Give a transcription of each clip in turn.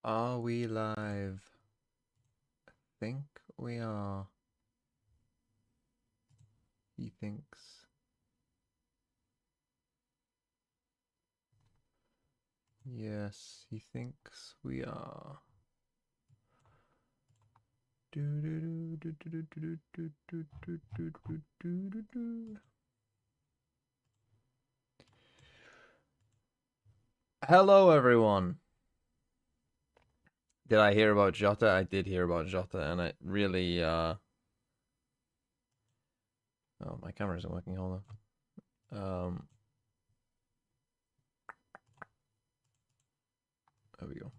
Are we live? I think we are. He thinks. Yes, he thinks we are. Hello, everyone. Did I hear about Jota? I did hear about Jota, and it really, Oh, my camera isn't working, hold on. There we go.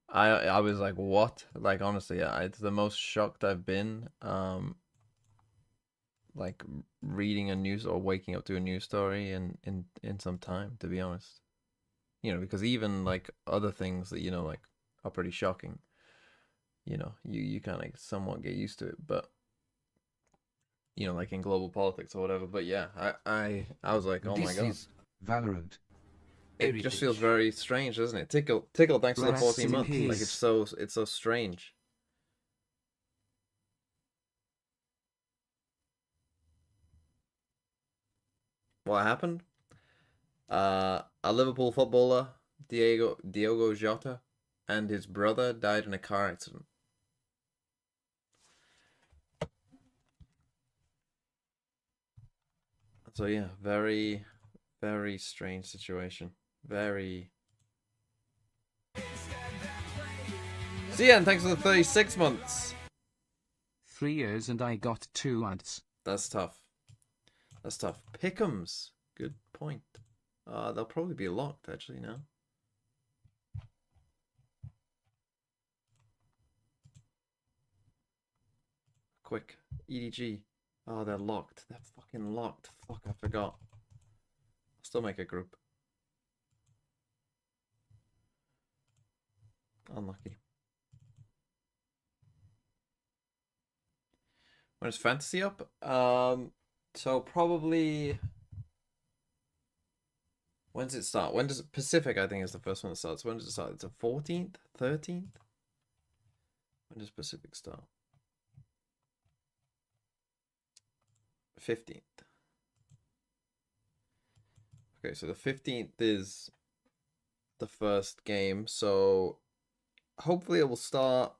I was like, what? Like, honestly, yeah, it's the most shocked I've been, like, reading a news or waking up to a news story in some time, to be honest. You know, because even, like, other things that, like, are pretty shocking, you kind of somewhat get used to it, but like in global politics or whatever. But yeah, I was like, oh my This god, is Valorant. it just feels Heritage. very strange, doesn't it? Tickle, thanks for the Rest 14 in months. Like peace. it's so strange. What happened? A Liverpool footballer, Diogo Jota, and his brother died in a car accident. So yeah, very, very strange situation. Very. CN, thanks for the 36 months. 3 years and I got 2 ads. That's tough. That's tough. Pick'ems. Good point. They'll probably be locked actually now. Quick. EDG. Oh, they're locked. They're fucking locked. Fuck, I forgot. I'll still make a group. Unlucky. When is fantasy up? So probably. When does it start? When does Pacific? I think is the first one that starts. When does it start? It's the 14th, 13th. When does Pacific start? 15th. Okay, so the 15th is the first game. So hopefully it will start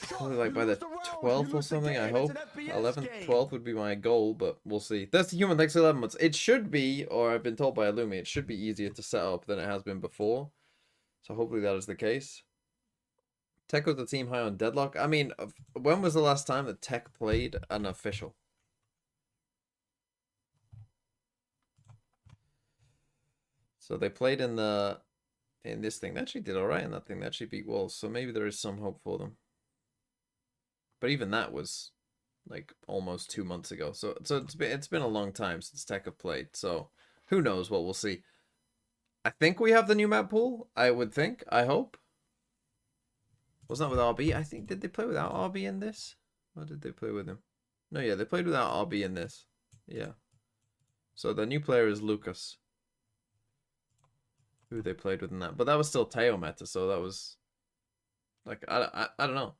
probably like by the 12th or something, I hope. 11th, 12th would be my goal, but we'll see. That's the human, thanks for 11 months. It should be, or I've been told by Illumi, it should be easier to set up than it has been before. So hopefully that is the case. Tech was the team high on Deadlock. I mean, when was the last time that Tech played an official? So they played in this thing. They actually did alright in that thing. They actually beat Wolves, so maybe there is some hope for them. But even that was like almost 2 months ago. So it's been a long time since Tech have played. So who knows what we'll see. I think we have the new map pool. I would think. I hope. Wasn't that with RB? I think, did they play without RB in this? Or did they play with him? No, yeah, they played without RB in this. Yeah. So the new player is Lucas. Who they played with in that. But that was still Teo meta, so that was like I don't know.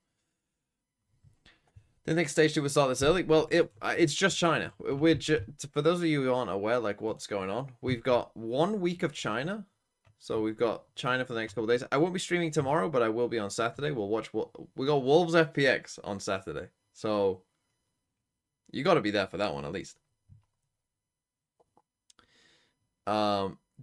The next stage 2 will start this early. Well, it's just China. For those of you who aren't aware, like what's going on, we've got 1 week of China. So we've got China for the next couple of days. I won't be streaming tomorrow, but I will be on Saturday. We'll watch we got Wolves FPX on Saturday. So you got to be there for that one at least.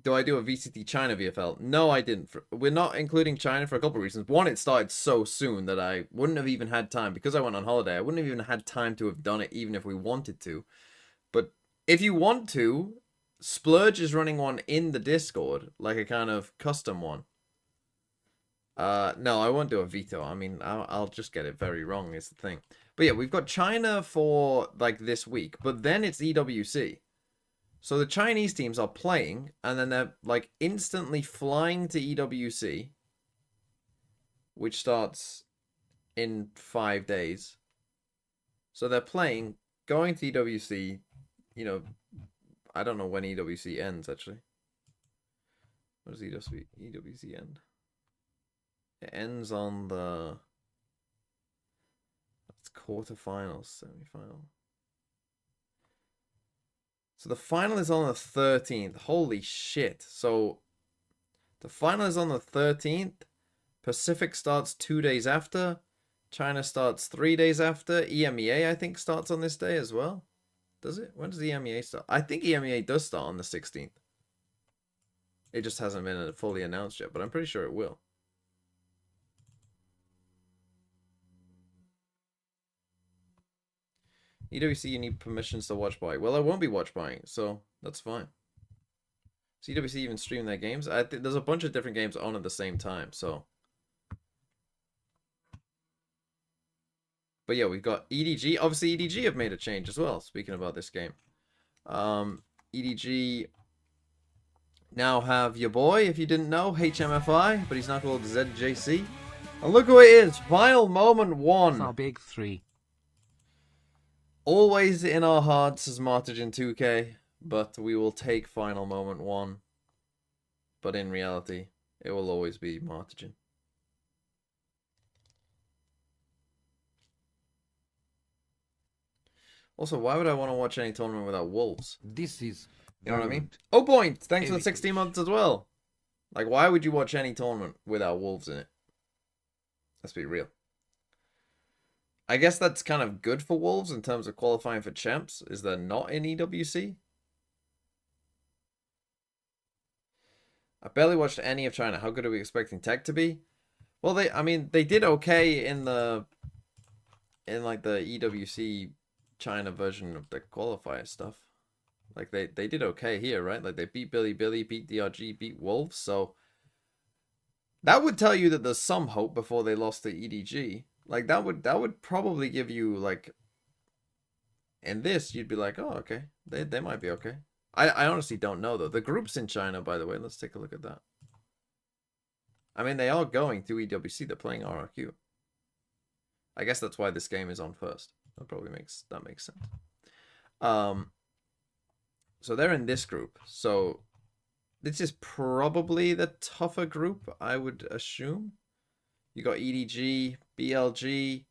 Do I do a VCT China VFL? No, I didn't. We're not including China for a couple of reasons. One, it started so soon that I wouldn't have even had time. Because I went on holiday, I wouldn't have even had time to have done it, even if we wanted to. But if you want to, Splurge is running one in the Discord, like a kind of custom one. No, I won't do a veto. I mean, I'll just get it very wrong is the thing. But yeah, we've got China for, like, this week. But then it's EWC. So the Chinese teams are playing, and then they're like instantly flying to EWC, which starts in 5 days. So they're playing, going to EWC, I don't know when EWC ends, actually. Where does EWC end? It ends on the... It's quarterfinals, semi-final. So the final is on the 13th. Holy shit. So the final is on the 13th. Pacific starts 2 days after. China starts 3 days after. EMEA, I think, starts on this day as well. Does it? When does EMEA start? I think EMEA does start on the 16th. It just hasn't been fully announced yet, but I'm pretty sure it will. EWC, you need permissions to watch buying. Well, I won't be watch buying, so that's fine. CWC even stream their games. I think there's a bunch of different games on at the same time, so. But yeah, we've got EDG. Obviously, EDG have made a change as well, speaking about this game. EDG now have your boy, if you didn't know, HMFI, but he's now called ZJC. And look who it is, Final Moment 1. Our big 3. Always in our hearts is Martygen 2K, but we will take Final Moment 1. But in reality, it will always be Martygen. Also, why would I want to watch any tournament without Wolves? This is... You know what I mean? Oh, point! Thanks for the 16 months as well. Like, why would you watch any tournament without Wolves in it? Let's be real. I guess that's kind of good for Wolves in terms of qualifying for champs. Is they're not in EWC? I barely watched any of China. How good are we expecting TEC to be? Well, they did okay in like the EWC China version of the qualifier stuff. Like they did okay here, right? Like they beat Billy, beat DRG, beat Wolves. So that would tell you that there's some hope before they lost to EDG. Like that would probably give you like, in this you'd be like, oh okay, they might be okay. I honestly don't know though. The groups in China, by the way, let's take a look at that. I mean, they are going to EWC. They're playing RRQ. I guess that's why this game is on first. That makes sense. So they're in this group. So this is probably the tougher group, I would assume. You got EDG, BLG,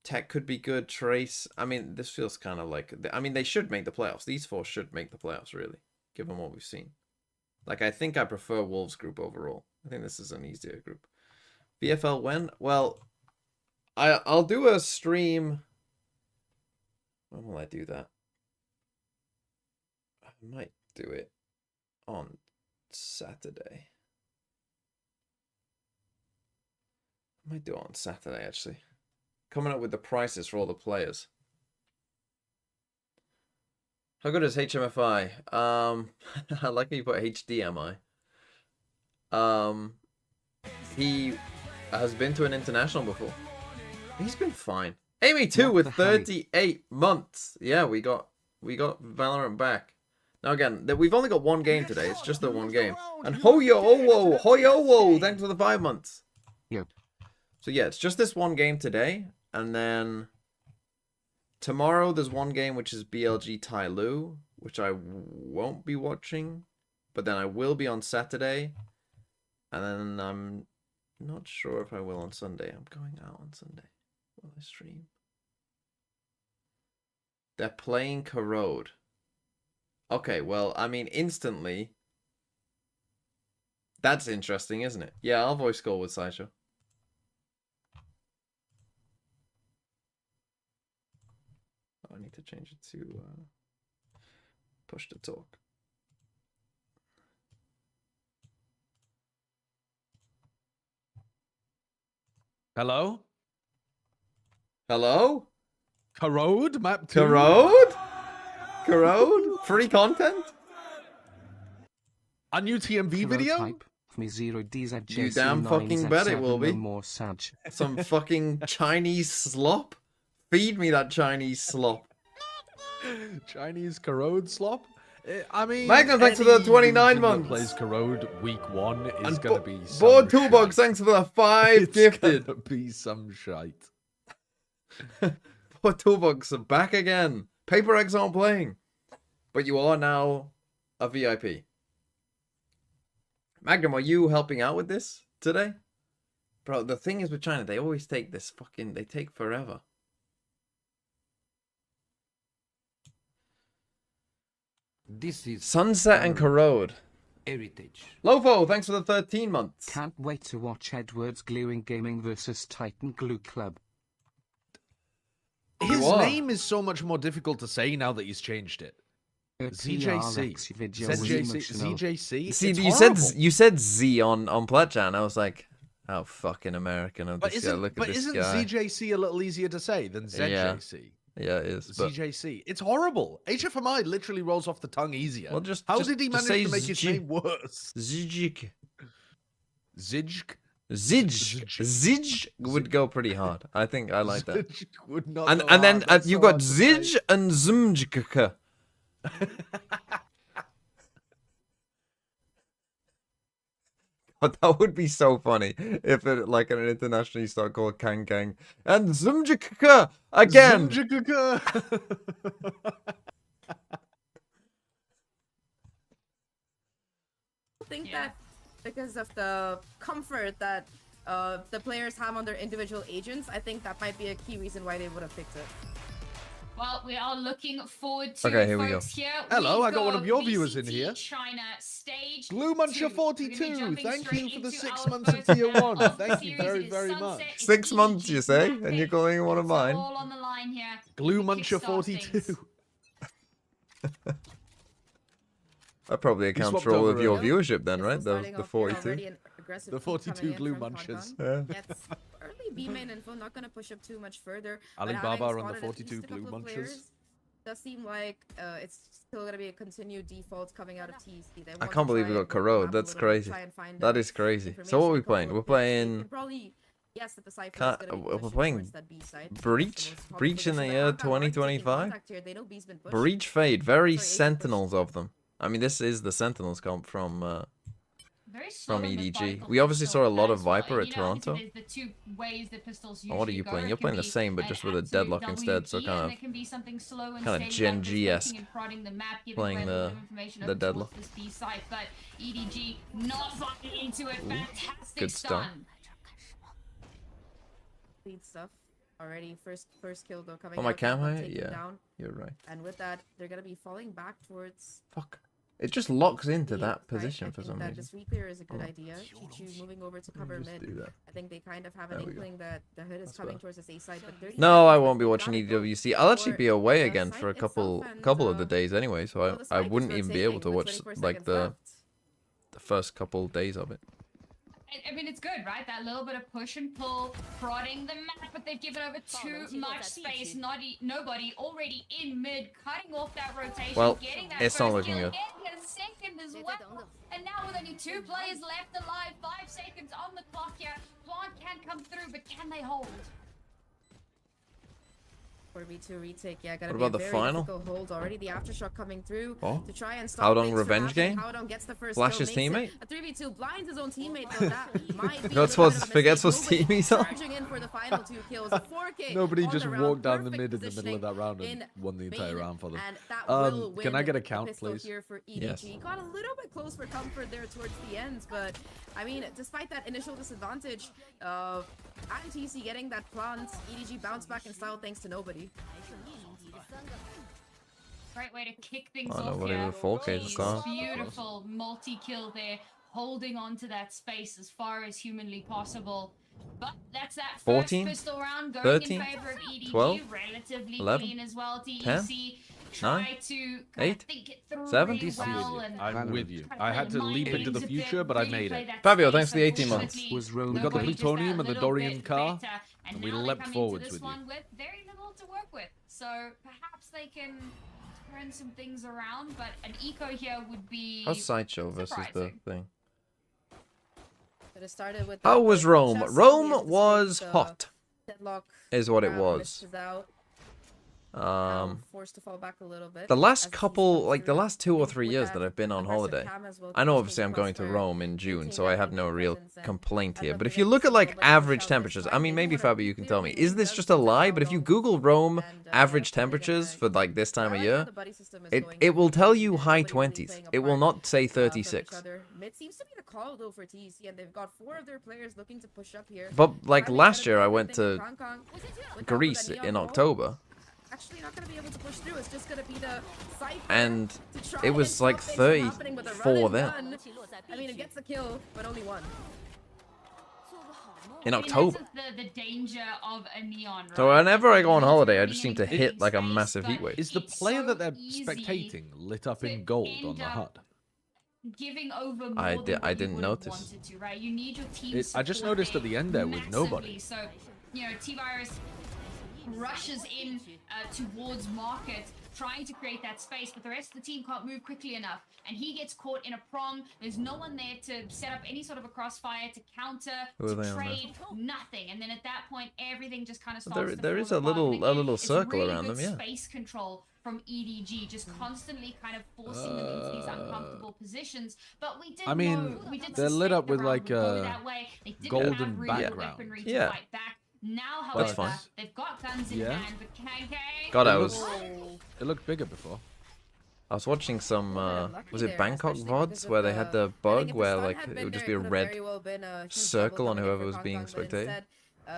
TEC could be good, Trace. I mean, this feels kind of like... I mean, they should make the playoffs. These four should make the playoffs, really, given what we've seen. Like, I think I prefer Wolves group overall. I think this is an easier group. VFL when? Well, I'll do a stream... When will I do that? I might do it on Saturday. I might do it on Saturday, actually. Coming up with the prices for all the players. How good is HMFI? I like how you put HDMI. He has been to an international before. He's been fine. Amy 2 with 38 months. Yeah, we got Valorant back. Now again, we've only got one game today. It's just the one game. And Hoyo, thanks for the 5 months. Yep. So yeah, it's just this one game today, and then tomorrow there's one game which is BLG Tai Lu, which I won't be watching, but then I will be on Saturday, and then I'm not sure if I will on Sunday. I'm going out on Sunday. Will I stream? They're playing Corrode. Okay, well, I mean, instantly. That's interesting, isn't it? Yeah, I'll voice call with Sideshow. I need to change it to push to talk. Hello? Hello? Corrode? Map 2? Corrode? Corrode? Free content? A new TMV video? Type me 0DZJ. You damn fucking bet it will be. No more Saj. Some fucking Chinese slop? Feed me that Chinese slop. Chinese Corrode slop? I mean, Magnum, thanks for the 29 months. Plays Corrode week 1 is going to be some Board Toolbox, thanks for the 5 it's gifted. Gonna be some shite. Board Toolbox are back again. Paper Eggs aren't playing. But you are now a VIP. Magnum, are you helping out with this today? Bro, the thing is with China, they always take this fucking... They take forever. This is Sunset and Corrode. heritage. Lofo, thanks for the 13 months. Can't wait to watch Edward's Gluing Gaming versus Titan Glue Club. His You are. name is so much more difficult to say now that he's changed it. ZJC. ZJC. See, It's you horrible. said Z on Pledchan. I was like, how fucking American of But this guy. isn't, Look at but this isn't guy. ZJC a little easier to say than ZJC? Yeah, it is. But ZJC. It's horrible. HFMI literally rolls off the tongue easier. Well, just- How just- did he just manage say to make his Zj. name worse? Zijik. Zijk? Zij would go pretty hard. I think I like that. Zijk would not And go and then hard. That's you so got hard to say. Zij and Zmjk. But that would be so funny if it like an international start called Kang Kang and Zmjk again. Zmjk. I think that because of the comfort that the players have on their individual agents, I think that might be a key reason why they would have picked it. Well, we are looking forward to Okay, here we go. folks here. Hello, We've I got one of your viewers in VCT here. China stage Glue Muncher 2. We're gonna be 42. jumping Thank straight you for the into 6 our months of first tier map 1. of the Thank you series. very, It is very Sunset. much. It's 6 months, you EDG say, mapping. and you're calling one of It's mine. all on the line here. Glue to Muncher kickstart 42. things. That probably accounts swapped for all of over your a- viewership then, Still right? starting The off here, 42. already an aggressive The peak coming 42 in glue from munchers. Kong Kong. Yeah. Gets early B-main info, not gonna push up too much further. but Alibaba having on the spotted at 42 least a glue couple of munchers. players, does seem like it's still gonna be a continued default coming out of TEC. They I want to can't believe try we and got work the Corrode. map a That's little bit, crazy. try and find, That is crazy. So what are we information, a couple playing? of We're picks. They playing can probably guess that the Cypher is Ca- gonna be we're pushing playing towards that B side. That's the Breach? most common Breach in the position, but year Haka already taking 2025? contact here. They know B's been pushed. Breach Fade. Very Sorry, Ace Sentinels of them. I mean, this is the Sentinels comp from Very slow from and EDG. methodical We obviously pistol saw a lot as of well. Viper And, at you know, obviously Toronto. there's the two ways that pistols Oh, what are usually you go. playing? It You're can playing the be same, but an just with a absolute deadlock instead, so WD, kind and of it can be something slow and kinda steady, Gen like just G-esque. poking and prodding the map, giving Playing away a the- little information the over towards deadlock. this B site, but EDG not buying into it. Fantastic good start. stun. Lead stuff already. First kill though coming. Oh, my out, cam one height? taken Yeah. Down. You're right. And with that, they're gonna be falling back towards. Fuck. It just locks into the that side. position I for think some that reason. this reclear is a good Oh. idea. Chichu moving over to cover Just mid. do that. I think they kind of have an There we go. inkling that the hood is That's coming better. towards this A side. But 30 No, I seconds won't be left, watching they've got it EWC. I'll actually for be away the again for a site itself and, couple of the days anyway, so well, the I spike is wouldn't even be able to rotating watch with 24 like seconds the left. first couple days of it. I mean, it's good, right? That little bit of push and pull, prodding the map, but they've given over too much space. Nobody already in mid, cutting off that rotation, Well, getting that it's first not looking kill, good. getting a second as well. And now with only 2 players left alive, 5 seconds on the clock here. Plant can come through, but can they hold? For me to retake, yeah, gotta What be a about the very final? difficult hold already. The aftershock coming through Oh. to try and stop Howdong things from revenge happening. game? Howdong gets the first Flash kill, his makes it teammate? A 3v2 blinds his own teammate, though that might be Forgets a little what- bit of a forgets what mistake. team he's on. Surging in for the final 2 kills. A 4K Nobody on just the round, walked down the perfect mid in the middle of that round in and won the entire main, round for them. and that will Can I win get a the count, pistol please? here for EDG. Yes. Got a little bit close for comfort there towards the end, but I mean, despite that initial disadvantage of TEC getting that plant, EDG bounced back in style thanks to nobody. Great way to kick things Oh, no, off whatever, here. 4K is Jeez, gone. beautiful multi-kill there, holding on to that space as far as humanly possible. But that's that 14, first pistol round going 13, in favor of EDG, 12, relatively 11, clean as well. TEC 10, try 9, to kind 8, of think it through 7. really well and I'm with you. try to I play had to mind leap into the games a future, bit, but I really made play it. that Fabio, space. thanks for the 18 months. Unfortunately, Was Rome We got the nobody just plutonium that and the little Dorian bit car, better, and now we they leapt come into forwards this with you. one with very little to work with. So perhaps they can turn some things around, but an eco here would be How's Sideshow versus the surprising. thing? But it started with How the was Rome? chest, Rome obvious was mistake, hot, deadlock is what it round was. misses out. now forced to fall back a little bit. The last as the couple, season like the comes last through. 2 or I think 3 with years that that I've been on aggressive holiday, cam as well I know comes obviously I'm King going to Plus, Rome in where June, making so that I have no midlane real presence and complaint here. end up But if being you able to look see at a little like bit of a average shove temperatures, this I side. mean, They maybe do wanna Fabio, you can clear tell me, the is lane. this Does just a seem to lie? have But if you dome Google Rome and average they're gonna- temperatures for like this time I of like how year, the buddy system is it going it will through tell and you everybody high really 20s. playing a It will part, not say from each 36. other. It seems to be the call though for TEC, and they've got 4 of their players looking to push up here. But like Trying to last get a year, bit I of went everything to from Kong Kong. With that Greece neon in wall, October, actually not going to be able to push through. It's just going to be the Cypher and to try it and was like stop things from happening with a run 34 and then gun. I mean, it gets the kill, but only one. in I mean, October. that's the danger of a neon, right? So whenever I go on You're holiday, I ruining just seem to anything hit like a space, massive but heat wave. Is the it's player so that they're easy spectating lit up to in gold on end the up HUD? giving over more I than di- what I you didn't would have notice. wanted to, right? You need your team I just noticed at the end there with nobody. massively. So, you know, T-Virus rushes in towards Market, trying to create that space, but the rest of the team can't move quickly enough. And he gets caught in a prong. There's no one there to set up any sort of a crossfire, to counter, Who are to they on there? trade, nothing. And then at that point, everything just kind of starts to There fall is a apart. And little again, it's circle really around good them, yeah. space control from EDG, just constantly kind of forcing them into these uncomfortable positions. But we did I mean, know, we did they're lit suspect up the with, round like, would go that way. They didn't golden have really the background. weaponry to Yeah. fight back. Now, That's however, fine. they've got guns in Yeah. hand, but KK... God, I It was It looked bigger before. watching some Unlucky was it there, Bangkok especially VODs because where of they had the- the I think bug if the where stun like had it been would just there, be a it could've red very well been a huge circle on trouble coming in whoever for was Kong being Kong, but spectated. instead, Do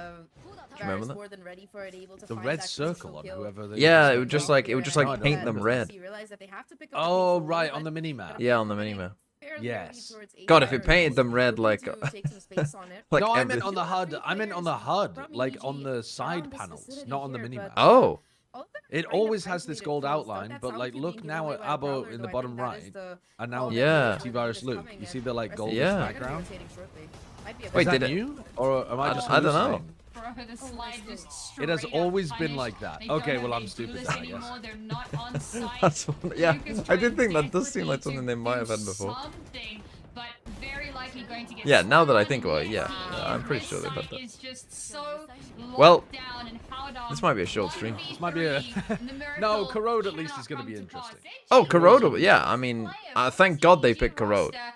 you remember that? more than ready for it, able to The find red that circle crucial on kill. whoever they Yeah, were it would just spectating. like it would just No, like I don't paint them remember. red. You realize that they have to pick up the pace a Oh, little right, bit, on the minimap. but Yeah, on the getting minimap. fairly Yes. early towards God, if AR, it painted them red looking like to take some space on it. like No, I every- meant on the HUD. I meant on the HUD, From like EDG on the side around this panels, vicinity not on the here, minimap. but, Oh, all of them It are kind of always has this isolated gold kills. outline, That but sound like being look given now away at by a Abo Prowler, in though the I bottom think that is right, the and now call that Yeah. is T-Virus just Luke. coming, You see and the like rest of golden the team Yeah. are gonna be background? rotating shortly. Might be a Wait, Is bit that did it- new, or am I just I don't know. hallucinating? Bro, the slide just It has straight up always been punished. like that. They don't Okay, have well, I'm any stupid duelists then, I guess. anymore. They're not on site. That's yeah. Luke is I trying did think that does seem desperately like something they to might have do had before. something, but very likely going to get Yeah, now that I stolen. think about it, yeah. He I'm is. pretty Red sure they've had site that. is just so locked Well, down and held on. this might be a short stream. This might be a- 1v3, the No, miracle Corrode at least cannot is gonna come be to interesting. pass. Oh, Edge Corrode. is Yeah, I mean, player thank from God they TEC picked Corrode. roster,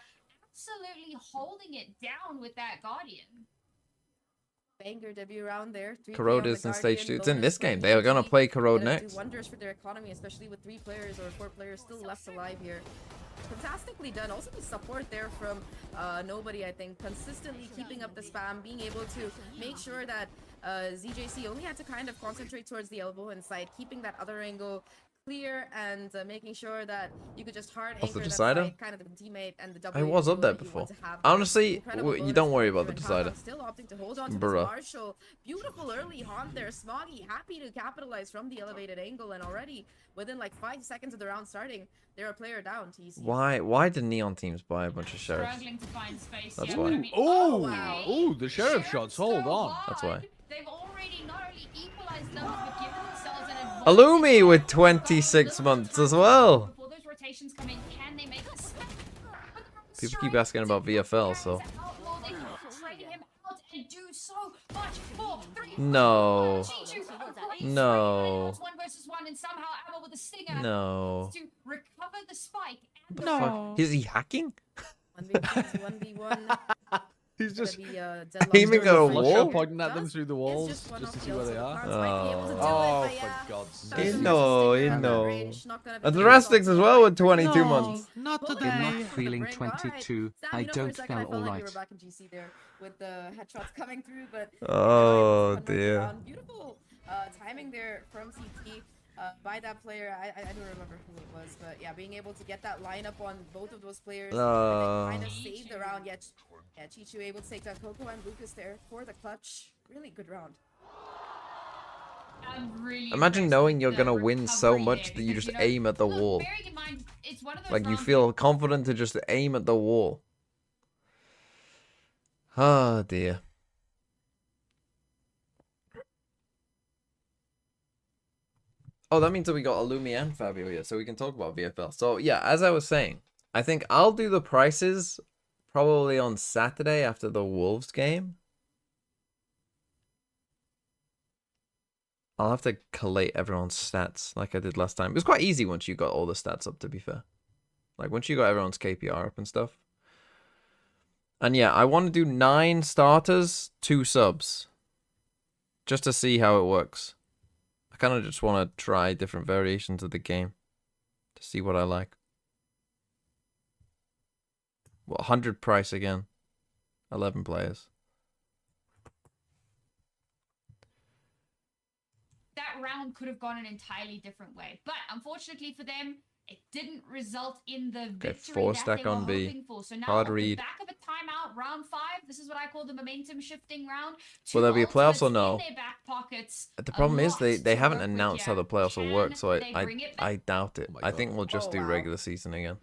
absolutely holding it down with that Guardian. banger debut round there. 3K Corrode on the is in stage Guardian, 2. It's in bonus this for game. They are gonna EDG. play Corrode Gonna next. do wonders for their economy, especially with 3 players or 4 players still left alive here. Fantastically done. Also the support there from Nobody, I think. Consistently keeping up the spam, being able to make sure that ZJC only had to kind of concentrate towards the elbow inside, keeping that other angle clear and making sure that you could just hard What's anchor the that decider? side, kind of the teammate and the I W was up ability there you before. want to have there. Honestly, Incredible you bonus don't worry for about the Kong Kong, decider. still opting to hold on to this Bruh. Marshall. Beautiful early haunt there. Smoggy happy to capitalize from the elevated angle, and already within like 5 seconds of the round starting, they're a player down. TC. Why did Neon teams buy a bunch of sheriffs? Struggling to find space. That's here, why. but I mean, Oh, wow. oh, the sheriff shots. Hold so on. That's why. They've already not only equalized numbers, but given themselves an advantage. Illumi with 26 months as well. Before those rotations come in, can they make this? People keep asking about VFL, so. No. No. One versus one, and somehow Abel with a stinger No. to recover the spike. And The fuck? Is he hacking? 1v1. He's just Aiming at a flush wall? up, pointing at them through the walls just to see where they are. Oh, for God's sake. No, And the Rastics as well with 22 months. Not You're not feeling 22. I don't feel alright. We're back in GC there with the headshots coming through, but Oh, another dear. round. Beautiful timing there from CT by that player. I don't remember who it was, but yeah, being able to get that lineup on both of those players kind of saved the round. Yet, yeah, Chichu able to take down Coco and Lucas there for the clutch. Really good round. I'm really Imagine impressed knowing with you're the gonna win so recovery much there that you because, just you know, aim at the look, wall. bearing in mind, it's one of those Like you rounds feel confident to just aim at the wall. Oh dear. Oh, that means that we got Illumi and Fabio here, so we can talk about VFL. So yeah, as I was saying, I think I'll do the prices probably on Saturday after the Wolves game. I'll have to collate everyone's stats like I did last time. It was quite easy once you got all the stats up, to be fair. Like, once you got everyone's KPR up and stuff. And yeah, I want to do 9 starters, 2 subs. Just to see how it works. I kind of just want to try different variations of the game. To see what I like. Well, 100 price again. 11 players. That round could have gone an entirely different way. But unfortunately for them, it didn't result in the victory 4 that stack they were on B. hoping for. So now Hard off the read. back of a timeout, round 5, this is what I call the momentum shifting round. Will there be a playoffs or no? In their back pockets, The problem is they to haven't work with announced how here. the playoffs will work, so Can they bring it back? I doubt it. Oh my I God. think we'll just Oh, do wow. regular season again.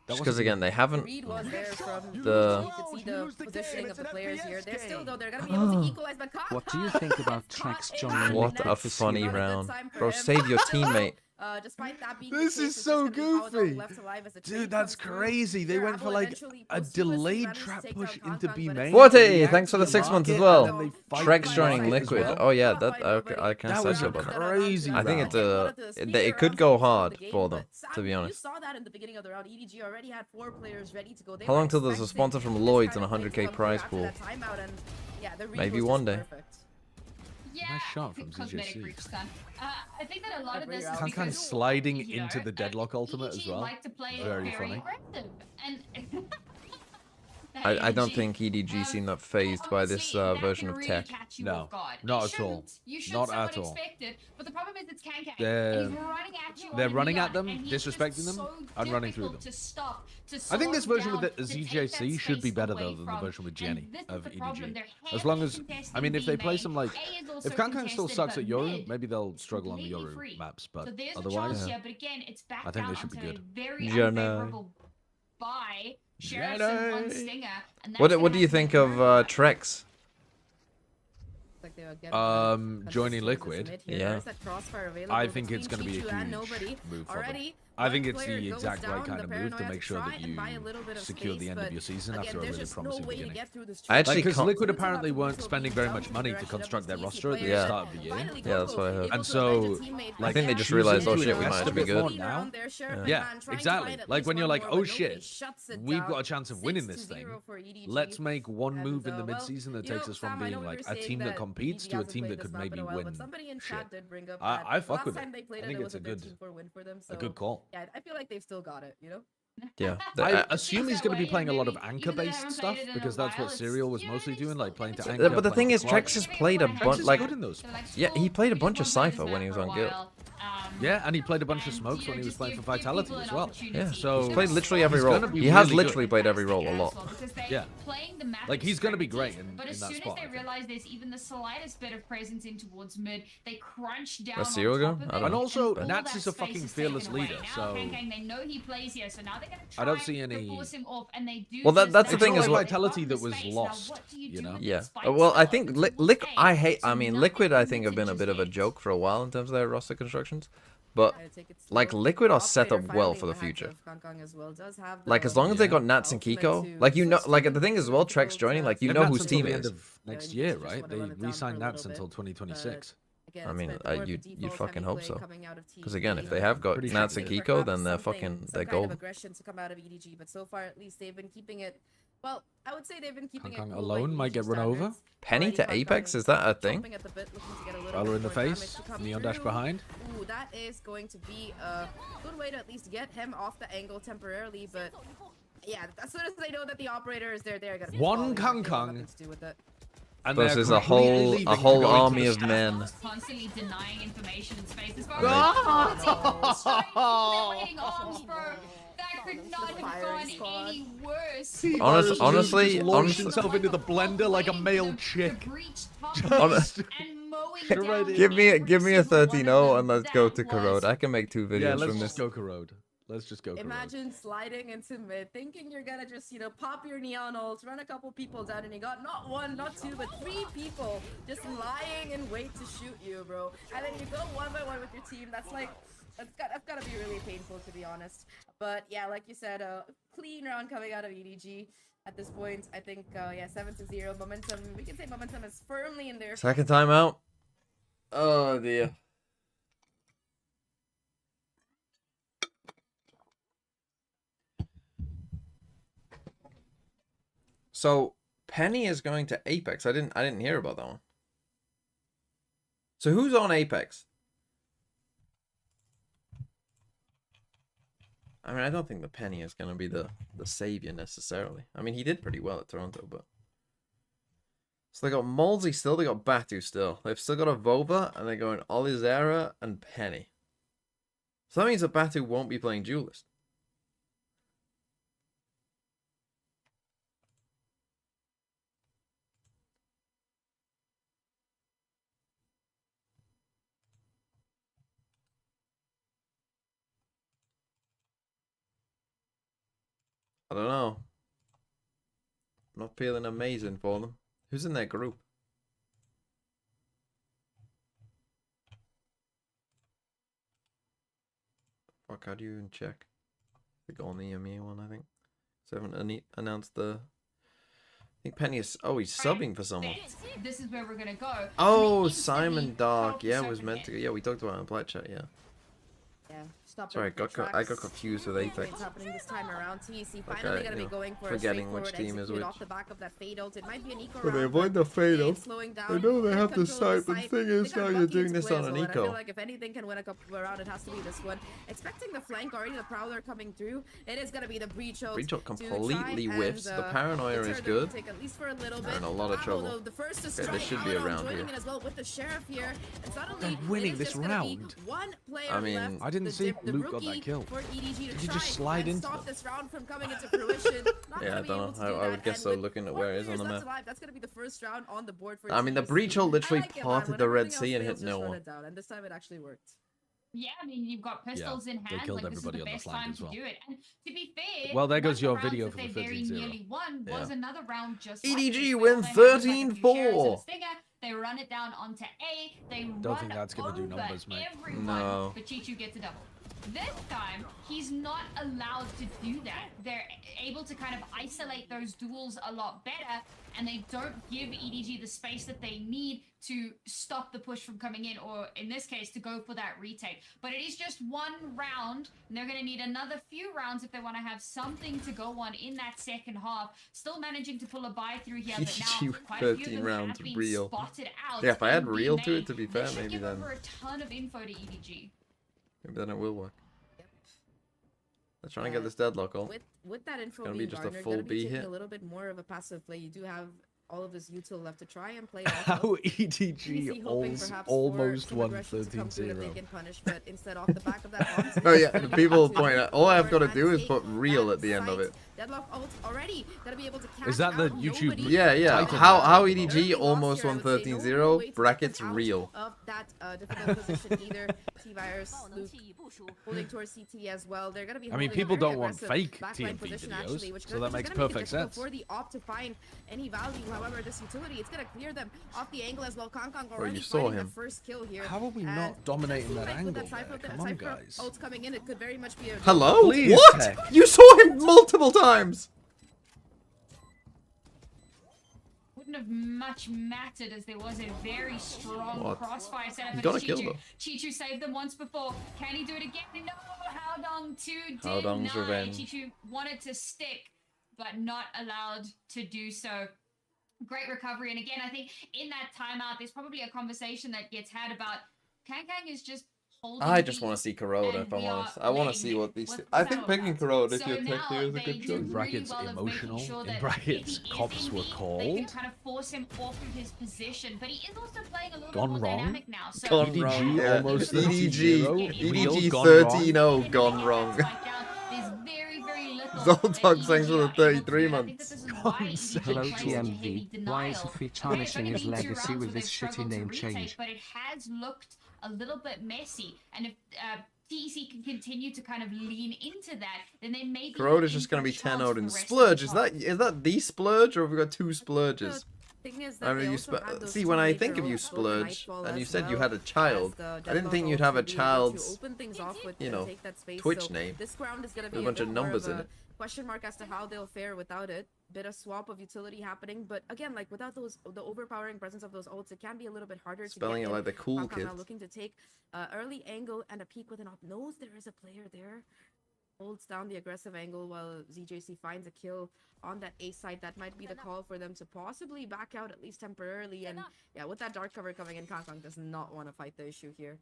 That Just because again they haven't. Read was there from The- you could see the positioning of the players here. They're still though they're gonna be able to equalize, but What do you think about Trex joining What a Liquid this funny year? round, bro! Save your teammate. Despite that being This the case, is it's so just gonna be how goofy. Left Alive as a Dude, trade that's comes through. crazy. They went for Abo like eventually a posthumously delayed managed to trap take push down into Kankan, B but main. it's What? still Hey, react thanks for to the 6 months as market, well. and then they fight Trex by joining side as Liquid. well. Oh yeah, that okay. I can't That say was so a about that. crazy I think round. it could go hard for them, to be You honest. saw that in the beginning of the round. EDG already had 4 players ready to go. They How were long till there's a expecting sponsor from this Lloyd's kind and a of play to 100k come through prize after pool? that timeout, and yeah, the read Maybe was one just day. perfect. Yeah, Nice shot from cosmetic ZJC. breach done. I think that a lot of this is Kankan Kankan because, sliding you know, into the deadlock ultimate as EDG well. like to play Very very funny. aggressive, and I don't think EDG seemed that phased by this version of TEC. No, not at all. You should Not somewhat at all. expect it, but the problem is it's Kankan. They're- and he's running at you they're on a running at neon, them, and he's just disrespecting them, so and running through difficult them. To stop, to I think this slow version with down, the to take ZJC that should be space better away though than the from, version with and Jenny this is of the problem, EDG. they're As long as, heavily I mean, if they play contesting some B like, main. A is also if Kankan still contested, sucks but at Yoru, mid, maybe they'll struggle on the completely Yoru free. maps, So but there's a otherwise, chance here, but again, it's back I think down they should be onto good. a very Jenny. unfavorable buy. Sheriff's in one Jenny. stinger, and that's What gonna do you have to think be of very Trex? Like they were getting joining consistent Liquid. mid here. Yeah. There's that crossfire available I think it's between going to be a Chichu and huge Nobody. move for them. Already, I think one it's player the goes exact down, right kind the of move to paranoia make sure try that and you buy a little bit of secure the space, end of but your season again, after a there's really just promising no way to beginning. get through this I actually Because can't- Liquid apparently weren't spending very much money to construct their roster at the Yeah. start of the year. Yeah, that's what I heard. And so, I think they just choosing realized, oh to shit, we might invest a actually be bit more good. now. Yeah, Yeah, exactly. Like when you're like, oh shit, we've got a chance of winning this thing. Let's make one move in the mid-season that takes us from being like a team that competes to a team that could maybe win shit. I fuck with it. I think it's a good call. Yeah, I feel like they've still got it, you know? Yeah. I assume he's going to be playing a lot of anchor-based stuff because that's what Serial was mostly doing, like playing to anchor. But the thing playing is, to Clark. Trex has played a Trex bunch, is like, good in those spots. yeah, he played a bunch of Cypher when he was on Guild. Yeah, and he played a bunch of smokes when he was playing for Vitality as well. Yeah, So he's played literally every he's role. gonna be He has really good. literally played every role a lot. Yeah. Like, he's gonna be great in But as that soon spot, as I they think. realize there's even the slightest bit of presence in towards mid, they crunch down. Does on Serial top go? of I it, don't And know. also, all Nats that is a space fucking is fearless taken away. leader, Now so Kankan, they know he plays here, so now they're gonna I don't try see to any- force him off, and they do Well, just that's the that. thing It's is not what- like Vitality that Off the was space. Now, lost, what do you you do know? with Yeah. the spikes Well, I still? think It's towards Liquid. A, I hate. so I mean, nothing Liquid. I for think mid have been to a just bit of a hit. joke for a while in terms of their roster constructions, but like Liquid are set up well for the future. Like as long as they got Nats and Kiko, like you know, like the thing is as well, Trex joining, like you They know have whose Nats until team the it end is. of next year, right? They re-signed Nats until 2026. I mean, you'd fucking hope so. Because again, if they have got Pretty Nats sure and they Kiko, then they're fucking they're gold. gold. Aggression to come out of EDG, but so far at least they've been keeping it. Well, I would say they've been keeping Kankan it cool, alone like might get EDG run over. standards. Penny Already to Kankan Apex, is that a thing? chomping at the bit, looking to get a little Valor bit in the more damage face, to come Neon dash through. behind. Ooh, that is going to be a good way to at least get him off the angle temporarily, but yeah, as soon as they know that the operator is there, they're gonna One fall, they have Kangkang. nothing to do with it. And Versus they're a completely whole leaving to whole go into army the of stack. men. Constantly denying information in space. This Oh. waiting arms, bro. That could not have firing gone squad. any worse. T-Virus honestly, just launched honestly- himself into the blender like a male The chick. breach Hon- top and mowing Straight down in. Give me a every single 13-0 one and of let's them. go That to was Corrode. I can make 2 videos Yeah, let's from just this. go Corrode. Let's just go Corrode. Imagine sliding into mid, thinking you're gonna just, you know, pop your neon ults, run a couple people down, and you got not 1, not 2, but 3 people just lying in wait to shoot you, bro. And then you go 1 by 1 with your team. That's like, that's gotta be really painful, to be honest. But yeah, like you said, clean round coming out of EDG. At this point, I think, yeah, 7-0. Momentum, we can say momentum is firmly in their Second timeout. Oh dear. So Penny is going to Apex. I didn't hear about that one. So who's on Apex? I mean, I don't think the Penny is going to be the savior necessarily. I mean, he did pretty well at Toronto, but... So they got Malsey still, they got Batu still. They've still got a Vova, and they're going Olizera and Penny. So that means that Batu won't be playing Duelist. I don't know. I'm not feeling amazing for them. Who's in their group? Fuck, how do you even check? They go on the EMEA one, I think. So I haven't announced the... I think Penny is... Oh, he's subbing for someone. This is where we're gonna go. Oh, Simon Dark. Yeah, was meant to... Yeah, we talked about it in Black Chat, yeah. Yeah, stop. Sorry, I got confused with Apex. It's happening this time around. TEC Okay, finally gonna be going for forgetting a which team is which. off the back of that fade out. It might be an eco But they round, avoid the fade out. slowing down. I know they have the Control site, but the thing is, They got now you're Bucky doing into this play on as an well, and I eco. feel like if anything can win a couple round, it has to be this one. Expecting the flank already, the Prowler coming through. It is gonna be the Breach ult. Breach ult completely whiffs. The Paranoia is good. At least for a little bit. They're in a lot of trouble. The first Okay, this should be a round here. as well with the Sheriff here. And suddenly, They're winning it is this just gonna be round. one player I mean, left. I didn't see the Luke got that rookie kill. for EDG to Did he try just slide and into stop it? this round from coming into fruition. Not Yeah, gonna I be don't able know. to do I would that, guess and so, with looking at 4 where it is players on the left map. alive, that's gonna be the first round on the board for I mean, the TEC. Breach ult literally I like it, man. parted When the Red everything Sea else and hit fails, just no run one. it down, and this time it actually worked. Yeah, I mean, you've got pistols in they hand. killed Like, this is everybody the on the best flank time as to well. do it. And to be fair, Well, there goes one your of the video rounds for that the they very 13-0. nearly won was Yeah. another round just EDG like this, win where they had, like, a Furies and a 13-4. Stinger. They run it down onto A. They Don't think that's gonna do over numbers, mate. everyone, No. but Chichu gets a double. This time, he's not allowed to do that. They're able to kind of isolate those duels a lot better, and they don't give EDG the space that they need to stop the push from coming in, or in this case, to go for that retake. But it is just one round, and they're going to need another few rounds if they want to have something to go on in that second half. Still managing to pull a buy through here, but now quite a few 13 of them rounds have been real. spotted out. Yeah, if I had in real B to it, main. to be This fair, should maybe give then... over a ton of info to EDG. Maybe then it will work. They're trying to get this deadlock ult. With that info gonna be being just a garnered, full gonna be B taking hit. a little bit more of a passive play. You do have all of this util left to try and play off How of. EDG TEC hoping perhaps almost for won aggression to come through that they 13-0. can punish, but instead off the back of that Oh yeah, and people point out, all I've got to do is put real at the end of it. Deadlock ult already gonna be able to catch Is that the out. YouTube Nobody- Yeah, yeah. Title. How Early EDG loss almost here, I won would say. No 13-0, way to brackets get out real. of that difficult position either. T-Virus, Luke, holding towards CT as well. They're gonna be I mean, holding a people very don't want aggressive fake backline TMP position, videos, actually, which so that is makes gonna make it perfect difficult sense. for the op to find any value. However, this utility, it's gonna clear them off the angle as well. Kong already you saw finding him. the first kill here. How are we And not dominating that like angle with that there? Cypher- Come on, Cypher guys. ults coming in, it could very much be a Hello? Please, What? Tech. You saw him multiple times! Wouldn't have much mattered as there was a very strong What? crossfire setup. He for got a kill, Chichu. though. Chichu saved them once before. Can he do it again? No, Haodong to Haodong's deny. revenge. Chichu wanted to stick, but not allowed to do so. Great recovery. And again, I think in that timeout, there's probably a conversation that gets had about Kang is just holding I just beat, want to see Kuroda, and if I'm we are honest. I want to letting see it. what these... What's I the think battle picking about? Kuroda if So you're now tech here is a they good do choice. In brackets, really well of making emotional. sure In that brackets, if he is cops in were lead, They called. can kind of force him off of his position, but he is also playing a little Gone bit more wrong. dynamic now. So Gone EDG wrong, yeah. almost EDG, 13-0. Real EDG gone wrong. 13-0 gone wrong. There's very little Zoltag, that thanks for the EDG are able to 33 do, and I think that months. this is why EDG Hello plays to heavy TMV, why is denial. Fi There's tarnishing only his been 2 legacy rounds with where this they've shitty struggled to name retake, change? but it has looked a little bit messy, and if TEC can continue to kind of lean into that, then they may be Kuroda's in just for going to a be 10 chance out for in the rest of Splurge. the Is top. that the Splurge, or have we got 2 Splurges? Thing is I that mean, they you also have those see, when I two think of major you, ults, both Splurge, Nightfall and you as said you well had a child, as the I didn't Deadlock think you'd ult have to a be able to child's, open things off with you and know, take that space. Twitch So name this round is gonna with be a bunch bit of more numbers of in a it. question mark as to how they'll fare without it. bit of swap of utility happening. But again, like without the overpowering presence of those ults, it can be a little bit harder Spelling to it get like the cool Kangkang kids. now looking to take early angle and a peek with an op. Knows there is a player there. Holds down the aggressive angle while ZJC finds a kill on that A side. That might be the call for them to possibly back out at least temporarily. And yeah, with that dark cover coming in, Kangkang does not want to fight the issue here.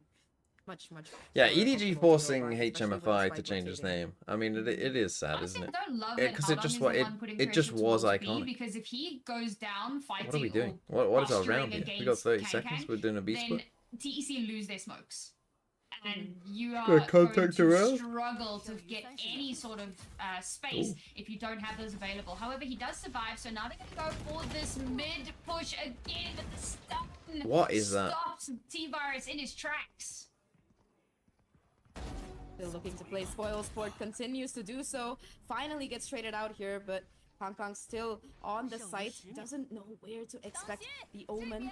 Much. Yeah, more EDG optimal to forcing go back, especially when HMFI Spike to was change his saving. name. I mean, it is sad, Honestly, isn't it? I don't love Yeah, that 'cause it Haldong just is wa- the it- one putting it just pressure was towards B, iconic. because if he goes down fighting What are we doing? or What is our posturing round here? We got against 30 Kangkang, seconds. We're doing a B then split. TEC lose their smokes. And you Got are going contact to around? struggle to get any sort of space if you don't have those available. However, he does survive, so now they're going to go for this mid push again, but the stun What is that? stops T-Virus in his tracks. Still looking to play spoil sport, continues to do so. Finally gets traded out here, but Kangkang still on the site, doesn't know where to expect the omen.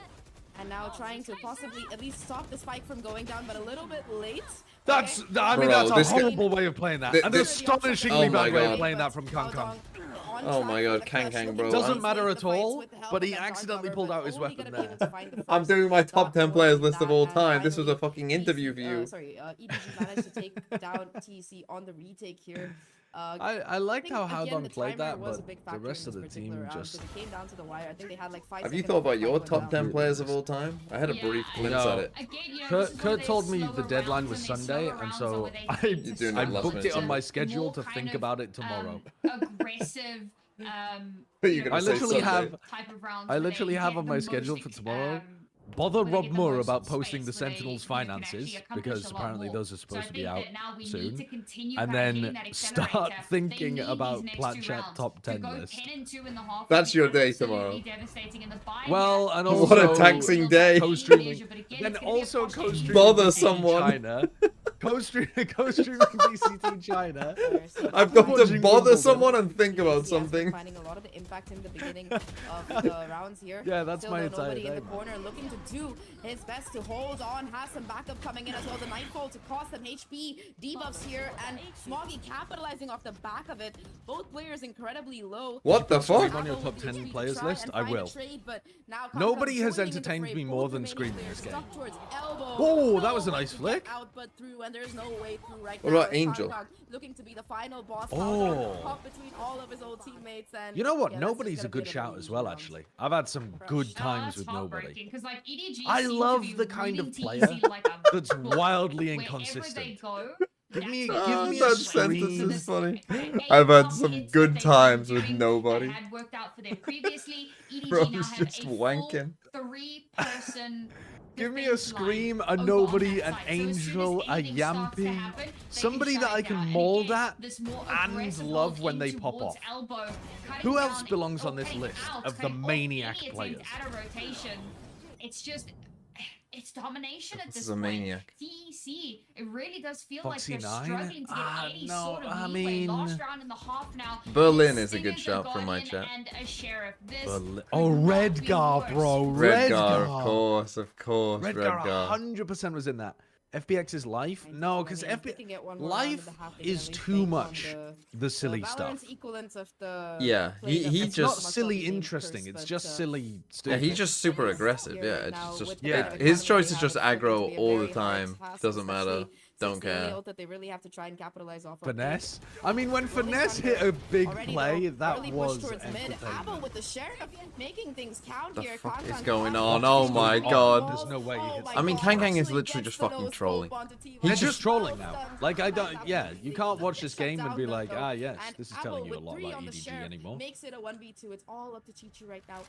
And now trying to possibly at least stop the spike from going down, but a little bit late. That's, Okay. I mean, Bro, that's this a guy- horrible way of playing that. Th- An this- astonishingly Oh my bad way God. of playing that from Kangkang. Oh my God, Kangkang, bro. Doesn't matter at all, but he accidentally pulled out his weapon there. I'm doing my top 10 players list of all time. This was a fucking interview for you. EDG managed to take down TEC on the retake here. I liked how again, Haldong the played timer that, was a but big the factor rest in of the this team particular round, just... 'cause it came down to the wire. I think they had like 5 Have you seconds thought about before your the fight top went 10 down. players of all time? I had a Yeah, brief I glimpse know. at it. Again, you know, Kurt, this is one of Kurt told those me slower the deadline rounds was and they're Sunday, slower and rounds so where they I, tend to doing I it last booked minute it on too. my schedule more to kind think of, about it tomorrow. Aggressive. But you you're know, gonna I say literally Sunday. have type of rounds I where they literally have get on the my most schedule for tomorrow. where Bother they Rob get the Moore most about posting space, the where they, Sentinels can actually finances accomplish because a lot apparently more. those are So supposed I to be think out that now we soon. need to continue And kind of hitting then that start accelerator. They thinking need about these next Plat two Chat rounds. top 10 to go list. 10 and 2 in the half That's would be your day absolutely tomorrow. devastating, and the buyback Well, and is also... What a taxing day. Co-streaming. But again, Then it's gonna be a also frustrating co-streaming Bother VCT someone. China. Co-streaming VCT China. I've got to Watching bother Wimbledon. someone and think about TEC has been something. finding a lot of the impact in the beginning of the rounds here. Yeah, that's Still my though, entire nobody in the day, man. corner looking to do his best to hold on. Has some backup coming in as well. The Nightfall to cost them HP debuffs here, and Smoggy capitalizing off the back of it. Both players incredibly low. What the Scream fuck? on your top 10 HP to players try list? and I find a will. trade, but now Nobody Kangkang has joining in the entertained fray. me more Both than remaining Scream in players this game. stuck towards elbow. Oh, that was a No nice way to flick. get out, but through, and there's no way through right What now. about Angel? Kangkang looking to be the final boss. Oh. Caught between all of his old teammates, and You know what? yeah, that's just Nobody's gonna a be good an shout as easy well, round. actually. I've had some good Oh, times that's with nobody. heartbreaking, 'cause, like, EDG I seem to love be the kind of reading player TEC like a that's book. wildly Wherever inconsistent. they go, Give me that's give what me they a that do. sentence scream. is funny. Eight I've had top some hits good that they've been times with doing nobody. that had worked out for them previously. EDG Bro, now he's have just a full wanking. 3-person Give me a defense line scream, a over on nobody, that an side. So as soon as angel, a anything starts to yampy, happen, they somebody can that shut I it can down. And mold again, at this more and aggressive love hold when in they pop towards off. elbow, cutting Who else down belongs or on this cutting list out, of the cutting off maniac any attempt players? at a rotation. It's just, it's domination at This this is a point. maniac. TEC, it really does feel Foxy like they're 9? struggling to get any No, sort of I leeway. mean, Last round in the half now. Berlin it's is a good Stingers, shout a from my Guardian, chat. and a Sheriff. This Oh, could not be Redgar, worse. bro. Redgar, of Redgar. course, of course. Redgar Redgar. 100% was in that. FBX's life? No, because life is too much the silly stuff. Yeah, he It's not just silly interesting, it's just silly yeah, stupid. he's just super aggressive. Yeah, it's just Yeah. his choice is just aggro all the time. Doesn't matter. Don't care. That they really have to try and capitalize off of. Finesse? I mean, when Finesse hit a big play, that was mid. Abo entertaining. with the sheriff making things count The here. fuck is Kangkang going has on? to Oh take my the god. ball. There's no way he hits my I mean, God. Kangkang is Actually literally gets just the fucking no trolling. scope onto T1. They're He's just just trolling now. Like, I don't, yeah, you can't watch this game and be like, ah, yes, And this is Abo telling you a with lot 3 about on the EDG sheriff anymore. Makes it a 1v2. It's all up to Chichi right now.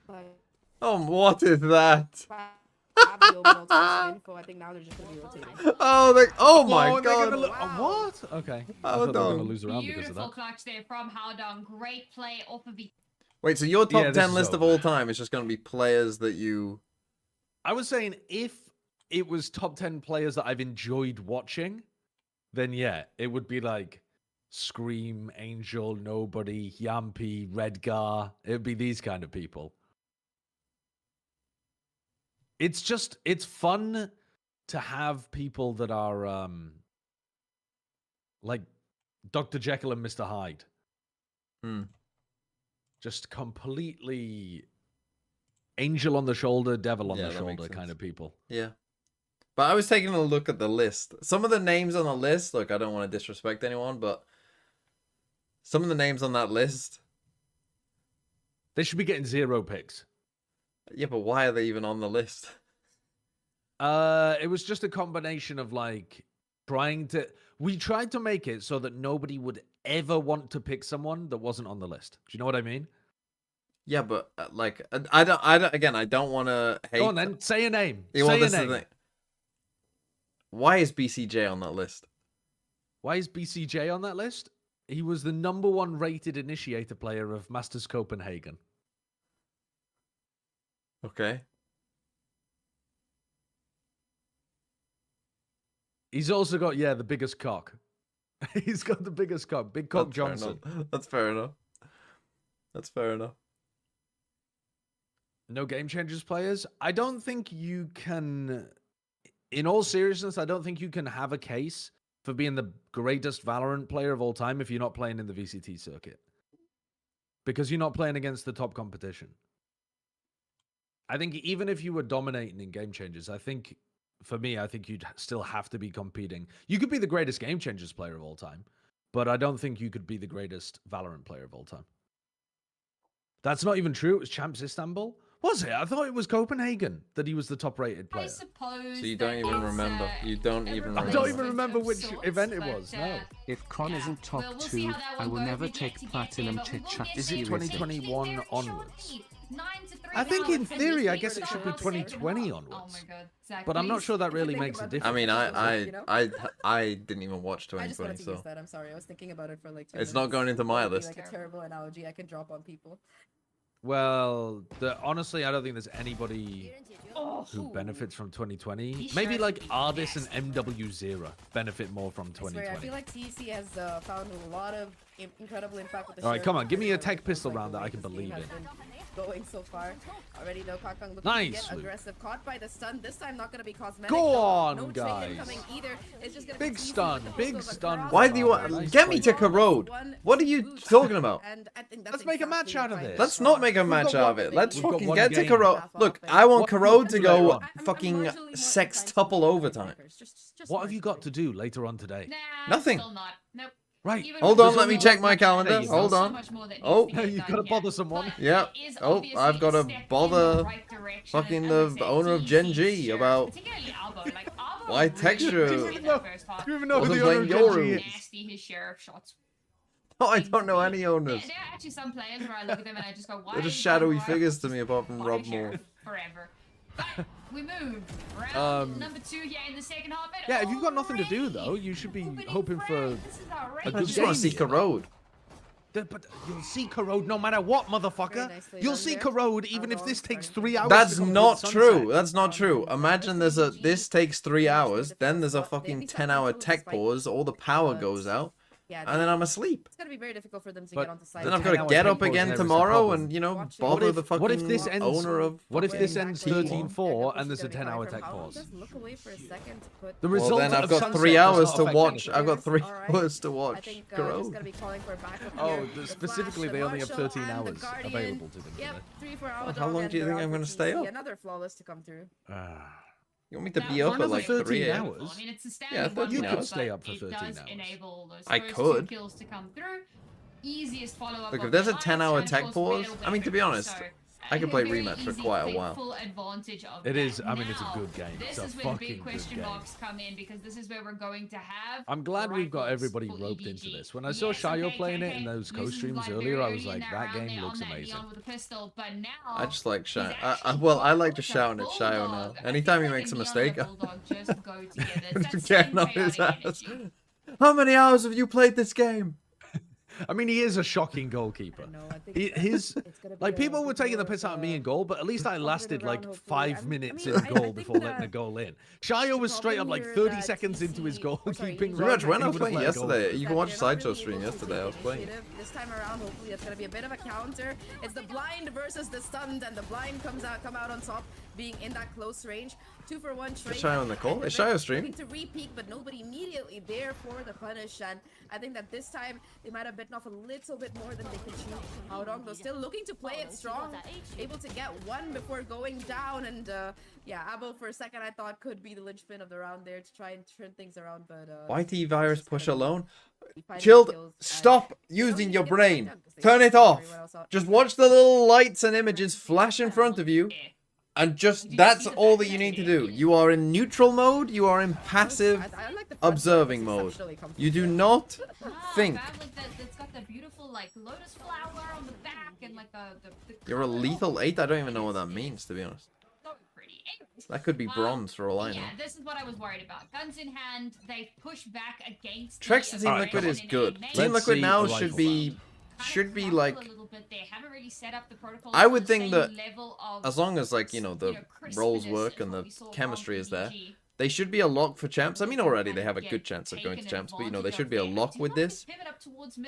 But Oh, what is that? Fabio, but also some info. I think now they're just gonna be rotating. Oh my and they're god. gonna Wow. what? Okay. I thought they were Haldong. gonna lose around because of Beautiful that. clutch there from Haldong. Great play off of the Wait, so your Yeah, top this 10 is list of over. all time is just going to be players that you... I was saying if it was top 10 players that I've enjoyed watching, then yeah, it would be like Scream, Angel, Nobody, Yampy, Redgar. It would be these kind of people. It's fun to have people that are like Dr. Jekyll and Mr. Hyde. Hmm. Just completely angel on the shoulder, devil on Yeah, the that makes shoulder kind sense. of people. Yeah. But I was taking a look at the list. Some of the names on the list, look, I don't want to disrespect anyone, but some of the names on that list. They should be getting 0 picks. Yeah, but why are they even on the list? It was just a combination of like we tried to make it so that nobody would ever want to pick someone that wasn't on the list. Do you know what I mean? Yeah, but like, I don't. Again, I don't want to hate. Go on then, say a name. Yeah, well, Say this a is the name. thing. Why is BCJ on that list? Why is BCJ on that list? He was the #1 rated initiator player of Masters Copenhagen. Okay. He's also got, the biggest cock. He's got the biggest cock. Big Cock Johnson. That's fair enough. That's fair enough. No Game Changers players. I don't think you can, in all seriousness, I don't think you can have a case for being the greatest Valorant player of all time if you're not playing in the VCT circuit. Because you're not playing against the top competition. I think even if you were dominating in Game Changers, I think you'd still have to be competing. You could be the greatest Game Changers player of all time, but I don't think you could be the greatest Valorant player of all time. That's not even true. It was Champs Istanbul. Was it? I thought it was Copenhagen that he was the top-rated player. I suppose. So you don't even remember. You don't even remember. I don't even remember which event it was. No. If Con isn't top we'll see 2, how that I one will goes. never We've yet take to get platinum there, chit but chat we'll Is it get seriously. 2021 very onwards? shortly. 9 to 3 I think now, in theory, I and guess it this should be week, 2020 Oh onwards. my god, Zach, But I'm not please. sure that really Think makes a about- difference. I mean, You know? I didn't even watch I just 2020, wanted to so use that. I'm sorry. I was thinking about it for like 2 it's minutes. not going into my That would be, list. like a terrible analogy I can drop on people. Well, honestly, I don't think there's anybody Oh, who benefits from 2020. These Maybe shirts like are Ardis and MW0 benefit more from I swear, I 2020. feel like TEC has found a lot of incredible impact with the All right, shirt. come on, give me a Like, tech it feels pistol like round the that I way can this game believe has in. been Going so far. Already know Kakang looking Nice, to get Luke. aggressive. Caught by the stun. This time not going to be cosmetic. Go though. on, no trade guys. incoming either. It's just gonna Big be TEC stun, with the big pistol, but stun. Karama Why do you with want? Nice Get me play. to corrode. one What are you boost. talking about? And I think that's Let's make a match exactly out of what this. Let's not make a We've got match out of one- it. Let's we've got fucking one get to game. corrode. Look, I want What- corode to later go on. fucking marginally more sextuple inclined to overtime. Just What have you got marginally. to do later on today? Nah, Nothing. Still not. Nope. Right. Even Hold with on, the let me result, check my there's calendar. still Hold so on. much more that needs Oh. to get You've done gotta here. bother someone. But Yeah. it is Oh, obviously I've got a to step in bother the right direction, fucking as the I said, owner of TEC Gen G shirt, about particularly Albo. Like, Albo why really texture did that first half. Do you even know who Wasn't the owner of playing Gen G Yoru. is? Nasty his share of shots. No, I don't know any There owners. are actually some players where I look at them and I just go, why? They're just why shadowy do I figures to just me apart from buy Rob share Moore. forever? But we move. Round number 2 here in the second half. and Yeah, if you've got nothing to do, though, already you should be opening hoping for round. This is outrageous. a I good just want to see game here. corode. But you'll see corrode no matter what, Very motherfucker. nicely You'll done see there. corrode even if Albo this takes starting 3 to- hours. That's to complete not sunset. true. That's not true. Imagine this takes 3 hours, then there's a fucking 10-hour tech pause, all the power goes out, Yeah, and then I'm asleep. it's gonna be very difficult for them to But get onto side. Then I've The got to 10-hour get tech up pause again never is a tomorrow problem. and, you know, What bother if- the fucking what if this ends- owner of... What if this fucking ends team. 13-4 and there's a 10-hour tech How pause? Just look away for a second to put. The Well, result then I've of got sunset 3 does hours not to affect watch. anything. I've got 3 Alright. hours to I watch think just corode. gonna be calling for a backup Oh, here. The specifically, Flash, they the only have Marshall, 13 and the hours Guardian. available to them Yep, today. 3-4 hours. How long do you think I'm gonna stay up? Another flawless to come through. You want me to No, be for up at another like 13 3 a.m.? hours? I mean, it's a Yeah, standard 13 one, hours. but Stay up for it 13 does hours. enable those I first could. 2 kills to come through. Easiest follow-up. Look, of if there's the a night, 10-hour and tech of pause, course, Bale I mean, to be there, honest, so, I could play very rematch for easy quite to a take while. full advantage of It that. is. I mean, it's a Now, good game. This It's a is where the fucking big good question game. marks come in because this is where we're going to have. I'm glad we've got rifles everybody for roped EDG. into this. When I saw Yes, Shayo okay, playing it KK in those loses co-streams life earlier, very I was early in like, that round game there looks on that amazing. Neon with a pistol, but now I just like he's Shayo. actually Well, I got like to a shout at Shayo now. bulldog. I Anytime he feel like makes a Neon mistake, and a bulldog just go together. It's that just same getting on his chaotic ass. energy. How many hours have you played this game? I mean, he is a shocking goalkeeper. No, I think His it's gonna be like a people were bit taking the more piss out of of me a in goal, but at least I lasted round, like hopefully. 5 I mean, minutes I in think goal before letting the- the goal in. Shayo was straight up problem like here 30 that seconds into his TC or sorry, goalkeeping. Pretty Pretty run much when and I he was would have playing let a goal. yesterday. You can that watch they're not Sideshow really stream able to yesterday. I take was playing. initiative. This time around, hopefully it's gonna be a bit of a counter. It's the blind versus the stunned, and the blind come out on top, being in that close range. 2-for-1 trade. Shayo on the call? Is Shayo stream? Looking to re-peek, but nobody immediately there for the punish. And I think that this time they might have been bitten off a little bit more than they could chew. Haodong, though, still looking to play it strong, able to get one before going down. And yeah, Abo for a second I thought could be the linchpin of the round there to try and turn things around, but YT virus push alone. finding Chilled, kills, and stop they don't using even your get the brain. fight done 'cause they Turn it took off. everyone else out. Just watch the little lights and images flash in front of you. And just, that's all that you need to do. You are in neutral mode, you are in passive I like the front observing one, it's mode. exceptionally comfortable. You do not think. It's got the beautiful like lotus flower on the back and like the You're a color. lethal 8? I don't even know what that means, to be honest. So pretty. That could be bronze for all I know. Yeah, this is what I was worried about. Guns in hand, they push back against. Trex to Team Alright, Liquid come is on. good. Let's Team Liquid see now a should rifle be like, a little bit. They haven't really set up the protocol I to would the think same that level of, as long as like, you know, the roles crispness work as and what the we saw from chemistry is there, EDG. they should be a lock for champs. I mean, already they have a good chance of going to champs, but you know, they should be a lock with this.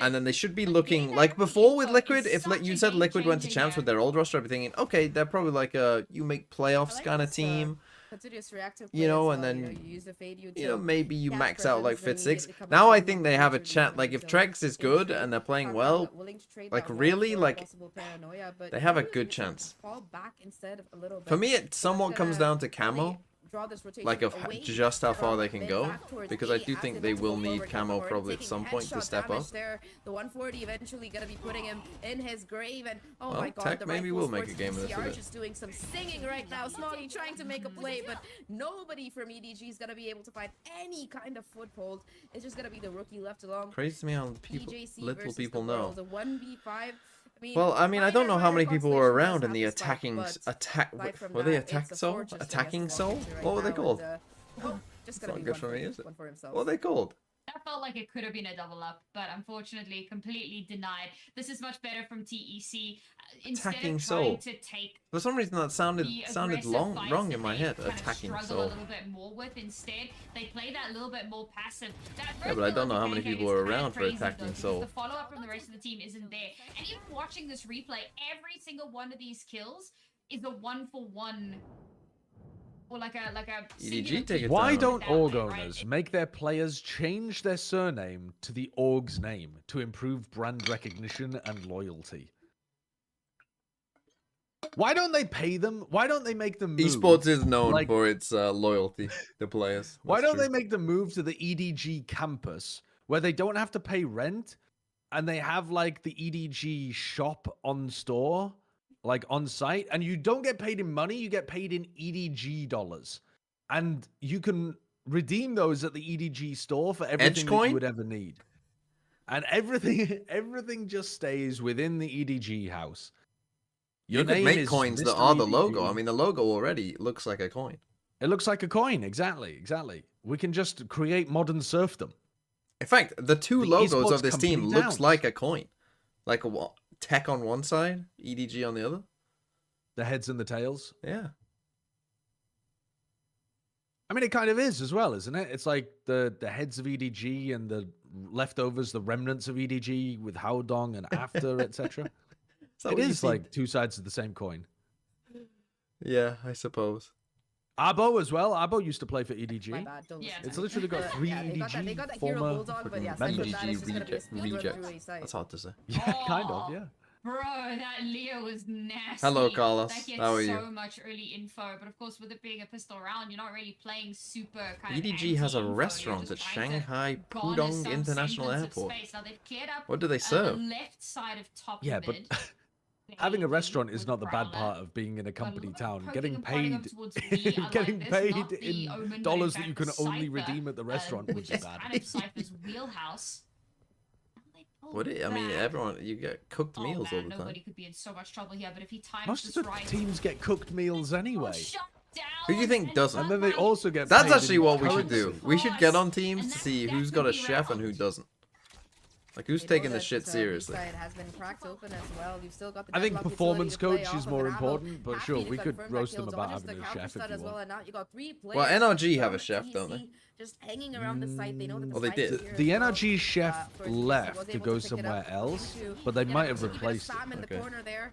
And then they should be looking like before with Liquid. If you said Liquid went to champs with their old roster, I'd be thinking, okay, they're probably like a you make playoffs kind of team. Continuous reactive You know, play as and well, then, you use the fade, you know, maybe you gas max out like presence, Fit 6. immediately come Now in I from think one they have a position, chat. Like if so Trex is good and they're playing well, willing to trade like that really, one for like possible paranoia, but they have a really good just chance. fall back instead of a little For bit. me, it somewhat comes down to camo. Draw this rotation Like of away just how far from they can mid go, back towards because I A do as think they they look to will go need forward. camo Cameron probably at taking some point to headshot step damage up. there. The 140 eventually gonna be putting him in his grave, and oh Well, my god, Tech the maybe Rifle will make a Sports game of this PCR with it. just doing some singing right now. Smoggy trying to make a play, but nobody from EDG is gonna be able to find any kind of foothold. It's just gonna be the rookie left alone. Crazy to me how people, EJC little versus people the know. world, a 1v5. Well, I mean, I don't know how many people were around in the attacking were they attack soul? Attacking soul? What were they called? Just It's gonna not be good one for me, for- is it? one for himself. What are they called? That felt like it could have been a double up, but unfortunately, completely denied. This is much better from TEC. Instead Attacking of soul. trying to take For some reason that sounded the sounded aggressive fights wrong that in my they head. kind of Attacking struggle a soul. little bit more with, instead they play that little bit more passive. That Yeah, but I first don't goal know how of the many game people is were kind of around for crazy, attacking though, because soul. The follow-up from the rest of the team isn't there, and even watching this replay, every single one of these kills is a 1-for-1. Or like a EDG take it Why down. don't that way, org right? owners make their players change their surname to the org's name to improve brand recognition and loyalty? Why don't they pay them? Why don't they make them move? Esports is known like- for its loyalty to players. Why That's don't true. they make them move to the EDG campus where they don't have to pay rent and they have like the EDG shop on store, like on site, and you don't get paid in money, you get paid in EDG dollars. And you can redeem those at the EDG store for everything that Edgecoin? you would ever need. And everything just stays within the EDG house. Your You could name make is coins that Mr. are the EDG. logo. I mean, the logo already looks like a coin. It looks like a coin, exactly. We can just create modern serfdom. In fact, the two The logos esports of this team company looks towns. like a coin. Like a Tech on one side, EDG on the other. The heads and the tails. Yeah. I mean, it kind of is as well, isn't it? It's like the heads of EDG and the leftovers, the remnants of EDG with Haodong and after, etc. Is that It what you is see? like two sides of the same coin. Yeah, I suppose. Abo as well. Abo used to play for My EDG. bad, don't Yeah. listen It's to me. literally got But, three yeah, they got that EDG hero former bulldog, but yeah, fucking aside from that, it's just gonna be a EDG speed run reject. through a site. That's hard to say. Yeah, kind of, yeah. Bro, that Leo was nasty. Hello, Carlos. That gets How are so you? much early info, but of course, with it being a pistol round, you're not really playing super kind of EDG has a anti-info, you're restaurant just at trying to Shanghai garner Pudong some International semblance of Airport. space. Now, they've cleared up, What do they the serve? left side of top Yeah, but mid. having a They restaurant is with not the bad Prowler. part of being in a But a company little bit town. poking Getting and prodding paid, up towards me, I like getting this, paid not the in Omen, but dollars in that you fact can only Cypher, redeem at the restaurant would which be is bad. kind of Cypher's wheelhouse. And they pulled What? I mean, back. everyone, you get cooked Oh, meals all man, the nobody time. could be in so much trouble here, but if he times Most of this the right, teams get cooked meals anyway. shut down, Who do you think and doesn't? And then they like, also get That's paid actually in what we should currency. do. We should get on teams And to that's see who's got a definitely chef and who round. doesn't. Like, who's They know taking that this shit this, seriously? B-side has been cracked open as well. You've still got the I think deadlock performance utility to play coach is off more of an important, but Happy sure, to we could confirm that roast kill them about dodges having the a counter chef if stun you as well, want. and now you got three Well, players NRG have a from chef, don't they? TEC just hanging around the site. They know that the Well, they site did. is here The as well. NRG chef For TEC was left to able go pick it up, somewhere looking else, to but they get might a have little bit of replaced it. spam in the Okay. corner there.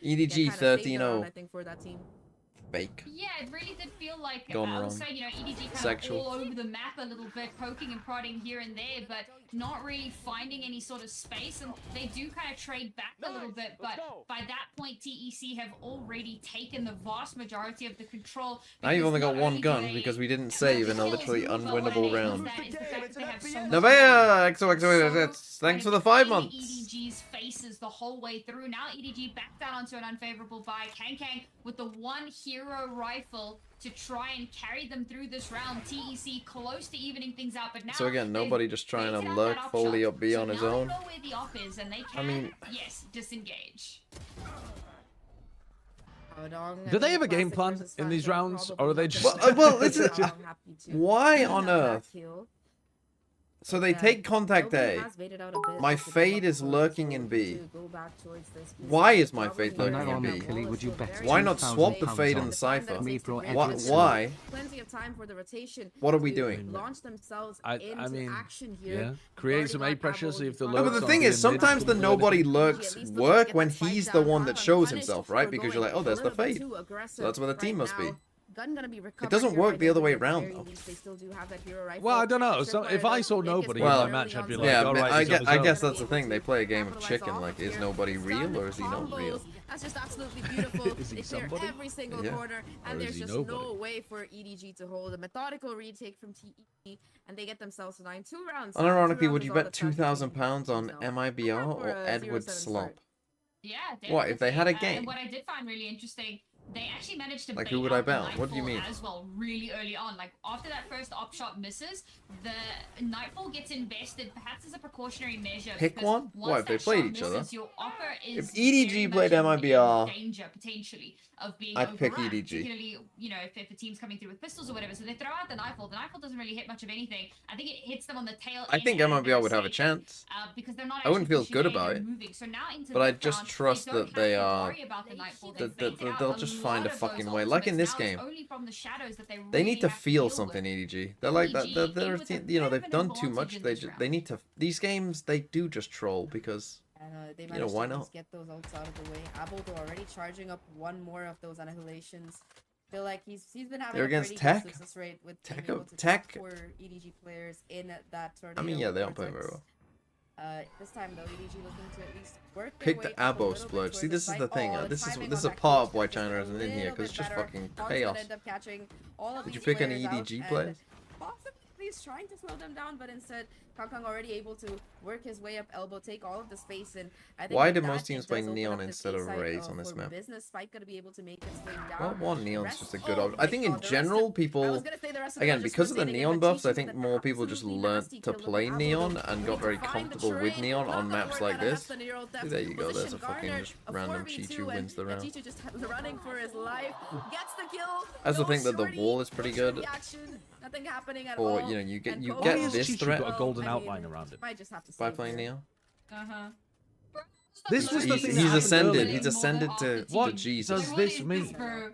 yeah, EDG kind of saved the 13-0. round, I think, for that team. Bake. Yeah, it really did feel like Gone I was wrong. saying, you know, EDG kind Sexual. of all over the map a little bit, poking and prodding here and there, but not really finding any sort of space. And they do kind of trade back a little bit, but by that point, TEC have already taken the vast majority of the control. Now you've only got not one only gun do they because we didn't have save in a kills, literally but what I unwinnable hate round. is that is the fact that they have so much Nevea, XOXO, so thanks for the kind 5 of months. EDG's faces the whole way through. Now EDG back down onto an unfavorable buy. Kang with the one hero rifle to try and carry them through this round. TEC close to evening things out, but now So again, nobody just trying to baited out lurk that op Foley shot. up B So on his now they own. know where the op is, and they I can, mean- yes, disengage. Do they have a game plan in these rounds, or are they just? Well, listen, why on earth? So they take contact A. My fade is lurking in B. Why is my fade On lurking that in on B? Kelly, would you bet Why not swap the £2,000 fade on and the cipher? Me pro Why? Edwards? Why? Plenty of time for the rotation. What are we to doing? Launch themselves I into mean, action here. yeah. Create some Guarding A pressure, our see if the elbow. No, but lurks the on thing B is, and mid sometimes the can do nobody anything. lurks At least work get when that spike he's the down. one that Kang shows managed himself, to right? Because you're like, forego oh, there's a the little bit fade. too aggressive So that's where the team right must be. now. Gun gonna be recovered doesn't here work by the other way Navy, but at the round, very though. least they still do have that hero rifle. Well, I don't know. So Tripwire if I though, saw Nick is nobody in Well, my match, I'd be like, Yeah, all right, I he's on his guess own. that's the thing. They play a game of chicken. Like, is nobody real or is he not real? That's just absolutely beautiful. Is he They clear somebody? every single Yeah. corner, and Or is there's he just nobody? no way for EDG to hold a methodical retake from TEC, and they get themselves to 9. 2 rounds. Unironically, 2 would rounds you is all bet that's left £2,000 on now. MIBR For or a Edward 0-7 Slump? start. Yeah, What, if they had a definitely. game? And what I did find really interesting, they actually managed to Like, bait who would I out the bet? What do you Nightfall mean? as well really early on. Like after that first op shot misses, the Nightfall gets invested perhaps as a precautionary measure. Pick because one? once What, if they that played shot each other? misses, your offer is If EDG very played much in MIBR, danger potentially of being I'd pick overrun, EDG. particularly you know if the team's coming through with pistols or whatever. So they throw out the Nightfall. The Nightfall doesn't really hit much of anything. I think it hits them on the tail. I think end as MIBR would they're have a safe, chance. because they're not I wouldn't actually feel good pushing about A, it. they're moving. So now into But I this just round, trust don't that they have to are. worry about the Nightfall. that They've baited out they'll just find a lot of fucking those way. Like in ultimates. this Now it's game, only from the shadows that they really need to have feel deal something. with. EDG. They're like that. EDG They're with a you know, bit they've of an done too much. advantage in They this they round. need to. These games they do just troll because They You know, managed why to not? just get those ults out of the way. Aboldo already charging up one more of those annihilations. Feel like he's been having They're a against pretty good TEC. success rate with TEC being able to TEC take 4 EDG players in that tornado. I mean, yeah, they don't play very vortex. well. This time though, EDG looking to at least work their Pick way the up a abo little bit splurge. towards See, this is site. the thing. Oh, the This timing is on a that part of clutch why is just China a isn't in here little because it's bit just better. fucking On's gonna chaos. end up catching all of Did you these pick any players out EDG and players? Possibly he's trying to slow them down, but instead Kang already able to work his way up elbow, take all of the space, and I think Why with do that, most it teams does play open Neon up the instead A of side, Raze on this for map? Business. Spike gonna be able to make its way Well, down. one The Neon's rest- just a good oh option. I my think in God, the rest general, of- I people was gonna say the rest of them again are just because of the rotating, neon but buffs, I Chi-Chi's think been more people just absolutely learned nasty, to killed play Aboldo. neon We and need got to very find the comfortable with trade. neon Not on the maps word like that this. has the neural See, depth. there you go. There's Position a fucking garnered, just a random 4v2, Chi-Chu and wins the round. Chi-Chu just running for his life, gets the kill. I also No think that the shorty, wall is pretty no good. shorty action, nothing happening at Or all. you know, you get And you Kobe- get Why has this Chi-Chu threat got a golden I mean, outline around it? Might just have to by say playing here. neon. Uh-huh. This was the He's thing that happened ascended. earlier. He's ascended to What Jesus. does Like, this what is mean? bro?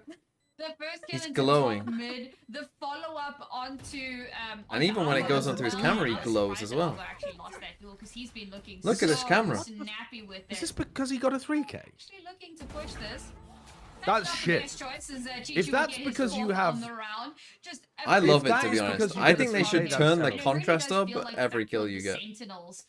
The first kill He's into glowing. top mid, the follow-up onto And even when it goes onto his camera, he I was glows as surprised that well. Alba actually lost that duel because he's been looking Look at his so camera. snappy with Is it. this because he got a 3K? Actually looking to push this. That's not the shit. best choice, as, Chi-Chi If would that's get his because you fourth have- on the round. Just a I love If it that to be is honest. because you I get a think they 3K, should that's turn the terrible. It contrast really up does feel like every the kill fact you of get. the Sentinels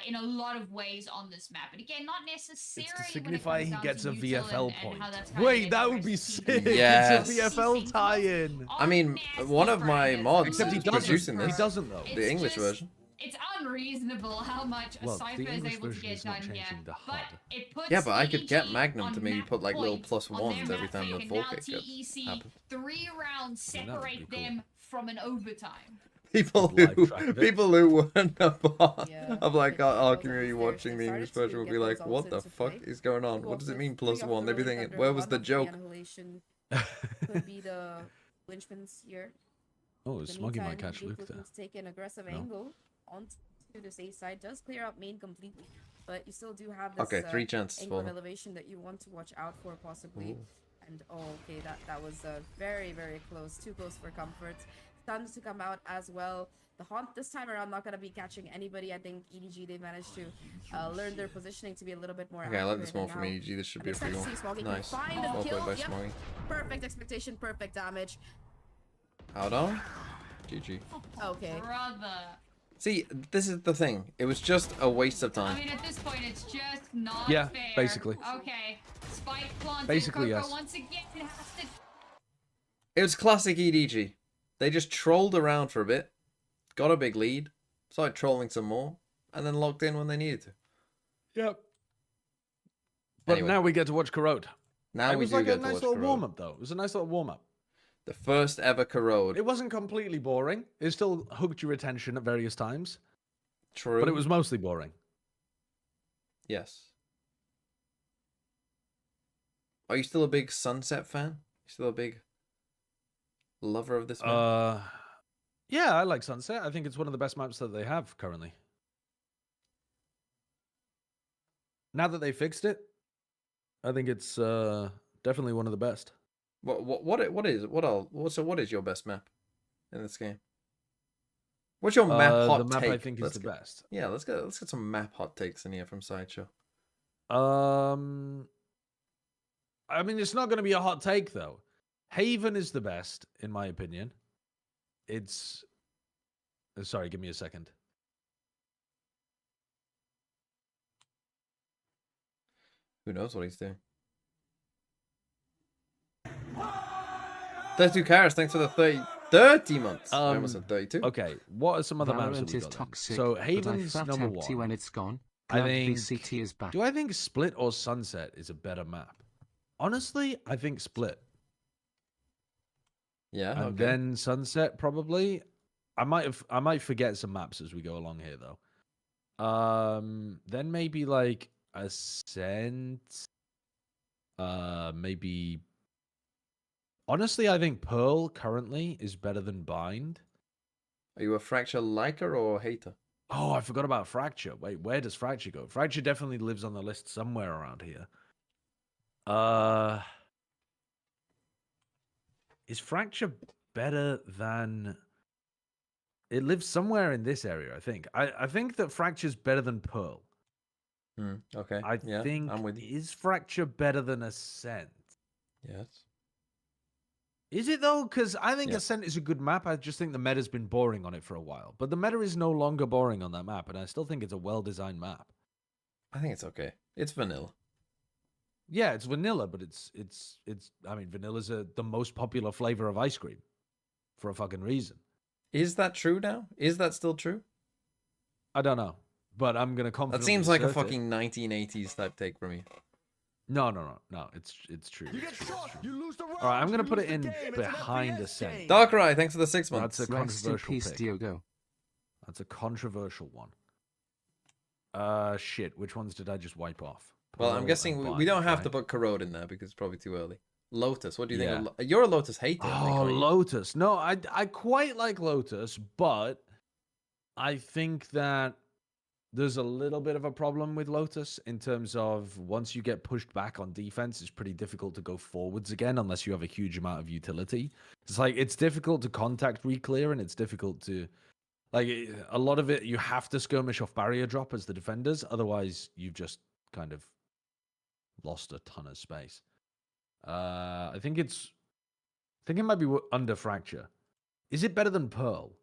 in a lot of ways on this map. And again, not necessarily It's to when it signify comes he down gets to a neutral VFL and point. how that's kind of Wait, made that the would be rest of sick. the team. Yes. It's a VFL tie-in. I mean, one of my mods Except he is doesn't. producing He this. doesn't though. The English version. It's unreasonable how much a Well, the Cypher is English able to version get is not done here. changing the But HUD. it puts Yeah, but I could get EDG Magnum on to maybe map put like little point plus on their ones every map time the pick, and 4K now gets TEC happens. 3 rounds Yeah, that would be separate cool. them from an overtime. People Live who track of it. people who weren't a part Yeah, of like but our those community players, watching they the English started to version would get be like, those what ults the into fuck play. is going on? Go What does it with mean 3 plus of 1? the They'd be really thinking, thunder, where was one the of joke? annihilation could be the linchpins here. Oh, In the Smuggy might meantime, catch Duke Luke there. looking to take an aggressive No. angle onto this A side. Does clear out main completely, but you still do have this Okay, 3 chances angle for of them. elevation that you want to watch out for possibly. Ooh. And oh, okay, that was very close, too close for comfort. stuns to come out as well. The Haunt this time around not going to be catching anybody. I think EDG, they managed to learn their positioning to be a little bit more Okay, I like this accurate, one from and EDG. This should I'm be a free excited one. to see Smoggy Nice. can find the Well kill. played by Yep. Smoggy. Perfect expectation, perfect damage. Out on. GG. Okay. Brother. See, this is the thing. It was just a waste of I time. mean, at this point, it's just not Yeah, fair. basically. Okay. Spike planted. Basically, Coco yes. once again has to... It was classic EDG. They just trolled around for a bit, got a big lead, started trolling some more, and then locked in when they needed to. Yep. But Anyway. now we get to watch Corrode. Now It we was do like a get to nice watch little Corrode. warm-up, though. It was a nice little warm-up. The first ever Corrode. It wasn't completely boring. It still hooked your attention at various times. True. But it was mostly boring. Yes. Are you still a big Sunset fan? You still a big lover of this map? Yeah, I like Sunset. I think it's one of the best maps that they have currently. Now that they fixed it, I think it's definitely one of the best. What is your best map in this game? What's your map hot the map take? I think is the best. Yeah, let's get some map hot takes in here from Sideshow. I mean, it's not going to be a hot take though. Haven is the best, in my opinion. It's. Sorry, give me a second. Who knows what he's doing? 32 Karas, thanks for the 30 months. I almost said 32. Okay, what are some other maps that Valorant we is got then? toxic, So but I Haven's felt number empty one. when it's gone. I Glad think VCT is back. Do I think Split or Sunset is a better map? Honestly, I think Split. Yeah, And okay. then Sunset probably. I might forget some maps as we go along here though. Then maybe like Ascent. Maybe. Honestly, I think Pearl currently is better than Bind. Are you a Fracture liker or hater? Oh, I forgot about Fracture. Wait, where does Fracture go? Fracture definitely lives on the list somewhere around here. Is Fracture better than... It lives somewhere in this area, I think. I think that Fracture's better than Pearl. Okay. I yeah, think... I'm with you. Is Fracture better than Ascent? Yes. Is it though? Because I think Yeah. Ascent is a good map. I just think the meta's been boring on it for a while. But the meta is no longer boring on that map, and I still think it's a well-designed map. I think it's okay. It's vanilla. Yeah, it's vanilla, but it's. I mean, vanilla's the most popular flavor of ice cream, for a fucking reason. Is that true now? Is that still true? I don't know, but I'm gonna That confidently. seems like a assert it. fucking 1980s type take from you. No. It's true. All right, I'm gonna put it in behind Ascent. Darkrai, thanks for the 6 months. That's a Rest in controversial peace, pick. Diogo. That's a controversial one. Shit. Which ones did I just wipe off? Well, I'm Pearl guessing and we don't Bind, have to right? put Corrode in there because it's probably too early. Lotus, what do you think? Yeah. Of you're a Lotus hater. I think, Oh, aren't you? Lotus. No, I quite like Lotus, but I think that there's a little bit of a problem with Lotus in terms of once you get pushed back on defense, it's pretty difficult to go forwards again unless you have a huge amount of utility. It's like it's difficult to contact re-clear, and it's difficult to like a lot of it. You have to skirmish off barrier drop as the defenders, otherwise you've just kind of lost a ton of space. I think it might be under Fracture. Is it better than Pearl?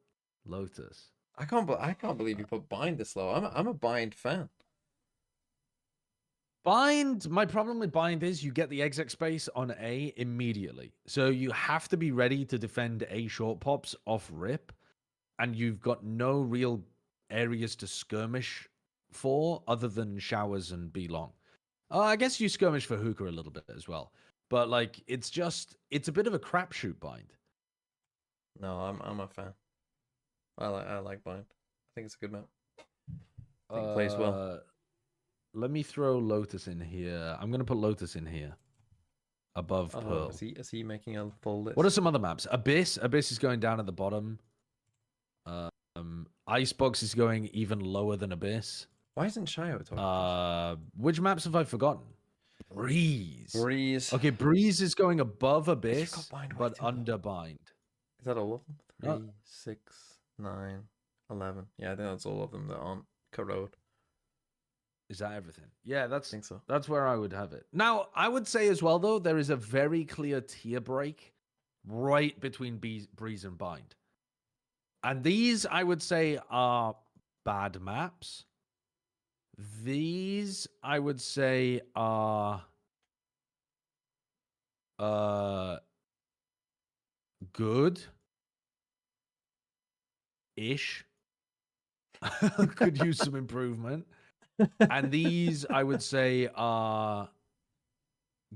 Lotus. I can't believe you put Bind this low. I'm a Bind fan. Bind, my problem with Bind is you get the exec space on A immediately. So you have to be ready to defend A short pops off rip, and you've got no real areas to skirmish for other than showers and B long. I guess you skirmish for hookah a little bit as well. But like it's a bit of a crapshoot Bind. No, I'm a fan. I like Bind. I think it's a good map. I think it plays well. Let me throw Lotus in here. I'm gonna put Lotus in here. Above Pearl. Is he making a full list? What are some other maps? Abyss. Abyss is going down at the bottom. Icebox is going even lower than Abyss. Why isn't Shio talking? Which maps have I forgotten? Breeze. Breeze. Okay, Breeze is going above You Abyss, got Bind way but too low. under Bind. Is that all of them? No. 3, 6, 9, 11. Yeah, I think that's all of them that aren't corrode. Is that everything? Yeah, I think so. that's where I would have it. Now, I would say as well, though, there is a very clear tier break right between Breeze and Bind. And these, I would say, are bad maps. These, I would say, are good-ish. Could use some improvement. And these, I would say, are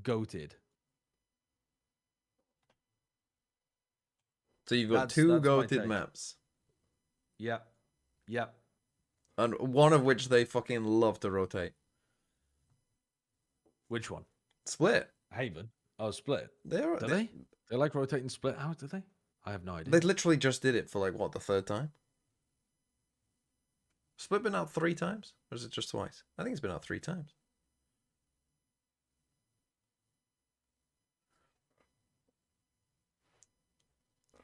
goated. So you've got That's two my goated take. maps. Yep. Yep. And one of which they fucking love to rotate. Which one? Split. Haven. Oh, Split. Do They like rotating Split out, do they? I have no idea. They literally just did it for like what, the third time? Split been out 3 times? Or is it just twice? I think it's been out 3 times.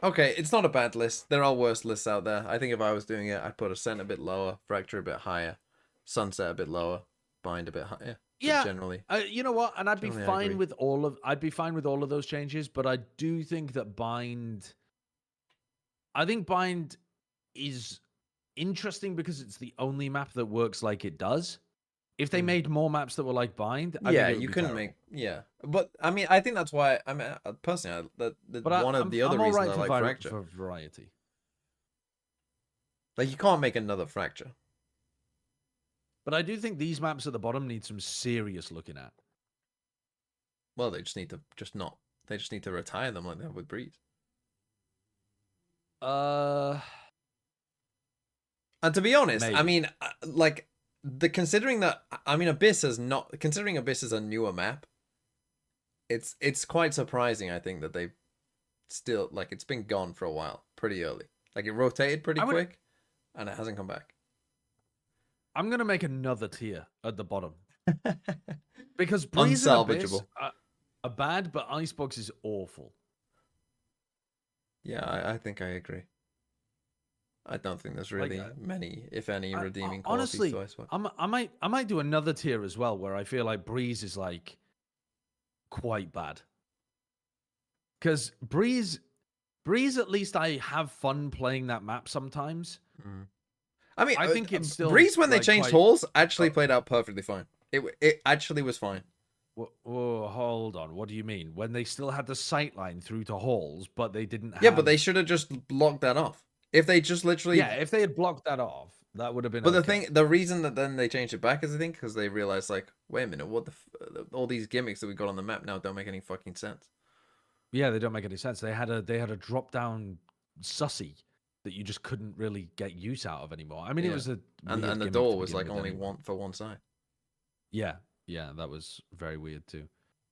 Okay, it's not a bad list. There are worse lists out there. I think if I was doing it, I'd put Ascent a bit lower, Fracture a bit higher, Sunset a bit lower, Bind a bit higher. Yeah, generally. You know what? And I'd be Generally, I fine agree. with I'd be fine with all of those changes, but I do think that Bind. I think Bind is interesting because it's the only map that works like it does. If they made more maps that were like Bind, I think it would you be couldn't terrible. make. Yeah, but I mean, I think that's why. I mean, personally, one of the other I'm all reasons right I like Fracture. for variety. Like, you can't make another Fracture. But I do think these maps at the bottom need some serious looking at. Well, they just need to They just need to retire them like they have with Breeze. Uh, And to be honest, I maybe. mean, like considering Abyss is a newer map, it's quite surprising. I think that they still it's been gone for a while, pretty early. Like, it rotated pretty quick, and it hasn't come back. I'm gonna make another tier at the bottom because Breeze and Abyss Unsalvageable. are bad, but Icebox is awful. Yeah, I think I agree. I don't think there's really many, if any, redeeming qualities honestly, to Icebox. I might do another tier as well where I feel like Breeze is like quite bad. Because Breeze at least I have fun playing that map sometimes. I mean, I think it's still Breeze, when they like, changed quite- halls, actually played out perfectly fine. It actually was fine. Whoa, hold on. What do you mean? When they still had the sight line through to halls, but they didn't have... Yeah, but they should have just blocked that off. If they just literally... Yeah, if they had blocked that off, that would have been But okay. the reason that then they changed it back is, I think, because they realized, like, wait a minute, all these gimmicks that we got on the map now don't make any fucking sense. Yeah, they don't make any sense. They had a drop down sussy that you just couldn't really get use out of anymore. I mean, it was a and the gimmick door to was begin like with only anyway. one side. Yeah, that was very weird too.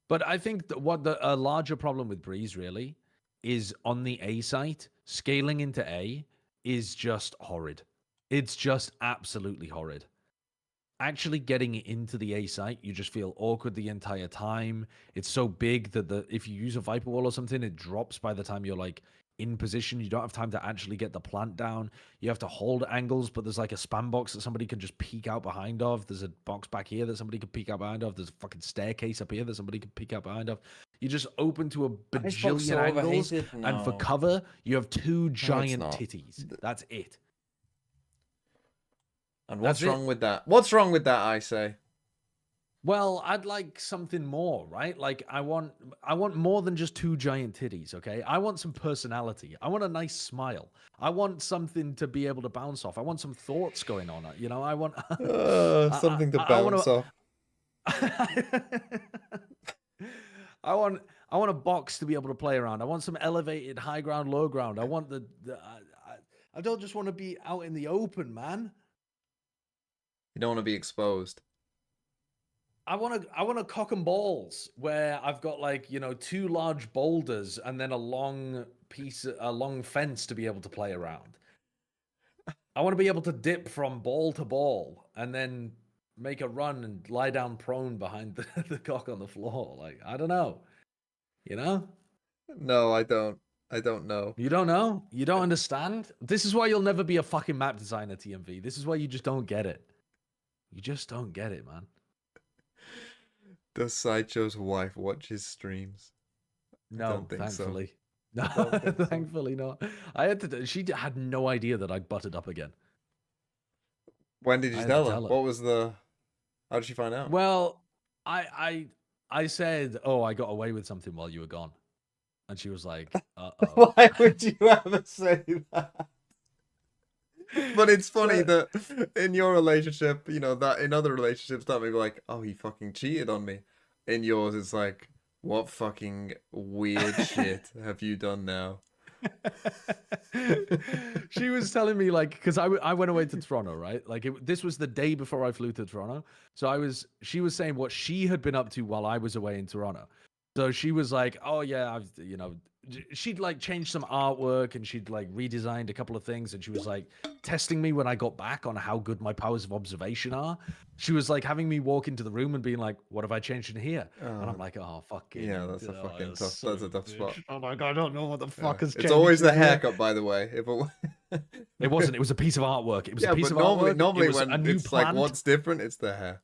But I think that a larger problem with Breeze really is on the A site, scaling into A is just horrid. It's just absolutely horrid. Actually getting into the A site, you just feel awkward the entire time. It's so big that if you use a Viper Wall or something, it drops by the time you're like in position. You don't have time to actually get the plant down. You have to hold angles, but there's like a spam box that somebody can just peek out behind of. There's a box back here that somebody can peek out behind of. There's a fucking staircase up here that somebody can peek out behind of. You're just open to a bajillion angles, and for cover, you have 2 giant titties. That's it. And what's wrong with that? What's wrong with that, I say? Well, I'd like something more, right? Like I want more than just 2 giant titties, okay? I want some personality. I want a nice smile. I want something to be able to bounce off. I want some thoughts going on. You know, I want something to bounce off. I want a box to be able to play around. I want some elevated high ground, low ground. I want I don't just want to be out in the open, man. You don't want to be exposed. I want a cock and balls where I've got 2 large boulders and then a long fence to be able to play around. I want to be able to dip from ball to ball and then make a run and lie down prone behind the cock on the floor. Like, I don't know. You know? No, I don't. I don't know. You don't know? You don't understand? This is why you'll never be a fucking map designer, TMV. This is why you just don't get it. You just don't get it, man. Does Sideshow's wife watch his streams? No, don't think so. thankfully. No, don't think so. thankfully not. I had to. She had no idea that I butted up again. When did you I had tell to her? tell her. What was the? How did she find out? Well, I said, "Oh, I got away with something while you were gone," and she was like, "Uh-oh." Why would you ever say that? But it's funny that in your relationship, you know, that in other relationships that may be like, oh, he fucking cheated on me. In yours, it's like, what fucking weird shit have you done now? She was telling me, like, because I went away to Toronto, right? Like, this was the day before I flew to Toronto. So she was saying what she had been up to while I was away in Toronto. So she was like, oh yeah, she'd like changed some artwork and she'd like redesigned a couple of things. And she was like testing me when I got back on how good my powers of observation are. She was like having me walk into the room and being like, what have I changed in here? And I'm like, oh, fucking. Yeah, that's a fucking tough, that's a tough spot. I'm like, I don't know what the fuck has changed. It's always the in here. haircut, by the way. If It wasn't. It was a piece of artwork. It was a piece of normally, artwork. Normally, it was when a new it's plant. like what's different, it's the hair.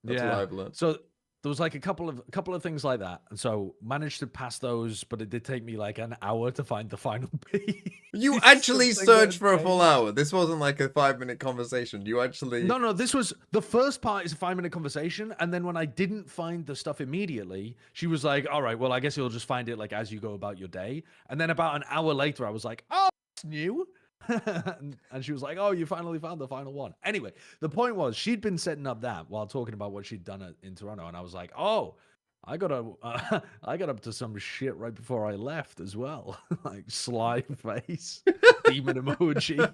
That's what I've learned. So there was like a couple of things like that, and so managed to pass those, but it did take me like an hour to find the final piece. You actually searched for a full hour. This wasn't like a 5-minute conversation. You actually No. This was the first part is a 5-minute conversation, and then when I didn't find the stuff immediately, she was like, "All right, well, I guess you'll just find it like as you go about your day." And then about an hour later, I was like, "Oh, it's new." And she was like, "Oh, you finally found the final one." Anyway, the point was she'd been setting up that while talking about what she'd done in Toronto, and I was like, "Oh, I got up to some shit right before I left as well." Like sly face, demon emoji.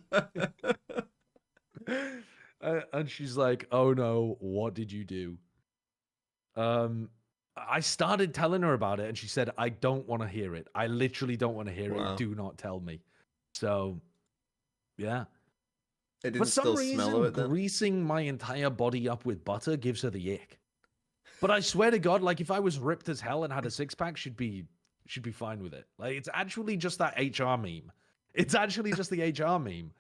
And she's like, "Oh no, what did you do?" I started telling her about it, and she said, "I don't want to hear it. I literally don't want to hear Wow. it. Do not tell me." So. Yeah. It didn't For some still reason, smell of it then? greasing my entire body up with butter gives her the ick. But I swear to God, like if I was ripped as hell and had a six-pack, she'd be fine with it. Like it's actually just that HR meme. It's actually just the HR meme.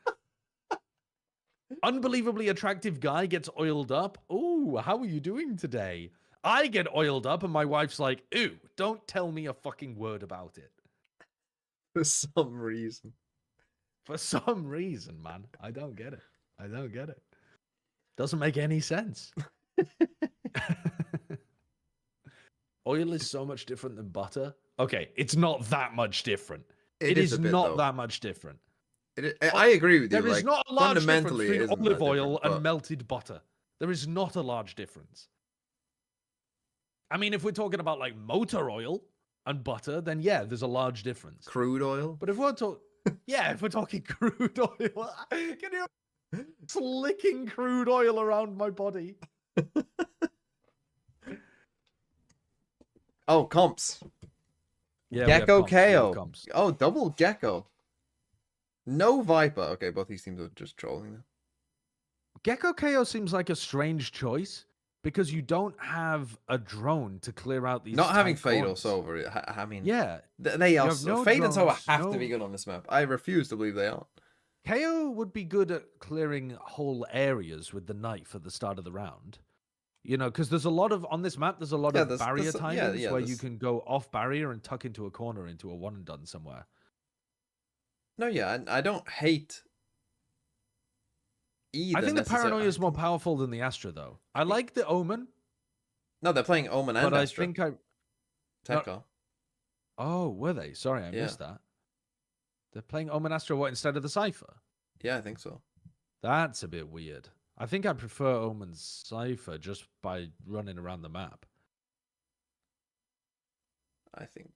Unbelievably attractive guy gets oiled up. Ooh, how are you doing today? I get oiled up and my wife's like, "Ooh, don't tell me a fucking word about it." For some reason. For some reason, man. I don't get it. I don't get it. Doesn't make any sense. Oil is so much different than butter. Okay, it's not that much different. It is a bit, not though. that much different. I agree with you. There is like, not a large difference fundamentally, it between isn't olive that oil different, and melted butter. There is not a large difference. I mean, if we're talking about like motor oil and butter, then yeah, there's a large difference. Crude oil? But if we're talking... Yeah, if we're talking crude oil, can you slicking crude oil around my body? Oh, comps. Yeah, Gecko we have KO. comps. Oh, double Gecko. No Viper. Okay, both these teams are just trolling now. Gecko KO seems like a strange choice because you don't have a drone to clear out these. Not having tight Fade or corners. Silver. I mean, Yeah, they are. have no Fade and Silver drones, have to be good on this map. I refuse to believe they aren't. KO would be good at clearing whole areas with the knife at the start of the round. You know, because there's a lot of on this map. There's a lot of barrier timings where you can go off barrier and tuck into a corner into a one and done somewhere. No, yeah, I don't hate either. I think the Paranoia is more powerful than the Astra, though. I like the Omen. No, they're playing Omen and but Astra. I think TEC. Oh, were they? Sorry, I missed that. They're playing Omen Astra what instead of the Cypher? Yeah, I think so. That's a bit weird. I think I prefer Omen's Cypher just by running around the map. I mean,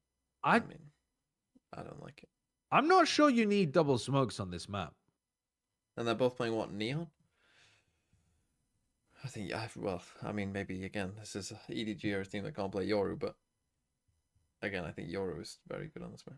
I don't like it. I'm not sure you need double smokes on this map. And they're both playing what, Neon? I think, yeah, well, I mean, maybe, again, this is EDG or a team that can't play Yoru, but again, I think Yoru is very good on this map.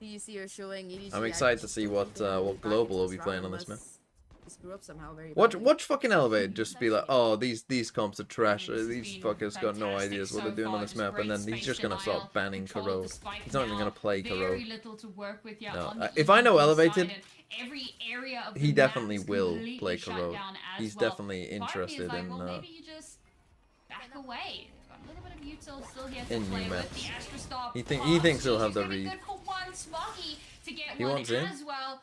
TEC are showing EDG. I'm excited to see what Global will be playing on this map. Screw up somehow very Watch badly. watch fucking Elevate just be like, oh, these comps are trash. These fuckers got no Fantastic ideas what so they're doing far, on this just map, and great then he's space just gonna denial, start banning control of the Karo. spike He's not even now, gonna play Karo. very little to work with here No, on the if I know EDG Elevated, side, and every area of he the definitely map's will completely play shut Karo. down as He's well. definitely Part of me is interested like, in well, maybe you just back away. Got a little bit of util still here to in play new with. maps. The Astra Star He pass. thinks he'll have GG's the gonna be read. good for one. Smoky to get He one wants in. as well.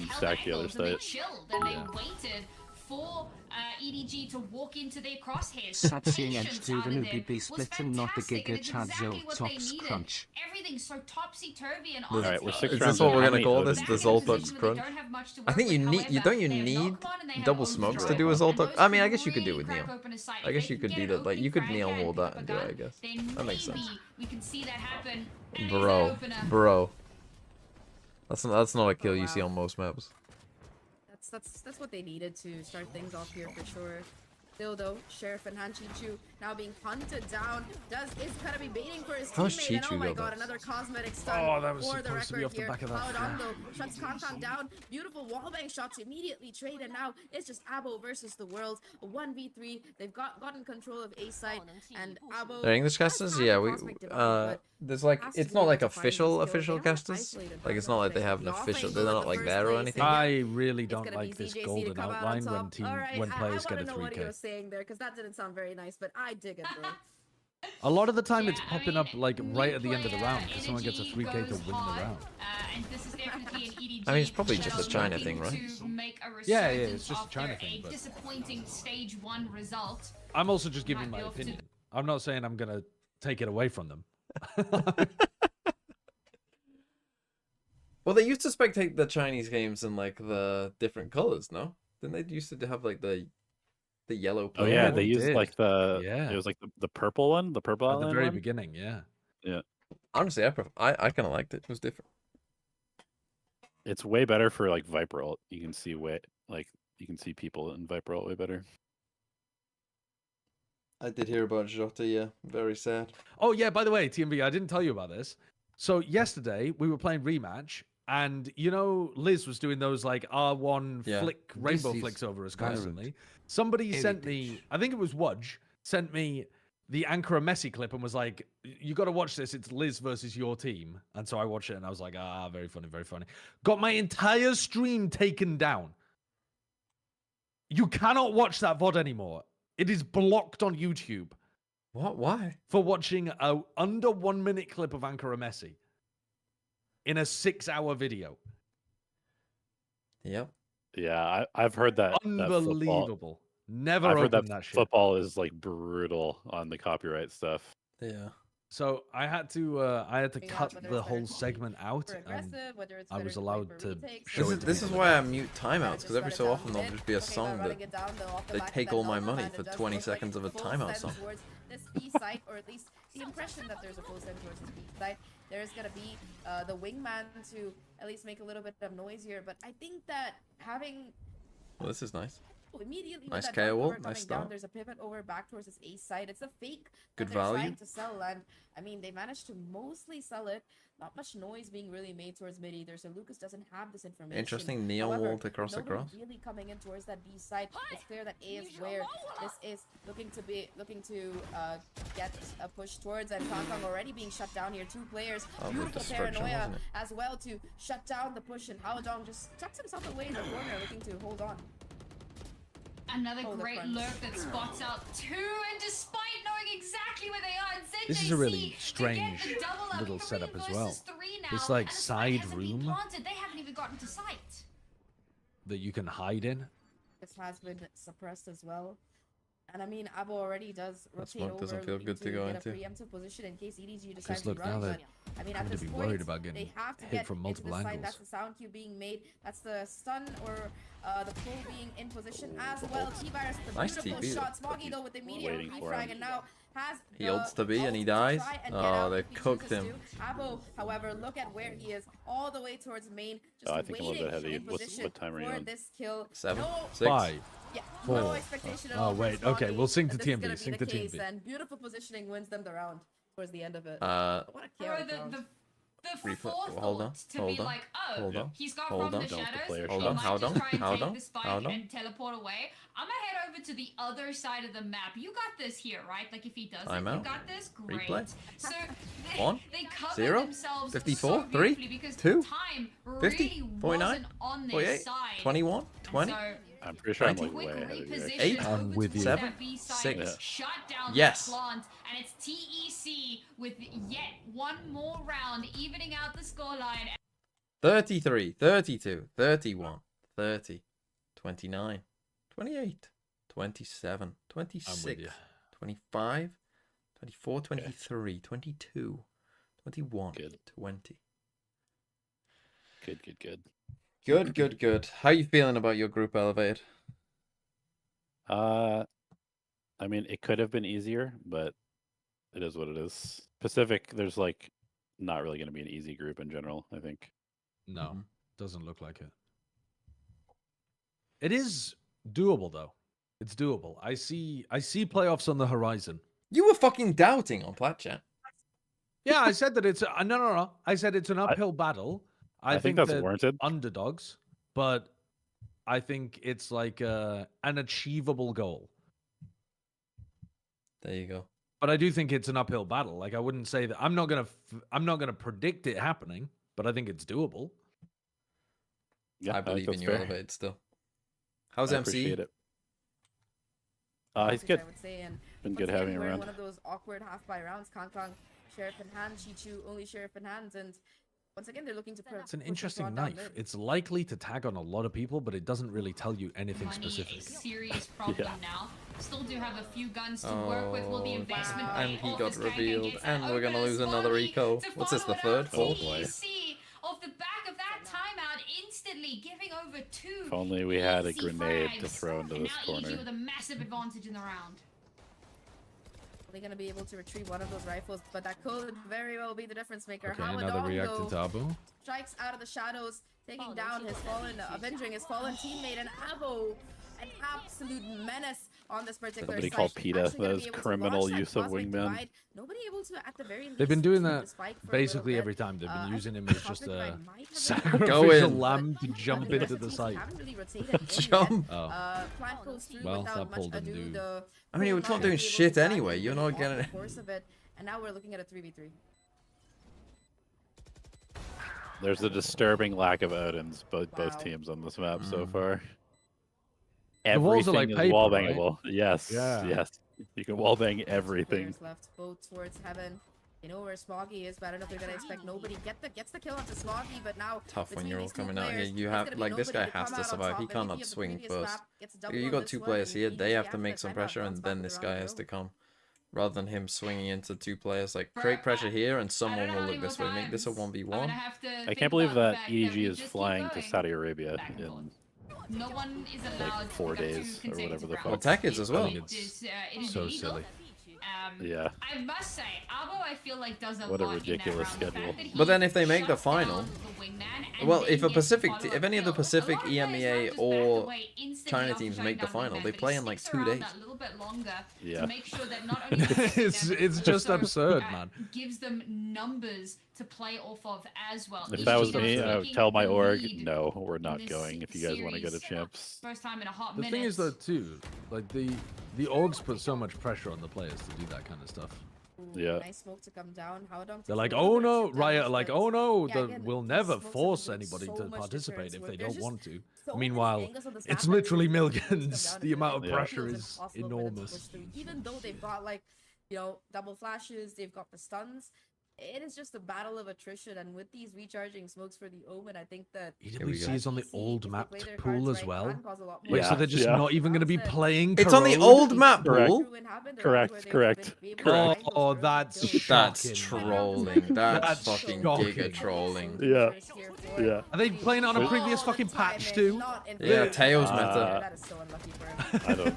and stack the other angles, and they side. chilled and they Yeah. waited for EDG to walk into their crosshairs. Sad The seeing patience Edge do out the of newbie them be was split and not the fantastic, and Giga it's Chad exactly Zo what they Tops needed. crunch. Everything's so topsy-turvy and All right, we're 6 Is rounds this what in. we're How gonna many call Odin this? do The you Zoltux think? crunch? I think you need you don't you need double smokes to do a Zoltux. I mean, I guess you could do it with Neil. I guess you could do that. Like you could Neil wall that and do it. I guess that makes sense. We can see that happen. And Bro. That's not a kill you wow. see on most maps. That's what they needed to start things off here for sure. Still though, Sheriff and Han Chi-Chu now being hunted down. Is gonna be baiting for his How's teammate, and Chi-Chu oh my go god, back? another cosmetic stun Oh, that was for the supposed to be record off the here. back of that. Paladon though shuts Kankan down. Beautiful wallbang shots immediately trade, and now it's just Abo versus the world. A 1v3. They've gotten control of A site, and Abo. They're English casters? Yeah, there's like it's not like official casters. Like it's not like they have an official. They're not like there or anything. I really don't gonna like be this ZJC to golden come out outline on top. Alright, when players I get a wanna know what he 3k. was saying there, because that didn't sound very nice, but I dig it, bro. A lot of the time Yeah, it's I popping mean, up like right at the end of the nuclear round because someone gets a energy 3k to goes win the hard, round. And this is definitely an EDG I mean, it's probably just a that's China looking thing, right? to make a Yeah, it's resurgence just a China after thing, a but- disappointing stage 1 result. I'm also just Might giving be my off to opinion. I'm not saying I'm gonna take it away from them. Well, they used to spectate the Chinese games in like the different colors, no? Didn't they used to have like the yellow? Oh purple yeah, one? they used did. like the Yeah. It was like the purple one, the purple At the outline very one. beginning, yeah. Honestly, I kind of liked it. It was different. It's way better for like Viper ult. You can see you can see people in Viper ult way better. I did hear about Jota. Yeah, very sad. Oh yeah, by the way, TMV, I didn't tell you about this. So yesterday we were playing rematch, and you know Liz was doing those like R1 Yeah. flick rainbow is flicks over us Valorant. constantly. Somebody sent me, Heritage. I think it was Wudge, sent me the Ankara Messi clip and was like, "You got to watch this. It's Liz versus your team." And so I watched it, and I was like, "Ah, very funny, very funny." Got my entire stream taken down. You cannot watch that VOD anymore. It is blocked on YouTube What? Why? for watching a under 1 minute clip of Ankara Messi in a 6-hour video. Yep. Yeah, I've heard that. That football, Unbelievable. Never I've heard opened that, that shit. football is like brutal on the copyright stuff. Yeah. So I had to Figuring out cut whether the it's whole better segment out, super and aggressive, whether it's I better was to allowed play to for retakes, show or it to This is people. why I mute just timeouts, let because every it so down often there'll mid. just be a Okay, song by that running it down, though, off the they back of take that all my Nova money land, for it does 20 look like seconds of a full timeout send song. towards this B site, or at least the impression that there's a full send towards this B site. There's gonna be the wingman to at least make a little bit of noise here, but I think that having Well, this is nice. immediately Nice with that KO jump ult, over nice coming start. down, there's a pivot over back towards this ace side. It's a fake Good that they're value. trying to sell, and I mean they managed to mostly sell it. Not much noise being really made towards mid either, so Lucas doesn't have this information. Interesting Neon However, wall to cross nobody across. really coming in towards that B side. It's clear that A is where this is looking to get a push towards, and Kong Kong already being shut down here. 2 players, Oh, with beautiful destruction, paranoia wasn't it? as well to shut down the push, and Hao Dong just tucks himself away in the corner, looking to hold on. Another Oh, the great front. lurk that spots out 2, and despite knowing exactly where they are, This is a really ZJC, strange they get the double up. little 3 setup as versus well. 3 now, This, like, and the side spike hasn't been room. planted. They haven't even gotten to sight. that you can hide in. This has been suppressed as well. And I mean, Abo already does rotate smoke over, doesn't feel looking good to go get into. a preemptive position in case EDG decides look, to now run. they're But I mean, at having to this be point, worried about they getting have to hit get from into multiple this side. angles. That's the sound cue being made. That's the stun or the pull being in position as well. T-Virus, the Nice beautiful TP though. shot. Smoggy though with the immediate Waiting for refrag, him. and now has He the ults to B and he ult to dies. try and get Oh, out they if he cooked chooses him. to. Abo, however, look at where he is, all the way towards main, just I think a little waiting bit heavy. in What position time are you for on? this kill. 7, No 6. 5. yeah, Four. no expectation at Oh, all. for wait, okay, Smoggy we'll sync that to this is TMV, gonna be sync the to case, TMV. and beautiful positioning wins them the round towards the end of it. Uh, What a Bro, chaotic the round. Replay- forethought hold on, to hold be on, like, oh, hold on, he's got hold from on. the Don't shadows. player He Hold might on, just hold on, try and hold take on, the spike hold on. and teleport away. I'm gonna head over to the other side of the map. You got this here, right? Like if he does I'm it, you out. got this. Great. Replay. So 1, they cover 0, themselves 54, so 3, beautifully because 2, time 50, really 49, wasn't on their 48, side. 21, And 20. so I'm pretty sure I'm like quick way ahead of you. reposition actually. 8, over I'm with towards you. Seven, that B side, 6. shut down Yes. that plant, and it's TEC with yet one more round, evening out the scoreline. 33, 32, 31, 30, 29, 28, 27, I'm 26, with you. 25, 24, 23, 22, 21, Good. 20. Good, good, good. Good, good, good. How you feeling about your group, Elevate? I mean, it could have been easier, but it is what it is. Pacific, there's like not really going to be an easy group in general, I think. No, doesn't look like it. It is doable though. It's doable. I see playoffs on the horizon. You were fucking doubting on Plat Chat. Yeah, I said that it's no. I said it's an uphill battle. I think that's they're warranted. underdogs, but I think it's like an achievable goal. There you go. But I do think it's an uphill battle. Like I wouldn't say that I'm not gonna predict it happening, but I think it's doable. Yeah, I believe in you, fair. Elevate, still. How's I MC? appreciate it. He's good. I would say, and Been once good again, having him we're in around. one of those awkward half-buy rounds. Kangkang, Sheriff in hand, Chichu, only Sheriff in hands, and once again, they're looking to It's an interesting knife. It's likely to tag on a lot of people, but it doesn't really tell you anything Money, specific. a serious problem now. Still do have a few guns to work with. Will the Oh, investment and pay he off got as Kangkang revealed, gets and that we're gonna opener? lose another Swami eco. to What's this, the follow it third? up. Fourth? TEC off the back of that timeout, instantly giving over 2. If only we had a easy grenade to frags. throw into And this now EDG corner. with a massive advantage in the round. They're going to be able to retrieve one of those rifles, but that could very well be the difference maker. Okay, How another reactant to Abu. strikes out of the shadows, taking down his fallen, avenging his fallen teammate, and Abo, an absolute menace on this particular Somebody site. call PETA. Actually gonna That is be able to criminal launch that use of cosmic wingman. divide. Nobody able to, at the very least, They've been doing shoot that the spike for a basically little every bit. time. They've been I using him think as just cosmic a divide might have been- sacrificial in. lamb to but jump the into rest of the teams site. haven't really rotated in Jump. yet. Oh. Plant goes through Well, without that much pull didn't ado. do. The I mean, pull we're not might doing be able shit to back anyway. him You're off not the getting it. course of it, and now we're looking at a 3v3. There's a disturbing lack of Odins, both Wow. teams on this map so Mm. far. The walls are like Everything is paper, wall right? bangable. Yes, Yeah. yes. You can wall bang Two everything. players left, both towards heaven. You know where Smoggy is, but I don't know if they're gonna expect nobody gets the kill onto Smoggy, but now Tough when between you're all these two coming out here. players, You there's have gonna be like this guy nobody to has come to out on survive. top. He And cannot thinking of the swing previous first. map, gets a double You on got this two one, players and here. They EDG have to after make the some timeout pressure, bounce and back then with this the guy round has go. to come. Rather than him swinging into two players, like create pressure here, and someone know will how look many this more way. Make this a times I'm 1v1. gonna have to I think can't believe about the that fact EDG we is just keep flying to going Saudi Arabia back and forth. in No one is allowed 4 to pick up two days or consecutive whatever the rounds. fuck. Well, TEC is as well. I think It is so illegal. silly. Yeah. I must say, Abo, I feel like does a What a lot ridiculous in that round. The schedule. fact that he But then if they make the shuts down final- the wingman and Well, then if a gets Pacific, follow-up if any of the kill, Pacific a lot of players EMEA don't just back or away instantly China after teams shutting make the down final, wingman, they but play he in like sticks 2 around days. that little bit longer Yeah. to make sure that not only does he it's damage, it's but just also, absurd, man. gives them numbers to play off of as well. If EDG that was now me, I would taking tell my the org, lead no, we're in not this going if you guys want to go to series. champs. First time in a hot The minute. thing is though too, like the orgs put so much pressure on the players to do that kind of stuff. Ooh, Yeah. Nice smoke to come down. How don't They're like, oh no, Riot, like, oh no, we'll never force anybody to participate if they don't want to. Meanwhile, it's literally millions. The amount of Yeah. pressure is enormous. Even though they've got like, you know, double flashes, they've got the stuns. It is just a battle of attrition, and with these recharging smokes for the Omen, I think that we EWC go. is on the TEC, old if they map play their pool cards as right, well. can cause a lot Wait, more so they're just Yeah. not even going to be playing It's on the Corrode? old map Correct. pool. Correct. Oh, that's That's shocking. trolling. That's That's fucking shocking. giga trolling. Yeah. Yeah. Are they playing it on a Oh, previous the fucking patch too? Yeah, Teo's meta. That is so unlucky for him. I don't.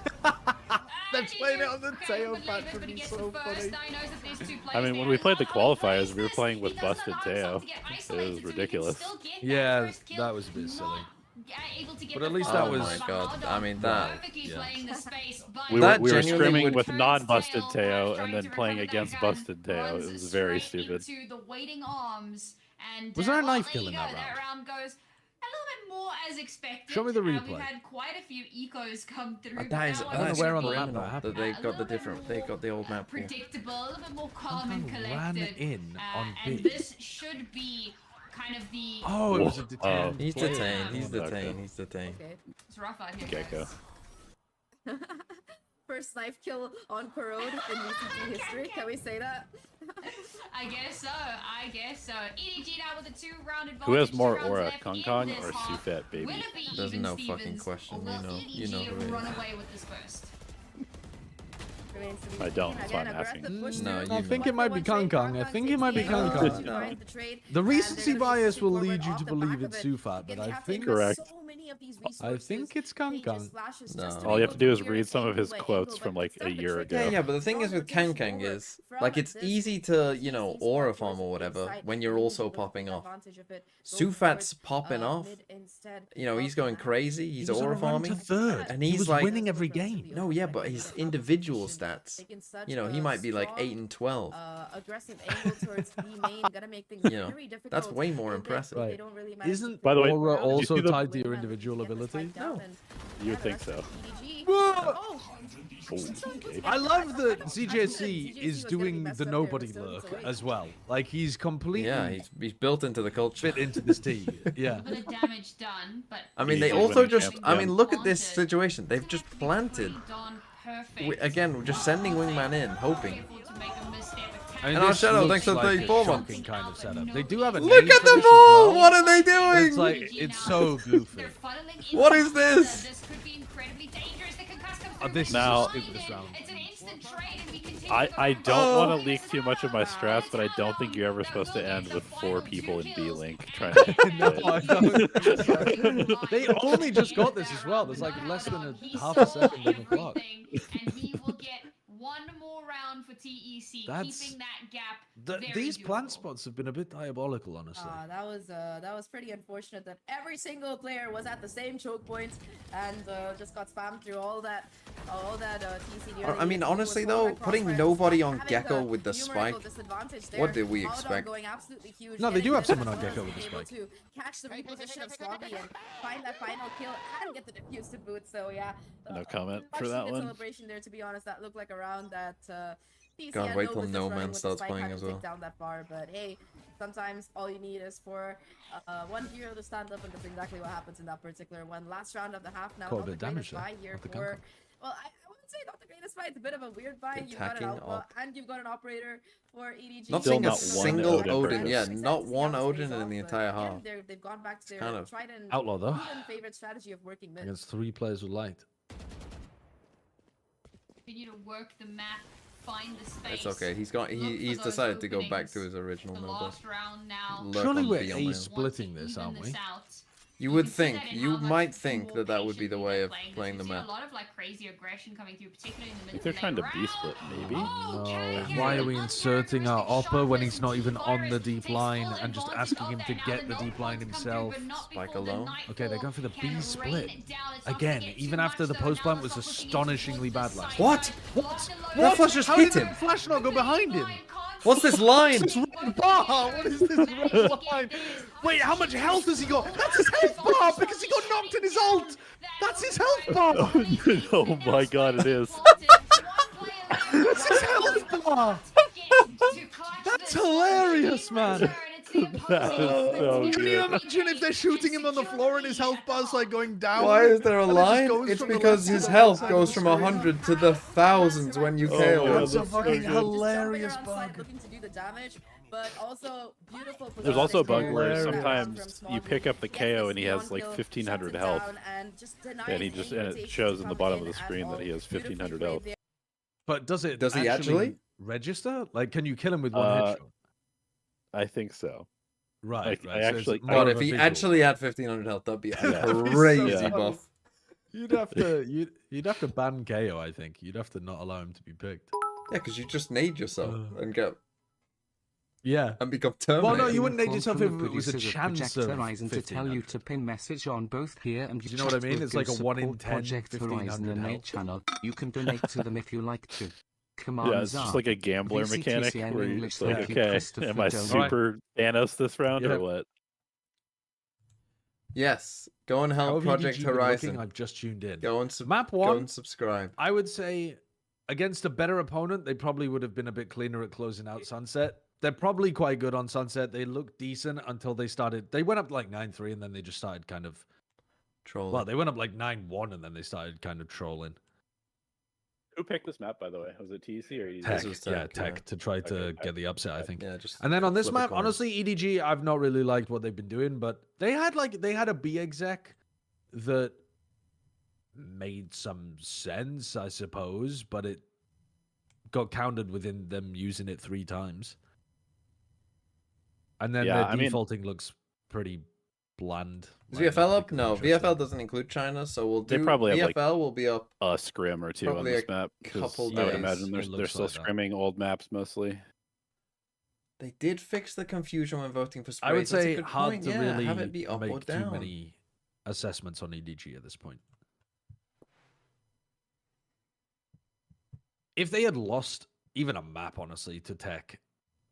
They're playing it on the tail Would patch leave it, would but he be gets so the first. funny. Now he knows that there's two I players mean, there. when we played the How he plays qualifiers, we were this, playing he with doesn't busted allow Teo. himself to get It isolated, was so he can ridiculous. still get that Yeah, first kill, that was a bit silly. not able to get But the at least follow-up that Oh was- my by god. Haldon. I mean that. Perfectly Yeah. playing the space, but We That were genuinely scrimming would- with turns non-busted tail, Teo trying and then to playing recover against that gun, busted Teo. It runs was very straight stupid. into the waiting arms, and Was there a well, knife there kill you in go. that That round? round goes a little bit more as expected. Show me the We've replay. had quite a few ecos come through. but That is that I don't one know that's where on the should map be that criminal happened. that they've a got the little bit different. They got the old map pool. predictable, a little bit more calm Kangkang and ran collected. in on and B. this should be kind of the. Oh, it was a Whoa. detained. He's player. detained. He's Okay. detained. He's detained. Okay. It's rough out here. Gecko. guys. First knife kill on Corrode in VCT history. Can we say that? I guess so. I guess so. EDG now with a 2-round advantage. Who has more 2 rounds aura, left Kong in Kong this or half. Sufat, baby? Will it be There's even no fucking Stevens, question. or will You know who it EDG run is. away with this first? Remains to be I don't, seen. that's why I'm Again, asking. aggressive push No, through. you I think know. it might be Kong Kong. I think it might be Kong Kong. Trying to trade, The and recency they're gonna bias push will forward lead you off to the believe back of it's it. Sufat, Again, but they I have think given Correct. so many of these I resources, think it's Kong major Kong. splashes No. just to All be you able have to do is clear read some of angle his by quotes angle, from but like instead a of the year trick ago. Yeah, but the thing strong is with rotation Kang Kang over is from like it's this easy to, TEC aura spot farm towards or the whatever side, when you're and also able to take popping off. advantage of it, go Sufat's towards, popping off. mid instead He's of going that. crazy. He's He was on aura a run to farming. third. And He he's was like- winning every game. No, yeah, but his individual stats, he might be like 8 and 12. Aggressive angle towards B main, gonna make things You know, very difficult. that's way more if they- impressive. if they Right. don't really manage to Isn't figure By the way, it aura out, did you also see the- tied to your Wingman individual get the ability? spike down, No. and You would the think rest so. of EDG. Whoa! Oh, Okay. I love that CJC CJC is was gonna be doing messed the up there, nobody but still lurk it's away. as well. Like he's completely Yeah, he's built into the culture. fit into this team. Yeah. A bit of damage done, but I mean, they He's also winning just, champ, I yeah. mean, look at this Planted. situation. They've It's just gonna have to be planted. pretty darn perfect. Again, we're just sending Wingman in, hoping. Careful to make a misstep. And our this Shadow, looks thanks for like a 34 months. shocking kind of setup. They do have a Look name at for them this as all! well, What are they but doing? it's like it's so goofy. They're funneling in What is towards this? This could be incredibly dangerous. The concuss comes Oh, through, this is but Now- it's stupid this round. It's an instant trade, and we continue I to I go don't Oh. want to leak too much of my strats, but I don't think you're ever supposed to end with 4 people in B Link trying to. No, I don't. They only just got this as well. There's like less than a half a second on the clock. And he will get one more round for TEC, That's- keeping that gap. very These plant doable. spots have been a bit diabolical, honestly. that was pretty unfortunate that every single player was at the same choke point and just got spammed through all that TC. I mean, honestly though, putting nobody on Gecko with the spike, what did we expect? No, they do have someone on Gecko with the spike. To catch the reposition of Swabby and find that final kill and get the defuse to boot. So yeah, No comment much for that needed one. celebration there. To be honest, that looked like a round that. TC Can't had wait no till business No running Man with the starts spike, playing had to as take well. down that bar, but hey, sometimes all you need is for one hero to stand up, and that's exactly what happens in that particular one. Last round of the half now. Quite a Not the bit of damage greatest buy there here with the for. Gun. Well, I wouldn't say not the greatest buy. It's a bit of a weird buy. You've got an Attacking alpha op. and you've got an operator for EDG. Not Still seeing a not one single Odin Odin. purchase. Yeah, Makes not sense, one see how it Odin stays in off, the but entire again, half. they've gone back to their kind of tried and Outlaw though. proven favorite strategy of working mid. Against 3 players with light. Continue to work the map, find the space. It's okay. He's got. Look for He's those decided to go back openings. to his original The mode. last round now. Lurk Surely on we're B on ace my own. splitting Want to this, aren't even we? this out. You You would can see think. that in You how much might think more that that would be the patiently way they're of this. playing the We've seen map. a lot of like crazy aggression coming through, particularly in the I mid think they're trying to late B split, maybe. round. No. Why are we inserting our Oppa when he's not even on the deep line and just asking him to get the deep line himself? Spike alone. Okay, they're going for the B split. Again, even after the post plant was astonishingly bad last time. What? What? That flash just How hit did him. the flash not go behind him? What's this line? This red bar! What is this red line? Wait, how much health has he got? That's his health bar because he got knocked in his ult! That's his health bar! Oh my god, it is. That's his health bar! That's hilarious, man! That is so Can you good. imagine if they're shooting him on the floor and his health bar's like going down? Why is there a and it just line? goes It's from the because left to his the health right side of goes the from screen. 100 to the thousands when you Oh, KO yeah, him. That's a that's so fucking good. hilarious Just jumping around bug. side looking to do the damage, but also beautiful There's also a bug positioning where Hilarious. sometimes you pick up the KO and he has like 1500 health, and he just and it shows in the bottom of the screen that he has 1500 health. But does it Does he actually? register? Like, can you kill him with one Uh, headshot? I think so. Right, Like, right. I so it's actually- more God, of if a he visual. actually had 1500 health, that'd be a That'd be so crazy funny. buff. You'd have to you'd have to ban KO, I think. You'd have to not allow him to be picked. Yeah, because you just nade yourself and get Yeah. and become Well, Terminator. no, you wouldn't nade Call yourself from if the it was a producers of chance Project of Horizon to tell you 1500. to pin message on both here and Do you know what I chat mean? with It's like a Give 1 in Support 10, Project Horizon 1500 and health. channel. You can donate to them if you like to. Commands Yeah, it's just like a gambler VCT mechanic China where you're English, just like, thank you, okay, Christopher am I Jones. super Thanos this round Yeah. or what? Yes, go and How help have Project EDG been Horizon. looking? I've just tuned in. Go and Map go 1, and subscribe. I would say against a better opponent, they probably would have been a bit cleaner at closing out Sunset. They're probably quite good on Sunset. They looked decent until they started. They went up like 9-3 and then they just started kind of. Trolling. Well, they went up like 9-1 and then they started kind of trolling. Who picked this map, by the way? Was it TEC or EDG? Tech, was yeah, Tech, Tech yeah. to try to Okay, get the upset, I think. Yeah, just And then on this flip a map, coin. honestly, EDG, I've not really liked what they've been doing, but they had a B exec that made some sense, I suppose, but it got countered within them using it 3 times. And then Yeah, their I mean- defaulting looks pretty bland. Is like, VFL not up? No, particularly VFL interesting. doesn't include China, so we'll They do. probably have, VFL like, will be up. A scrim or two on Probably this a map. 'Cause couple I would days. imagine It they're looks still like that. scrimming old maps mostly. They did fix the confusion when voting for I sprays. would That's a say good hard point. to Yeah, really have it be up or make too down. many assessments on EDG at this point. If they had lost even a map, honestly, to Tech,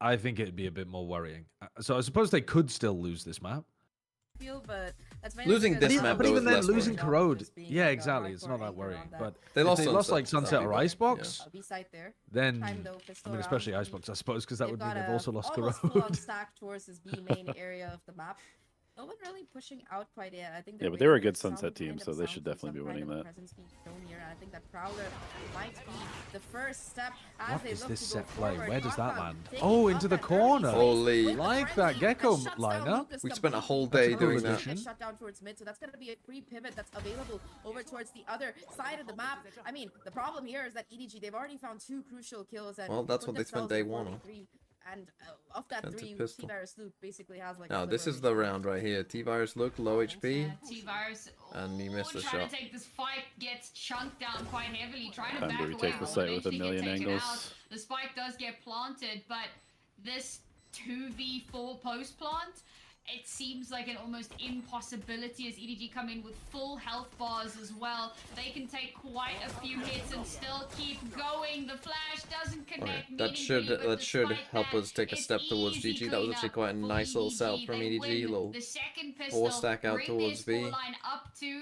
I think it'd be a bit more worrying. So I suppose they could still lose this map. But that's mainly Losing because this of map, But though, even is then, less losing worrying. Corrode, just being yeah, like a exactly. It's hardcore not that anchor worrying. on that. But They if lost they lost Sunset, like so Sunset or yeah. Icebox, B-side there. then Time though, I pistol mean, around especially the Icebox, I suppose, because that They've would mean got they've a also lost almost full-on Corode. stack towards this B main area of the map. No one really pushing out quite yet. I think Yeah, but they waiting were a for good some Sunset team, kind so of they sound should from definitely be some kind winning of that. presence being shown here, and I think that Prowler might be the first step as What they is look this to go set play? forward. Where does that Confirm land? taking Oh, up into the that early corner. space Holy. with the Like that frenzy Gecko that shuts down lineup. Lucas We spent a whole completely. day That's a doing good that. position. Gets shut down towards mid, so that's going to be a free pivot that's available over towards the other side of the map. I mean, the problem here is that EDG, they've already found 2 crucial kills. And Well, that's put what they spent themselves day in one on. 4v3. And of that Sent a 3, pistol. T-Virus Loop basically has like. Now, this is the round right here. T-Virus look, low HP. T-Virus. And he missed a trying shot. to take this fight, gets chunked down quite heavily, trying to Time to back retake away, the but site with a eventually get million taken angles. out. The spike does get planted, but this 2v4 post plant, it seems like an almost impossibility as EDG come in with full health bars as well. They can take quite a few hits and still keep going. The flash doesn't connect. Alright, that meaningfully, but should despite help that, us take a it's step towards easy GG. That was actually cleanup quite a for nice little setup EDG. from They EDG. win Little the second 4 pistol, stack out bring towards their B. scoreline up to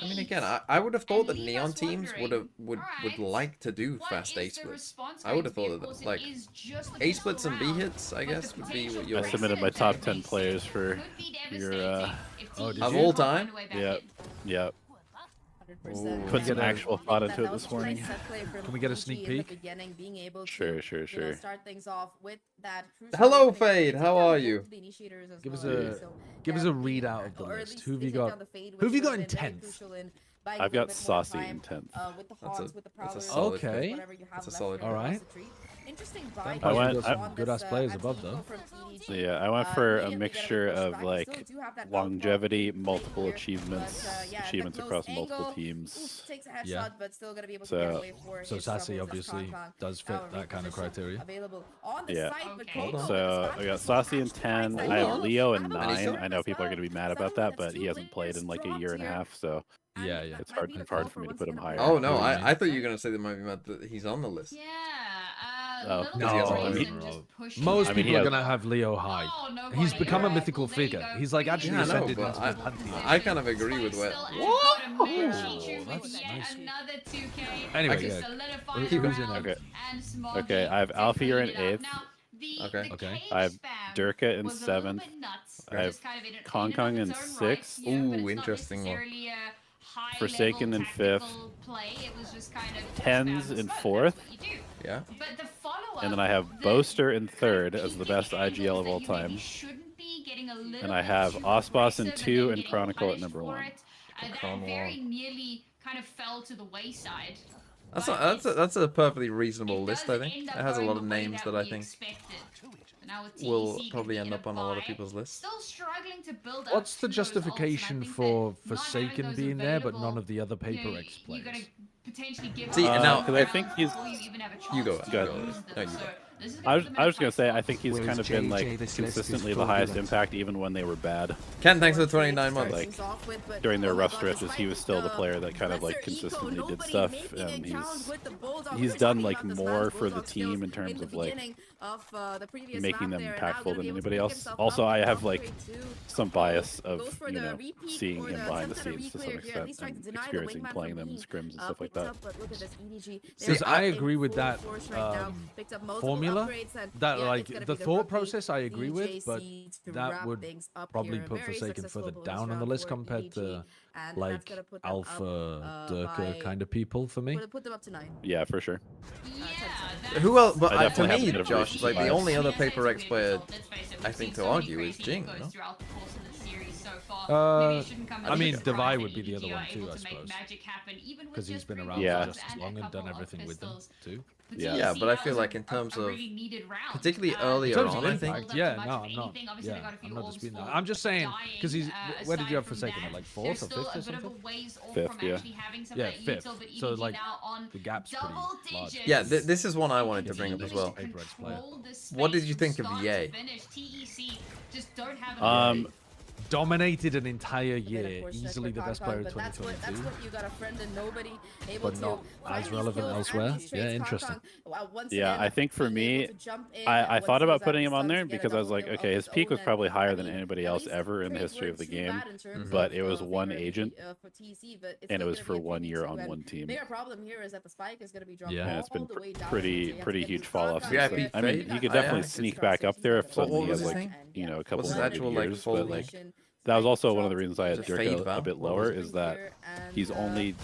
I mean, 8. again, I would have thought And that leave Neon us teams would wondering, like to do what fast is A the splits. response I would going have to be? thought Of that course, it like is just the A pistol splits and B round, hits, I but guess, the would be what potential your I submitted my accident top that 10 we players see for could be your, devastating if oh, TEC did Of you? all can't find time? a way back Yep. in. Yep. 100%. Put some get a- actual thought into it this morning. Can we get a sneak peek? Being able to, Sure. start things off with that crucial Hello, opening. Fade. They How took down are both you? of the initiators as Give us well, a- so give us they're a readout of the or at list. least Who have they you took got? down the Fade, Who have which you got would in have been very 10th? crucial in buying I've a little got bit more Saucy time, in 10th. with the That's a- Hogs, with the that's a Prowlers, solid with pick. whatever you have That's a left solid for pick. across the tree. Interesting buy. I went- on good-ass this, players above, anti-eco though. from EDG. So yeah, I went for a Immediately mixture getting pushed of back. like Still do have that longevity, outlaw multiple right here, achievements, but, yeah, the achievements close across multiple angle, teams. oof, takes a headshot, Yeah. but still gonna be able to So- get away for So his Sassy struggles as obviously Kong does fit that kind of reposition criteria. Available on the Yeah. site, but Okay. Coco So with I his got back Saucy in to 10. back I have side. Leo in Have a 9. look I know as people are well. going to be mad about Someone that, that's but he 2 hasn't played players in like a dropped year and a here. half, so And Yeah, yeah. that It's might hard- be the it's hard call for me to once put him again higher. about Oh no, What do you mean? I thought you were gonna say that might be mad that he's on the list. Yeah, Oh, little no, bit of I mean- reason just pushing Most it. I mean, people he are has- gonna have Leo high. Oh, no, He's buddy. become a Alright, mythical well, there you figure. go. He's like actually Yeah, I know, ascended but into the pantheon. I kind of agree with Spike what. still What? at the bottom, Ooh, Chichu with that's yet nice. another 2K. Anyway, to yeah. solidify Who's the in round, Okay. and Smoggy Okay, I have to Alfie clean in it up. 8th. Now, the Okay. cage Okay. I have spam Durka in was a little 7th. bit nuts, I have just kind of in Kong and Kong of in its own right 6th. here, but Ooh, it's not interesting one. necessarily a high-level Forsaken in 5th. tactical play. It was just kind of Tens spam in smoke, 4th. that's what you do. Yeah. But the follow-up, And then I have the Boaster in kind of 3rd as the peeking best IGL of all angles that you maybe time. shouldn't be getting a little And I bit have too Osbos in aggressive 2 then and getting Chronicle at punished number for 1. it. That Chronicle. very nearly kind of fell to the wayside. That's But not, that's a perfectly it reasonable list, I does think. end It up has a going lot the of way names that that I we think expected. Now with will TEC probably could be end in up on a lot of buy, people's lists. Still struggling to build up What's the to those ults, and I justification think for that not having Forsaken those being there, but none available, of the other you know, Paper X you're gonna players? potentially give See, up and now- rounds Because I think he's- before you even have a You go, chance to you go. use them. No, you So go. this is I was gonna just be going to say, I fight think he's Where's kind of been JJ? like This list is consistently the highest fraudulent. impact even when they were bad. Ken, thanks for the 29 months. Like, during their rough stretches, he was still the player that kind of like consistently did stuff, and he's done like more for the team in terms of like making them impactful than anybody else. Also, I have like some bias of, you know, seeing him behind the scenes to some extent and experiencing playing them in scrims and stuff like that. Because I agree with that formula, similar. That like the thought process I agree with, but that would probably put Forsaken further down on the list compared to like Alpha, Durka kind of people for me. Put them up to 9. Yeah, for sure. Who else? But I to definitely have a me, bit of Josh, recency like the bias. only other Paper X player I think to argue is Jing, no? I mean, Devi would be the other one too, I suppose, because he's been around Yeah. for just as long and done everything with them too. Yeah, but I feel like in terms of particularly earlier In terms of on, I think. impact, yeah, no, I'm not. Yeah, I'm not disputing that. I'm just saying because he's. Where did you have Forsaken at? Like 4th or 5th or something? 5th, yeah. Yeah, 5th. So like the gap's pretty large. Yeah, this is one I wanted to bring up as well. Paper X player. What did you think of Ye? Dominated an entire year, easily the best player of That's 2022. what you got a friend and nobody able But not to as relevant elsewhere. Yeah, interesting. Yeah, I think for me, I thought about putting him on there because I was like, okay, his peak was probably higher than anybody else ever in the history of the game, but it was one agent, and it was for 1 year on one team. Bigger problem here is that the spike is going to be dropped Yeah. And it's been all the way down. pretty huge fall off since Yeah, then. beat I mean, Fade. he could Oh, yeah. definitely sneak back up there if What suddenly he was has his like, name? you know, a couple What's his more actual, good like, years, full- but like that was also one of the reasons I had Is it Fade Durka Val? a bit What lower was is that he's only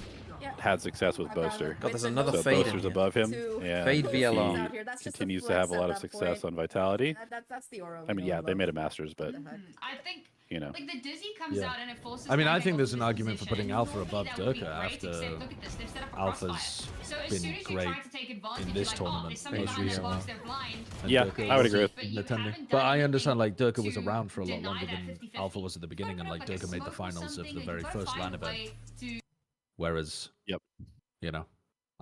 had success with Boaster. God, there's another So Fade in Boaster's here. above him, and Fade he VLR. continues to have a lot of success on Vitality. That's the aura. I mean, yeah, they made a Masters, but I think you know, like the Dizzy comes Yeah. out and it forces I mean, I them think to there's go an to argument for putting position. Alpha above Normally that would be Durka great, after except look at this, they've set up a Alpha's crossfire. So as been soon as you great try to take advantage, in you're this like, tournament, oh, there's somebody most behind the recently. box, they're blind. And Yeah, Durka I would was agree with But you attending. haven't But done I understand anything like Durka was to around for a lot deny longer that than 50-50. Alpha was at the beginning, and like Like a Durka made the smoke or finals of something, the and very you first both LAN find a event. way to- Whereas, Yep. you know,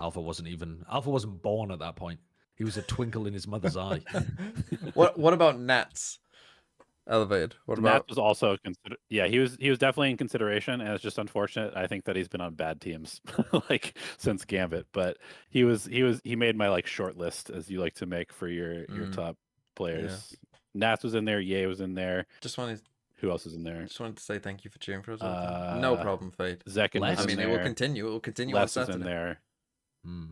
Alpha wasn't born at that point. He was a twinkle in his mother's eye. What about Nats? Elevated. What Nat about? was also yeah, he was definitely in consideration, and it's just unfortunate. I think that he's been on bad teams like since Gambit, but he made my like short list as you like to make for your top players. Nats was in there, Ye was in there. Just wanted Who else is in there? to say thank you for cheering for us. No problem, Fade. Zekin was I in mean, there. it will continue. It will continue Les on is in Saturday. there. Hmm.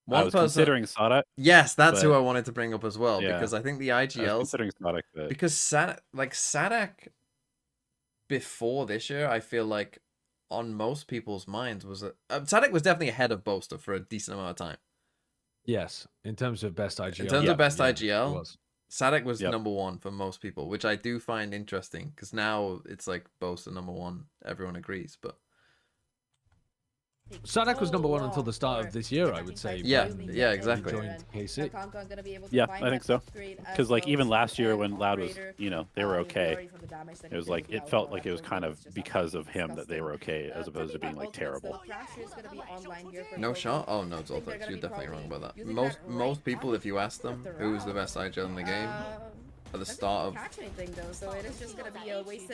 I was considering Sadak. Yes, that's who but- I wanted to bring up as well, Yeah. because I think the I was IGLs. considering Sadak, but Because Sadak before this year, I feel like on most people's minds was Sadak was definitely ahead of Boaster for a decent amount of time. Yes, in terms of best IGL. In terms of best yeah, IGL, it was. Sadak was Yep. number one for most people, which I do find interesting because now it's like Boaster number one. Everyone agrees, but Sadak was number one until the start of this year, I would say. Yeah, when yeah, he exactly. joined KC. yeah, I think so. Because like even last year when Loud was, you know, they were okay. It was like it felt like it was kind of because of him that they were okay, as opposed to being like terrible. no shot. Oh no, Zoltex, you're definitely wrong about that. Most people, if you ask them who's the best IGL in the game at the start of,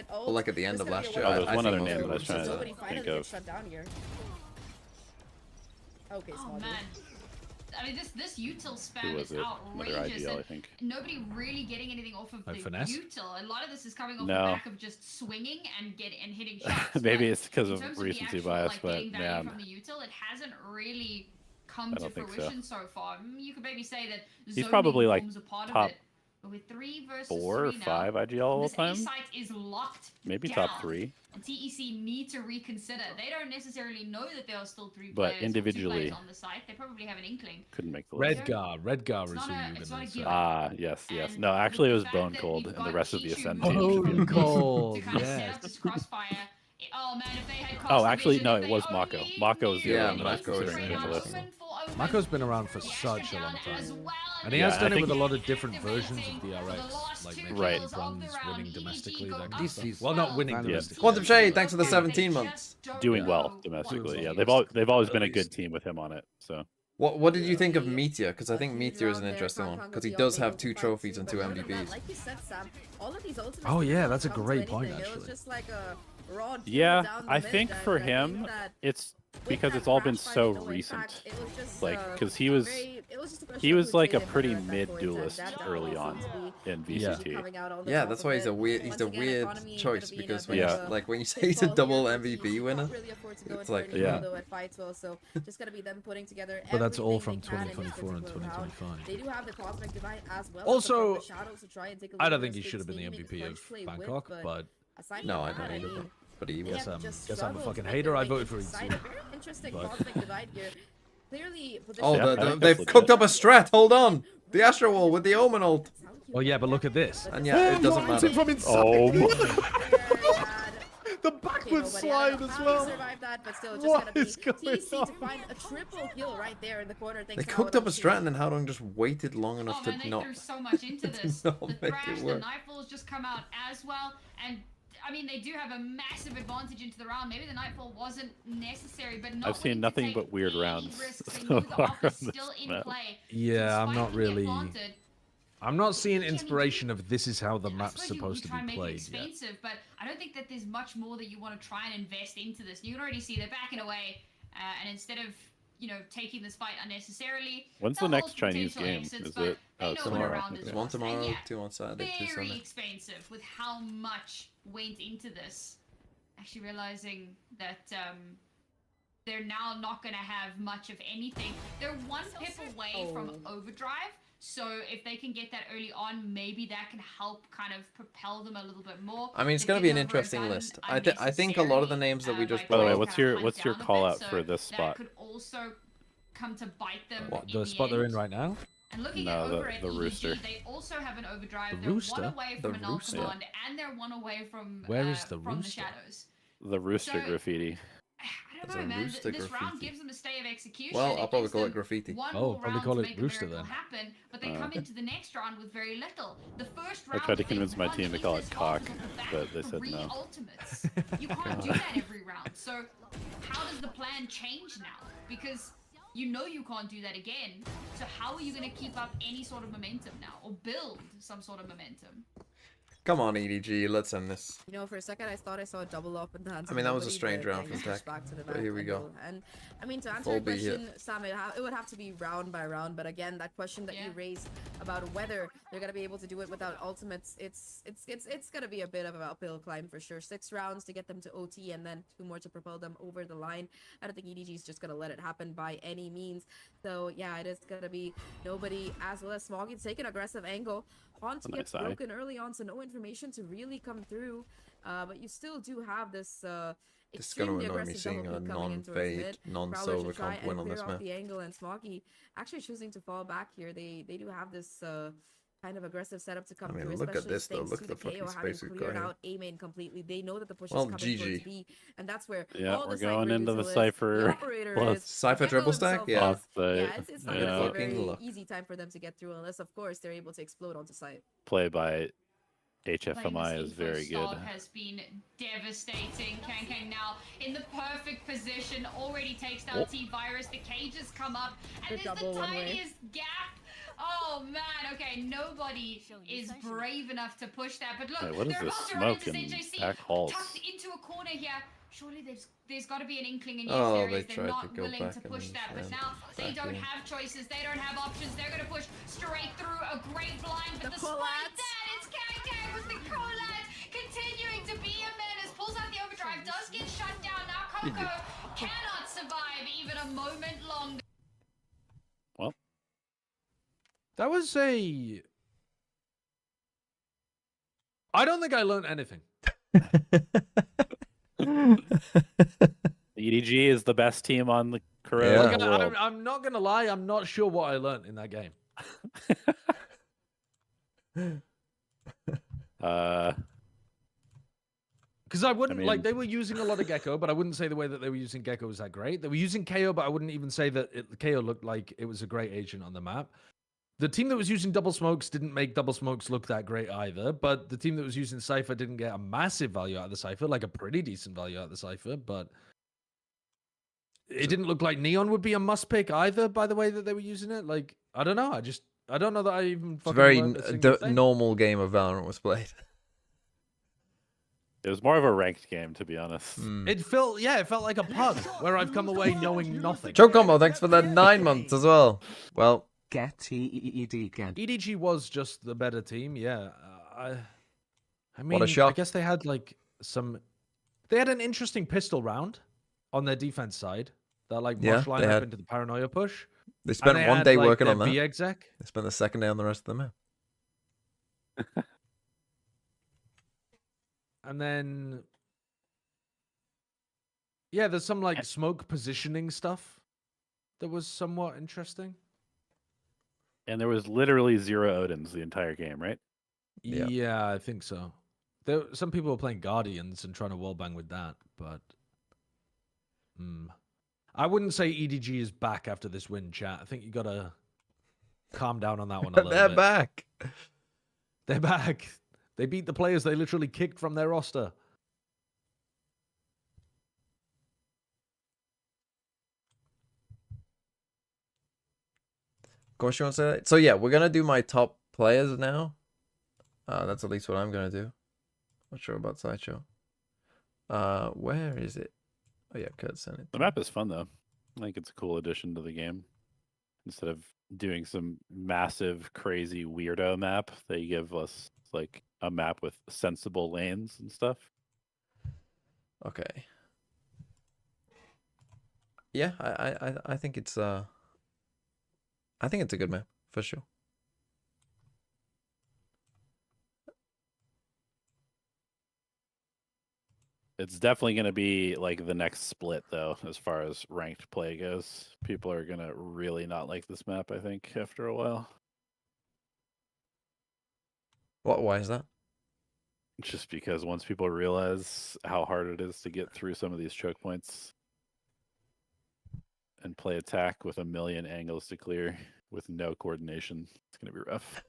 well, like at the end of last year, Oh, there's I one think other most name people that I was would trying say to that. think of. Okay, Oh small dude. man. I mean, this util Who spam was is it? Another outrageous. IGL, I And think. nobody really getting anything off of the Finesse? util. A lot of this is coming off No. the back of just swinging and hitting shots. Maybe but it's because in of terms the recency actual, bias, like, but getting value man, from the util, it hasn't really come I to don't think so. fruition so far. You could maybe say that He's zoning probably, like, forms a part top of it. But with 3 versus 4 or 3 now, 5 IGL all this the time. A site is locked Maybe down. top 3. And TEC need to reconsider. They don't necessarily know that there are still 3 But players or 2 individually- players on the site. They probably have an inkling. Couldn't make the list. Redgar is It's who not a- you were it's going not a to say. given. Ah, yes, yes. And No, actually it the was fact Bone that Cold, you've and the got rest of the Pichu Ascend moving team. Bone to Cold, kind of set yes. up this crossfire. Oh man, if they had Oh, constant actually, vision, no, if it they was Mako. only Mako was the knew other one that I was Mako was considering the making the other list. one. Mako's been around for such a long time. And he has done I it with a think- lot of different versions of the RX, like making Right. runs, winning domestically, that kind of This stuff. is Well, not winning Yeah. domestically. Quantum Shade, thanks for the 17 months. Doing Yeah. well domestically. Yeah, Doing they've always been a At good least. team with him on it. So What did you think of Meteor? Because I think Meteor is an interesting one because he does have 2 trophies and 2 MVPs. Oh, yeah, that's a great point, actually. raw duel Yeah, down the I mid, think and for I think him, that it's with because that it's all been crash so fight, in recent. fact, it was just, Like, because it was just a question he of was who like a traded pretty better at that mid point, and duelist that early definitely on seems to be in Yeah. EDG coming out on the Yeah, top that's of why he's it. a weird. He's Once a again, weird economy choice gonna be in a because bit when of you, a like when you say he's a pitfall here. double The team MVP winner, can't really afford to go it's into like, an yeah. though at fights well, so just gonna be them putting together But that's all everything from they can in this 2024 and particular round. 2025. They do have the Cosmic Divide as well. Also, from the shadows to try and take a I little don't bit think of he should have been the space, maybe MVP make a of clutch play Bangkok, with, but aside no, from I that, don't either. mean, But he they was. have just guess I'm a struggled fucking to make hater. their I way voted into for the side. EDG. A very interesting But- Cosmic Divide here. Clearly, Oh, Yeah, I think they've that's cooked legit. up a strat. Hold on, the Astro Wall with the Omen ult. Oh yeah, but look at this. And yeah, it doesn't matter. From inside. Oh my. The backward slide as well. Survived that, but still, just What gonna be is going TEC to on? find a triple kill right there in the corner. They cooked up a strat and then Howdong just waited long enough Oh man, to they not. threw so much into this. not The make Thrash, it the work. Nightfalls just come out as well, and I mean they do have a massive advantage into the round. Maybe the Nightfall wasn't necessary, but not I've seen willing to nothing take but weird any rounds risks. They so knew the far offer's on this still in map. play. Yeah, I'm Despite not being really. planted, I'm not seeing Can you inspiration of this is how the I map's suppose supposed you to try and be make it played yet. expensive, but I don't think that there's much more that you want to try and invest into this. You can already see they're backing away, and instead of taking this fight unnecessarily. When's the they'll next hold Chinese potential game? exits, Is but it? they Oh, know it's what tomorrow. around is There's one lost. And tomorrow, yeah, 2 on Saturday, 2 very Sunday. expensive with how much went into this. Actually realizing that they're now not going to have much of anything. They're one pip away from overdrive. So if they can get that early on, maybe that can help kind of propel them a little bit more. I mean, it's They've going to be an given over a interesting gun list. I think a lot of the names that we just By the way, brought. what's kind of your hunt down a call bit, out so for this spot? That could also come to bite them. What, in the spot they're in end. right now? And looking No, at over at the EDG, Rooster. they also have an overdrive. The They're Rooster? one away from The an alt Rooster? command, and they're one away from Where is the from the Rooster? shadows. The Rooster So- graffiti. I It's don't a know, man. Rooster This round graffiti. gives them a stay of execution. Well, I'll probably gives call it them graffiti. One Oh, more probably round call to it make a Rooster miracle then. happen, but they come into the next round with very little. The first I round tried to that they convince my won team to in call it this cock, off the bat, but they said 3 no. ultimates. You can't do that every round. So how does the plan change now? Because you know you can't do that again. So how are you going to keep up any sort of momentum now, or build some sort of momentum? Come on, EDG, let's end this. For a second I thought I saw a double up in the hands I mean, of that was a nobody, strange but round then for he pushed Tech, back to the but back here we go. angle. And I mean, to answer Full your B hit. question, Sam, it would have to be round by round, but again, that question that you raised about whether they're gonna be able to do it without ultimates, it's gonna be a bit of an uphill climb for sure. 6 rounds to get them to OT and then 2 more to propel them over the line. I don't think EDG is just gonna let it happen by any means. So yeah, it is gonna be nobody, as well as Smoggy to take an aggressive angle. Haunt Nice gets eye. broken early on, so no information to really come through. But you still do have this This is going extremely to annoy me aggressive seeing double a pick coming in towards non-fade, mid. Prowler non-silver should try comp win and on clear this off map. the angle, and Smoggy actually choosing to fall back here. They do have this kind of aggressive setup to come I mean, through, look at especially this, though. thanks Look to at the the fucking KO having space we've cleared got here. out A main completely. They know that the push Well, is coming towards GG. B, and that's where Yeah, all we're the going Cypher into the uses is. Cypher The operator plus is Cypher Gecko triple stack? himself Yeah. is- Offsite. yeah, it's not Yeah. gonna be a Fucking very luck. easy time for them to get through, unless of course they're able to explode onto site. Play by Playing HFMI this is info very good. start has been devastating. Kang now in the perfect position, already takes down Oh. T-Virus. The cages come up, and Good there's double the one way. tiniest gap. Oh man, okay, nobody is brave enough to push that. But look, Wait, what is they're this about to run smoke into in ZJC, back halls? tucked into a corner here. Surely there's got to be an inkling, and yes, Oh, there they is. They're tried to not go willing back to and push that, but then now they back don't in. have choices. They don't have options. They're going to push straight through a great blind. But The despite collapse. that, it's Kang with the collapse continuing to be a menace. Pulls out the overdrive, does get shut down. Now Coco cannot survive even a moment longer. Well, That was a. I don't think I learned anything. EDG is the best team on the Korea Yeah. in the world. I'm not gonna lie. I'm not sure what I learned in that game. Because I wouldn't like mean- they were using a lot of Gecko, but I wouldn't say the way that they were using Gecko was that great. They were using KO, but I wouldn't even say that KO looked like it was a great agent on the map. The team that was using double smokes didn't make double smokes look that great either, but the team that was using Cypher didn't get a massive value out of the Cypher, like a pretty decent value out of the Cypher, but it didn't look like Neon would be a must pick either by the way that they were using it. Like, I don't know. I don't know that I even It's a fucking very learned a single thing. normal game of Valorant was played. It was more of a ranked game, to be honest. It felt like a pub where I've come away knowing nothing. Choke Combo, thanks for the 9 months as well. Well, Get EDG. EDG was just the better team, yeah. I mean, what a shock. I guess they had like they had an interesting pistol round on their defense side. That like Yeah, rush they line up had- into the paranoia push. They And spent they one had, day like, working their on that. B-exec. They spent the second day on the rest of the map. And then yeah, there's some like smoke positioning stuff that was somewhat interesting. And there was literally 0 Odins the entire game, right? Yeah. Yeah, I think so. Some people were playing Guardians and trying to wallbang with that, but I wouldn't say EDG is back after this win, chat. I think you gotta calm down on that one a little They're bit. back. They're back. They beat the players they literally kicked from their roster. Of course you want to say that? So yeah, we're going to do my top players now. That's at least what I'm going to do. Not sure about Sideshow. Where is it? Oh yeah, Kurt sent it. The map is fun, though. I think it's a cool addition to the game. Instead of doing some massive, crazy, weirdo map, they give us like a map with sensible lanes and stuff. Okay. Yeah, I think it's I think it's a good map for sure. It's definitely going to be like the next split, though, as far as ranked play goes. People are going to really not like this map, I think, after a while. Why is that? Just because once people realize how hard it is to get through some of these choke points and play attack with a million angles to clear with no coordination, it's going to be rough.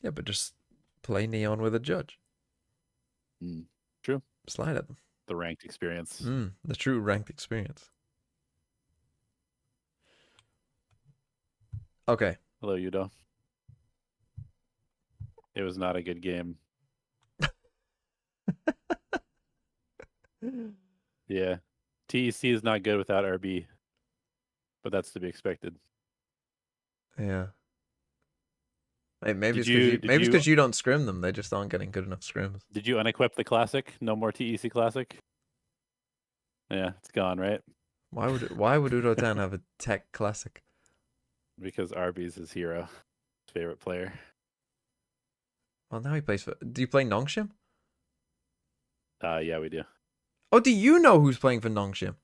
Yeah, but just play Neon with a judge. True. Slide at them. The ranked experience. The true ranked experience. Okay. Hello, Yudo. It was not a good game. Yeah. TEC is not good without RB, but that's to be expected. Yeah. Hey, maybe Did it's you- because you don't scrim them. They just aren't getting good enough scrims. Did you unequip the classic? No more TEC classic? Yeah, it's gone, right? Why would Udo Tan have a tech classic? Because RB's his hero. His favorite player. Well, now he plays for. Do you play Nongshim? Yeah, we do. Oh, do you know who's playing for Nongshim?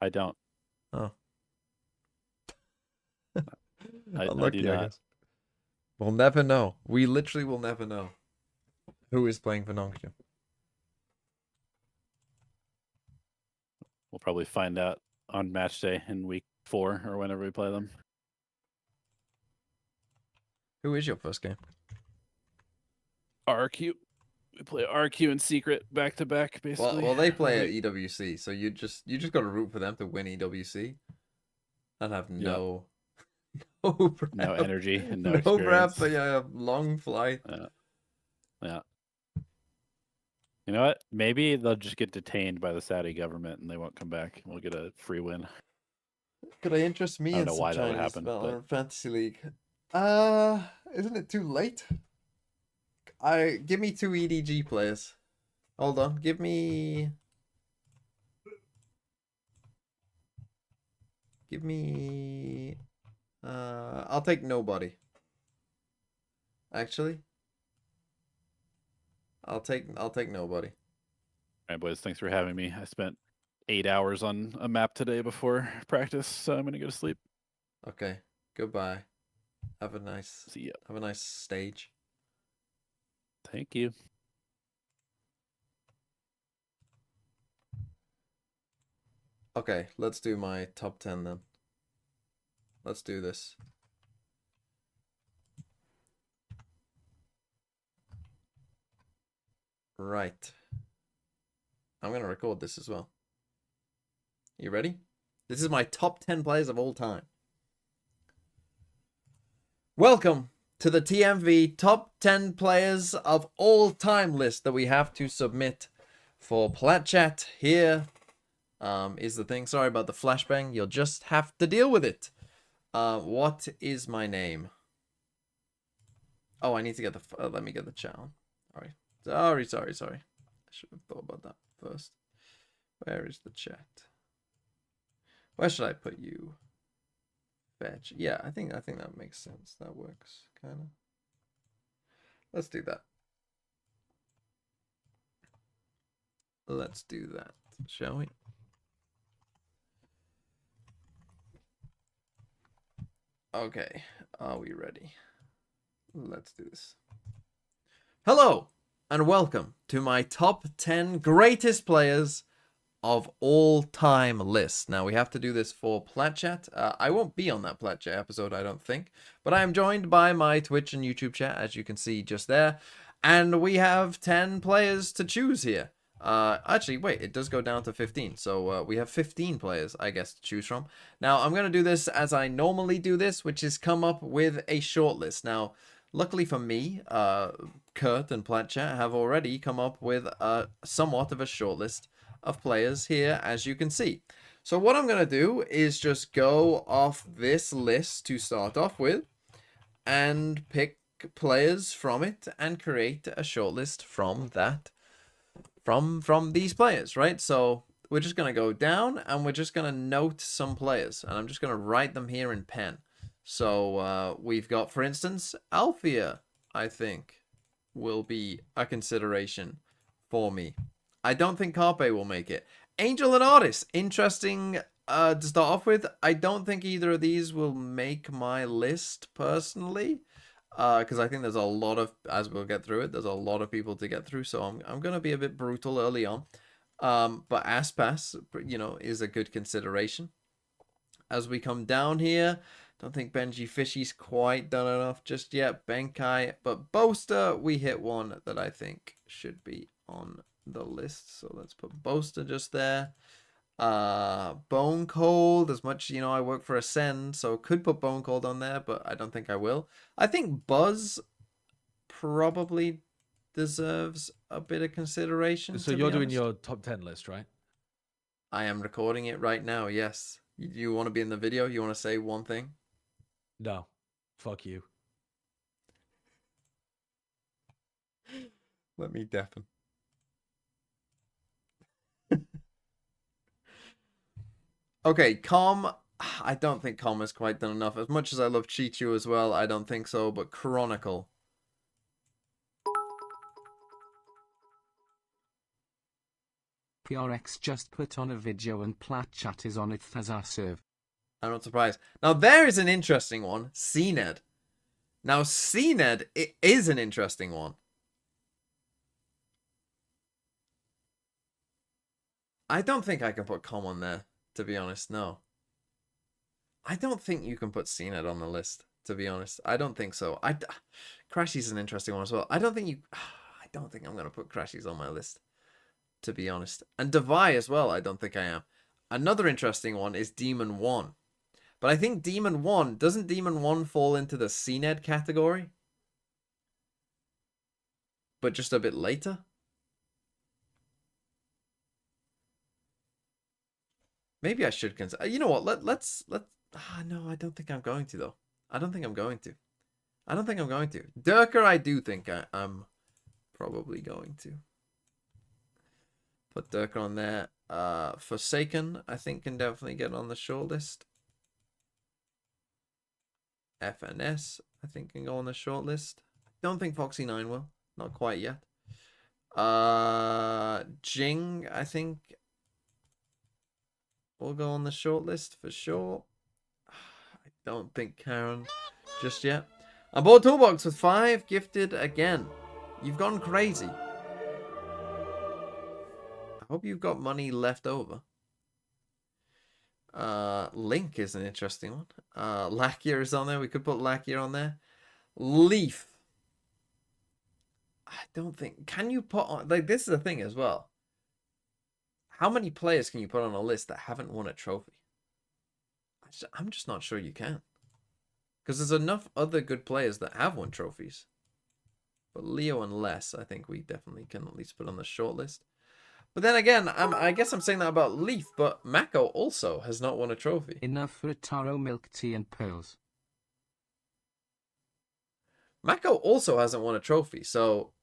I don't. Oh. I Unlucky, do I not. guess. We'll never know. We literally will never know who is playing for Nongshim. We'll probably find out on match day in week 4 or whenever we play them. Who is your first game? RQ. We play RQ in secret back to back, basically. Well, they play at EWC, so you just got to root for them to win EWC, and have no prep, no energy and no no prep, experience. but yeah, long flight. Yeah. You know what? Maybe they'll just get detained by the Saudi government and they won't come back. We'll get a free win. Could I interest me I don't in know some why that would Chinese happen, development but- fantasy league? Isn't it too late? Give me 2 EDG players. Hold on, give me. I'll take nobody. Actually, I'll take nobody. All right, boys. Thanks for having me. I spent 8 hours on a map today before practice, so I'm gonna go to sleep. Okay, goodbye. Have a nice See ya. Have a nice stage. Thank you. Okay, let's do my top 10 then. Let's do this. Right. I'm going to record this as well. You ready? This is my top 10 players of all time. Welcome to the TMV top 10 players of all time list that we have to submit for Plat Chat. Here is the thing. Sorry about the flashbang. You'll just have to deal with it. What is my name? Oh, I need to get the... let me get the chat on. Sorry. I should have thought about that first. Where is the chat? Where should I put you? Fetch. Yeah, I think that makes sense. That works, kind of. Let's do that. Let's do that, shall we? Okay, are we ready? Let's do this. Hello, and welcome to my top 10 greatest players of all time list. Now we have to do this for Plat Chat. I won't be on that Plat Chat episode, I don't think, but I am joined by my Twitch and YouTube chat, as you can see just there, and we have 10 players to choose here. Actually, wait, it does go down to 15, so we have 15 players, I guess, to choose from. Now I'm gonna do this as I normally do this, which is come up with a shortlist. Now luckily for me, Kurt and Plat Chat have already come up with somewhat of a shortlist of players here, as you can see. So what I'm going to do is just go off this list to start off with and pick players from it and create a shortlist from that, from these players, right? So we're just going to go down and we're just going to note some players, and I'm just going to write them here in pen. So we've got, for instance, Althea, I think, will be a consideration for me. I don't think Carpe will make it. Angel and Artist, interesting to start off with. I don't think either of these will make my list personally, because I think there's a lot of, as we'll get through it, there's a lot of people to get through, so I'm going to be a bit brutal early on. But Aspas, you know, is a good consideration. As we come down here, don't think Benji Fishy's quite done enough just yet. Benkai, but Boaster, we hit one that I think should be on the list, so let's put Boaster just there. Bone Cold, as much, you know, I work for Ascend, so could put Bone Cold on there, but I don't think I will. I think Buzz probably deserves a bit of consideration. So you're doing your top 10 list, right? I am recording it right now, yes. You want to be in the video? You want to say one thing? No. Fuck you. Let me deafen. Okay, Calm. I don't think Calm has quite done enough. As much as I love Chichu as well, I don't think so. But Chronicle. PRX just put on a video and Plat Chat is on it as our serve. I'm not surprised. Now, there is an interesting one. CNED. Now, CNED, it is an interesting one. I don't think I can put Com on there, to be honest, no. I don't think you can put CNED on the list, to be honest. I don't think so. Crashy's an interesting one as well. I don't think I'm going to put Crashies on my list, to be honest. And Devi as well, I don't think I am. Another interesting one is Demon 1. But I think Demon 1, doesn't Demon 1 fall into the CNED category? But just a bit later? Maybe I should consider. You know what? Let's. No, I don't think I'm going to though. I don't think I'm going to. Durker, I do think I'm probably going to put Durker on there. Forsaken, I think, can definitely get on the shortlist. FNS, I think, can go on the shortlist. Don't think Foxy9 will. Not quite yet. Jing, I think, will go on the shortlist for sure. I don't think Karen just yet. I bought Toolbox with 5. Gifted again. You've gone crazy. I hope you've got money left over. Link is an interesting one. Lakia is on there. We could put Lakia on there. Leaf. I don't think... Can you put on... Like, this is the thing as well. How many players can you put on a list that haven't won a trophy? I'm just not sure you can. Because there's enough other good players that have won trophies. But Leo and Les, I think we definitely can at least put on the shortlist. But then again, I guess I'm saying that about Leaf, but Mako also has not won a trophy. Enough for a taro milk tea and pearls. Mako also hasn't won a trophy, so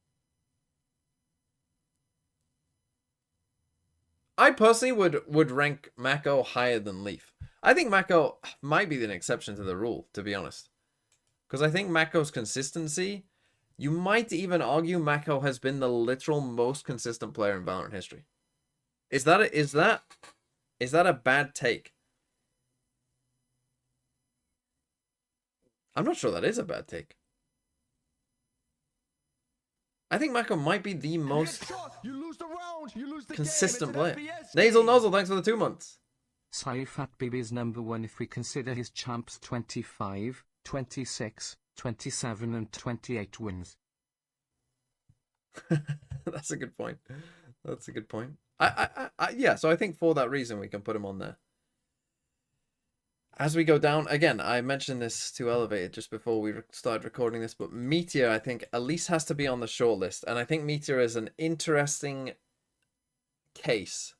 I personally would rank Mako higher than Leaf. I think Mako might be an exception to the rule, to be honest. Because I think Mako's consistency, you might even argue Mako has been the literal most consistent player in Valorant history. Is that a bad take? I'm not sure that is a bad take. I think Mako might be the most consistent player. Nasal Nozzle, thanks for the 2 months. Saifat Bibi is number 1 if we consider his champs 25, 26, 27 and 28 wins. That's a good point. That's a good point. Yeah, so I think for that reason we can put him on there. As we go down, again, I mentioned this to Elevated just before we started recording this, but Meteor, I think, at least has to be on the shortlist. And I think Meteor is an interesting case.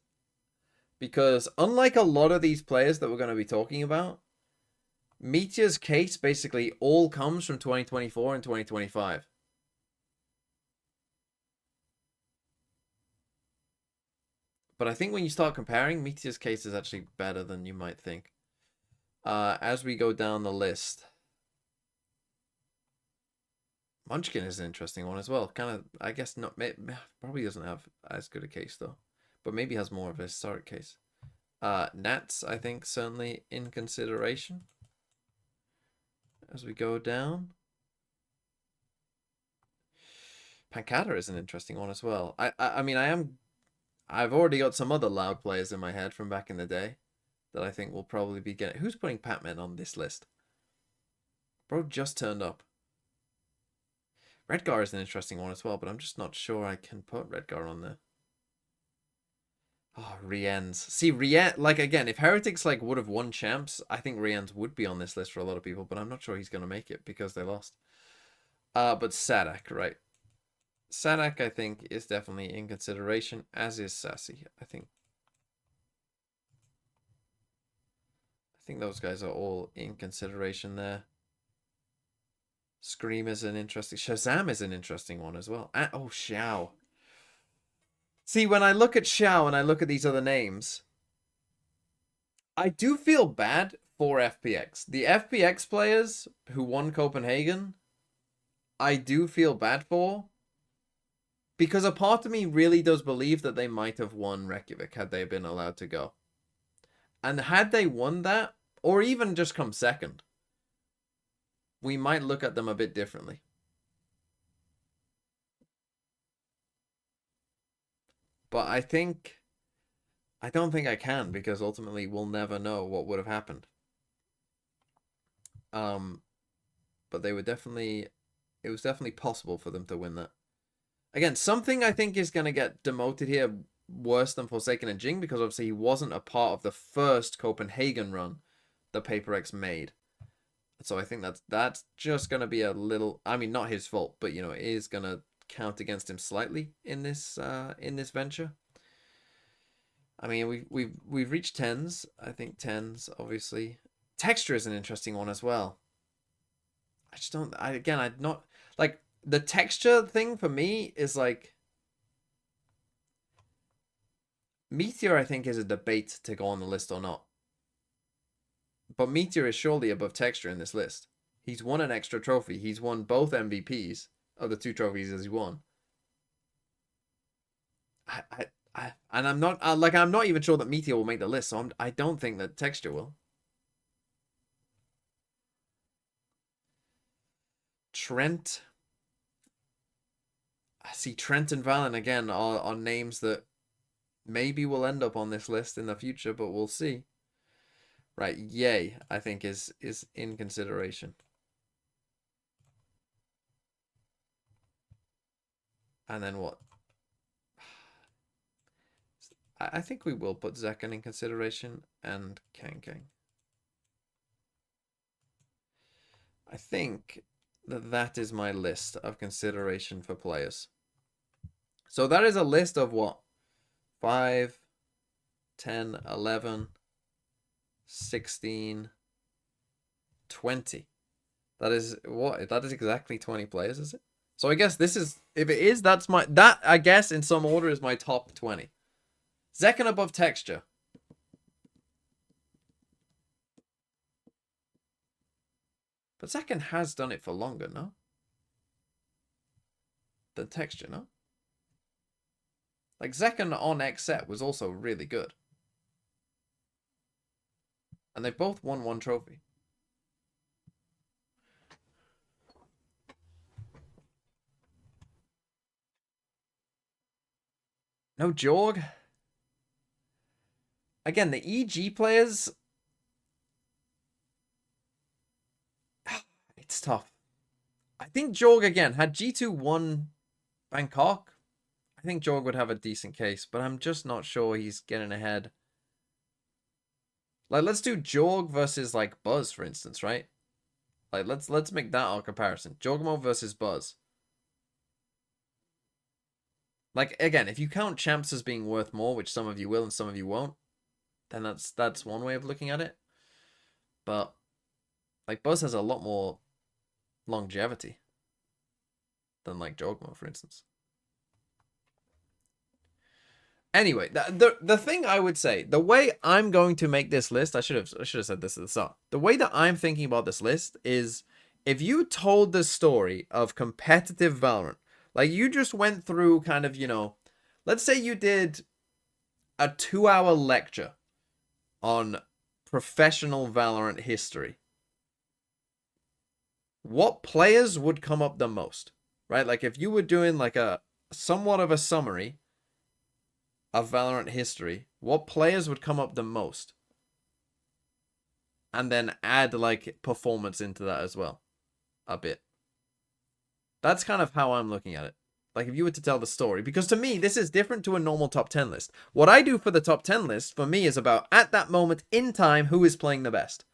Because unlike a lot of these players that we're going to be talking about, Meteor's case basically all comes from 2024 and 2025. But I think when you start comparing, Meteor's case is actually better than you might think. As we go down the list, Munchkin is an interesting one as well. Kind of, I guess not. Probably doesn't have as good a case though, but maybe has more of a historic case. Nats, I think, certainly in consideration. As we go down, Pancata is an interesting one as well. I mean, I've already got some other loud players in my head from back in the day that I think will probably be getting. Who's putting Patman on this list? Bro just turned up. Redgar is an interesting one as well, but I'm just not sure I can put Redgar on there. Oh, Rienz. See, Rienz, like, again, if Heretics, like, would have won champs, I think Rienz would be on this list for a lot of people, but I'm not sure he's going to make it because they lost. But Sadak, right. Sadak, I think, is definitely in consideration, as is Sassy, I think. I think those guys are all in consideration there. Scream is an interesting... Shazam is an interesting one as well. Oh, Xiao. See, when I look at Xiao and I look at these other names, I do feel bad for FPX. The FPX players who won Copenhagen, I do feel bad for. Because a part of me really does believe that they might have won Reykjavik had they been allowed to go. And had they won that, or even just come second, we might look at them a bit differently. But I don't think I can, because ultimately we'll never know what would have happened. But they were definitely, it was definitely possible for them to win that. Again, something I think is going to get demoted here worse than Forsaken and Jing, because obviously he wasn't a part of the first Copenhagen run that Paper X made. So I think that's just going to be a little, I mean, not his fault, but, you know, it is going to count against him slightly in this venture. I mean, we've reached 10s. I think 10s, obviously. Texture is an interesting one as well. I just don't, I'm not, like, the texture thing for me is like, Meteor, I think, is a debate to go on the list or not. But Meteor is surely above Texture in this list. He's won an extra trophy. He's won both MVPs of the 2 trophies as he won. And I'm not I'm not even sure that Meteor will make the list. So I don't think that Texture will. Trent. I see Trent and Valen again are names that maybe will end up on this list in the future, but we'll see. Right, Yay, I think is in consideration. And then what? I think we will put Zekan in consideration and Kang Kang. I think that is my list of consideration for players. So that is a list of what? 5, 10, 11, 16, 20. That is what? That is exactly 20 players, is it? So I guess this is, if it is, that I guess in some order is my top 20. Second above texture. But Zekken has done it for longer, no? Than texture, no? Like Zekken on XSET was also really good. And they both won one trophy. No Jorg. Again, the EG players... It's tough. I think Jorg, again, had G2 won Bangkok, I think Jorg would have a decent case, but I'm just not sure he's getting ahead. Like, let's do Jorg versus, like, Buzz, for instance, right? Like, let's make that our comparison. Jorgmo versus Buzz. Like, again, if you count champs as being worth more, which some of you will and some of you won't, then that's one way of looking at it. But, like, Buzz has a lot more longevity than, like, Jorgmo, for instance. Anyway, the thing I would say, the way I'm going to make this list, I should have said this at the start. The way that I'm thinking about this list is, if you told the story of competitive Valorant, like you just went through kind of, you know, let's say you did a 2-hour lecture on professional Valorant history. What players would come up the most, right? Like if you were doing like a somewhat of a summary of Valorant history, what players would come up the most? And then add like performance into that as well. A bit. That's kind of how I'm looking at it. Like if you were to tell the story, because to me, this is different to a normal top 10 list. What I do for the top 10 list for me is about at that moment in time, who is playing the best,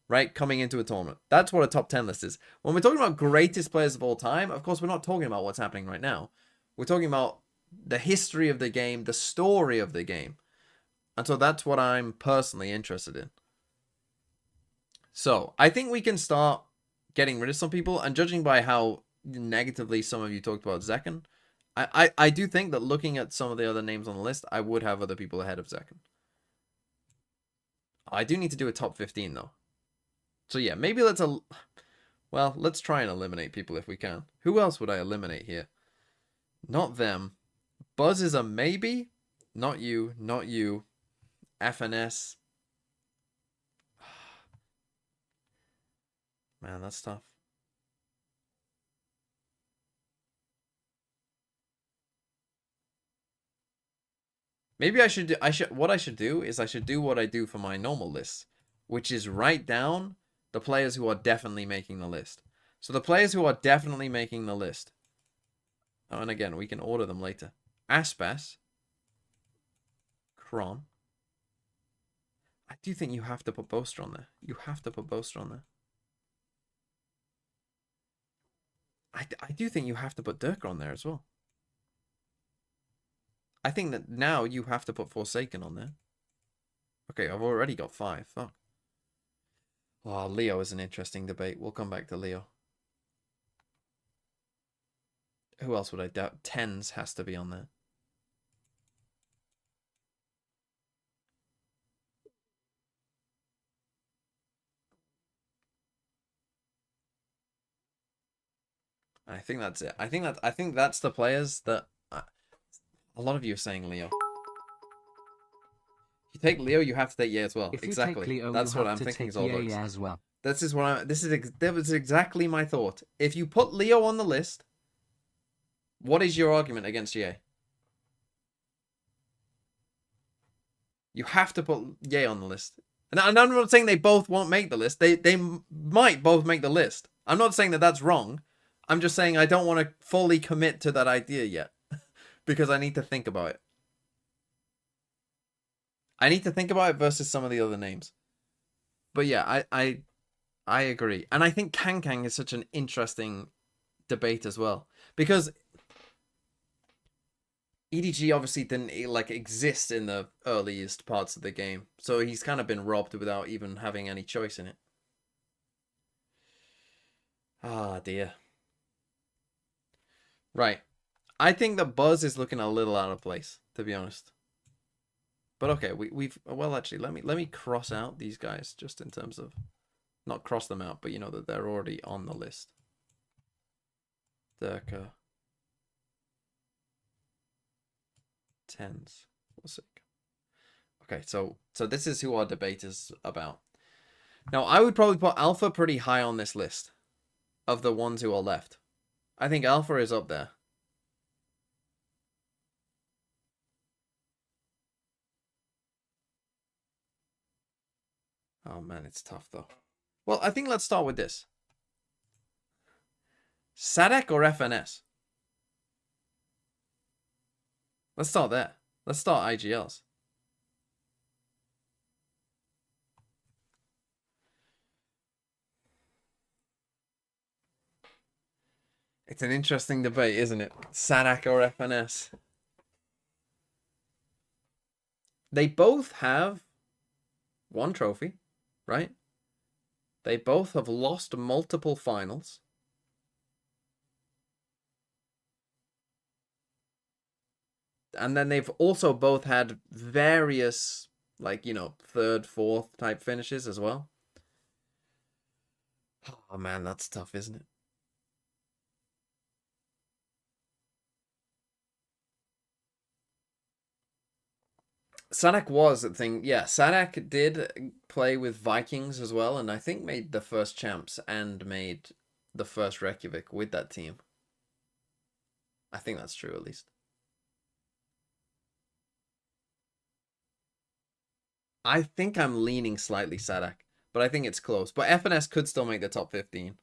right? Coming into a tournament. That's what a top 10 list is. When we're talking about greatest players of all time, of course, we're not talking about what's happening right now. We're talking about the history of the game, the story of the game. And so that's what I'm personally interested in. So I think we can start getting rid of some people, and judging by how negatively some of you talked about Zekken, I do think that looking at some of the other names on the list, I would have other people ahead of Zekken. I do need to do a top 15 though. So yeah, maybe let's try and eliminate people if we can. Who else would I eliminate here? Not them. Buzz is a maybe. Not you. Not you. FNS. Man, that's tough. Maybe what I should do is I should do what I do for my normal list, which is write down the players who are definitely making the list. So the players who are definitely making the list. Oh, and again, we can order them later. Aspas. Kron. I do think you have to put Boaster on there. You have to put Boaster on there. I do think you have to put Durka on there as well. I think that now you have to put Forsaken on there. Okay, I've already got 5. Fuck. Oh, Leo is an interesting debate. We'll come back to Leo. Who else would I doubt? Tens has to be on there. I think that's it. I think that's the players that a lot of you are saying Leo. If you take Leo, you have to take Ye as well. If exactly. You take Leo, that's you what have I'm to thinking. take Ye as well. This is what that was exactly my thought. If you put Leo on the list, what is your argument against Ye? You have to put Ye on the list. And I'm not saying they both won't make the list. They might both make the list. I'm not saying that that's wrong. I'm just saying I don't want to fully commit to that idea yet. Because I need to think about it. I need to think about it versus some of the other names. But yeah, I agree. And I think Kang is such an interesting debate as well. Because EDG obviously didn't like exist in the earliest parts of the game. So he's kind of been robbed without even having any choice in it. Ah, dear. Right. I think the Buzz is looking a little out of place, to be honest. But okay, we've well actually let me cross out these guys just in terms of not cross them out, but you know that they're already on the list. Durka. Tens. We'll see. Okay, so this is who our debate is about. Now, I would probably put Alpha pretty high on this list of the ones who are left. I think Alpha is up there. Oh man, it's tough though. Well, I think let's start with this. SADC or FNS? Let's start there. Let's start IGLs. It's an interesting debate, isn't it? SADC or FNS? They both have one trophy, right? They both have lost multiple finals. And then they've also both had various, like, you know, third, fourth type finishes as well. Oh man, that's tough, isn't it? SADC was the thing. Yeah, SADC did play with Vikings as well, and I think made the first champs and made the first Reykjavik with that team. I think that's true, at least. I think I'm leaning slightly SADC, but I think it's close. But FNS could still make the top 15.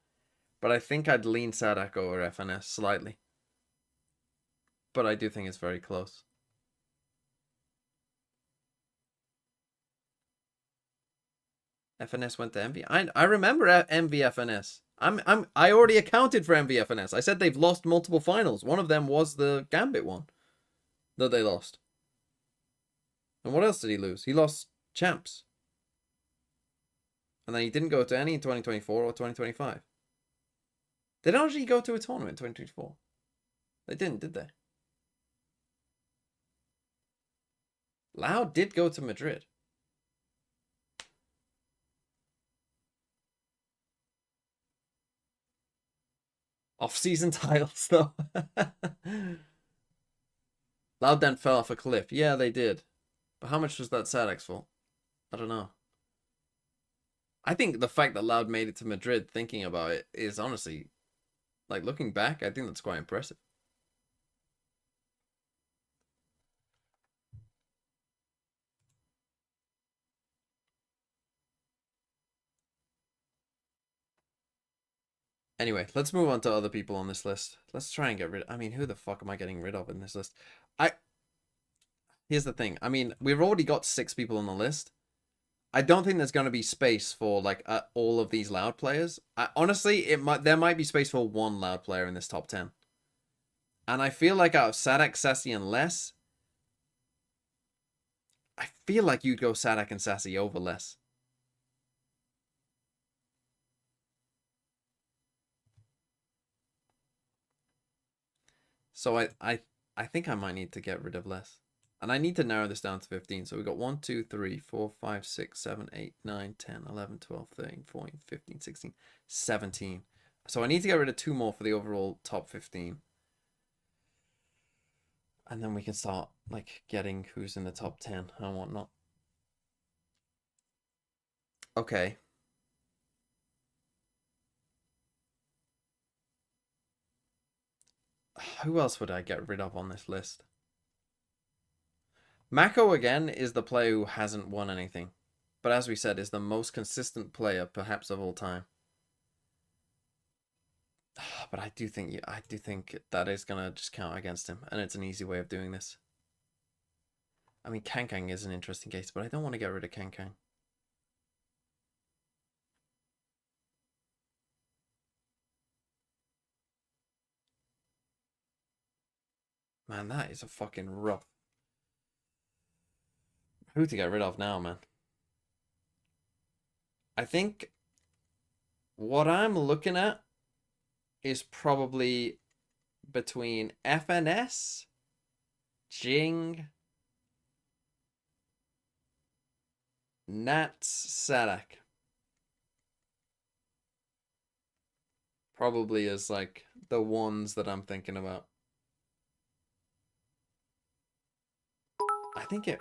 But I think I'd lean SADC over FNS slightly. But I do think it's very close. FNS went to MV. I remember MVFNS. I already accounted for MVFNS. I said they've lost multiple finals. One of them was the Gambit one that they lost. And what else did he lose? He lost champs. And then he didn't go to any in 2024 or 2025. They didn't actually go to a tournament in 2024. They didn't, did they? Loud did go to Madrid. Off-season titles, though. Loud then fell off a cliff. Yeah, they did. But how much was that SADC's fault? I don't know. I think the fact that Loud made it to Madrid thinking about it is honestly, like, looking back, I think that's quite impressive. Anyway, let's move on to other people on this list. Let's try and get rid of... I mean, who the fuck am I getting rid of in this list? Here's the thing. I mean, we've already got 6 people on the list. I don't think there's going to be space for, like, all of these Loud players. Honestly, there might be space for one Loud player in this top 10. And I feel like out of SADC, Sassy, and Les, I feel like you'd go SADC and Sassy over Les. So I think I might need to get rid of Les. And I need to narrow this down to 15. So we've got 1, 2, 3, 4, 5, 6, 7, 8, 9, 10, 11, 12, 13, 14, 15, 16, 17. So I need to get rid of 2 more for the overall top 15. And then we can start, like, getting who's in the top 10 and whatnot. Okay. Who else would I get rid of on this list? Mako, again, is the player who hasn't won anything. But as we said, is the most consistent player, perhaps, of all time. But I do think that is going to just count against him. And it's an easy way of doing this. I mean, Kang is an interesting case, but I don't want to get rid of Kang. Man, that is a fucking rough. Who to get rid of now, man? I think what I'm looking at is probably between FNS, Jing, Nats, Sadak. Probably is like the ones that I'm thinking about. I think it.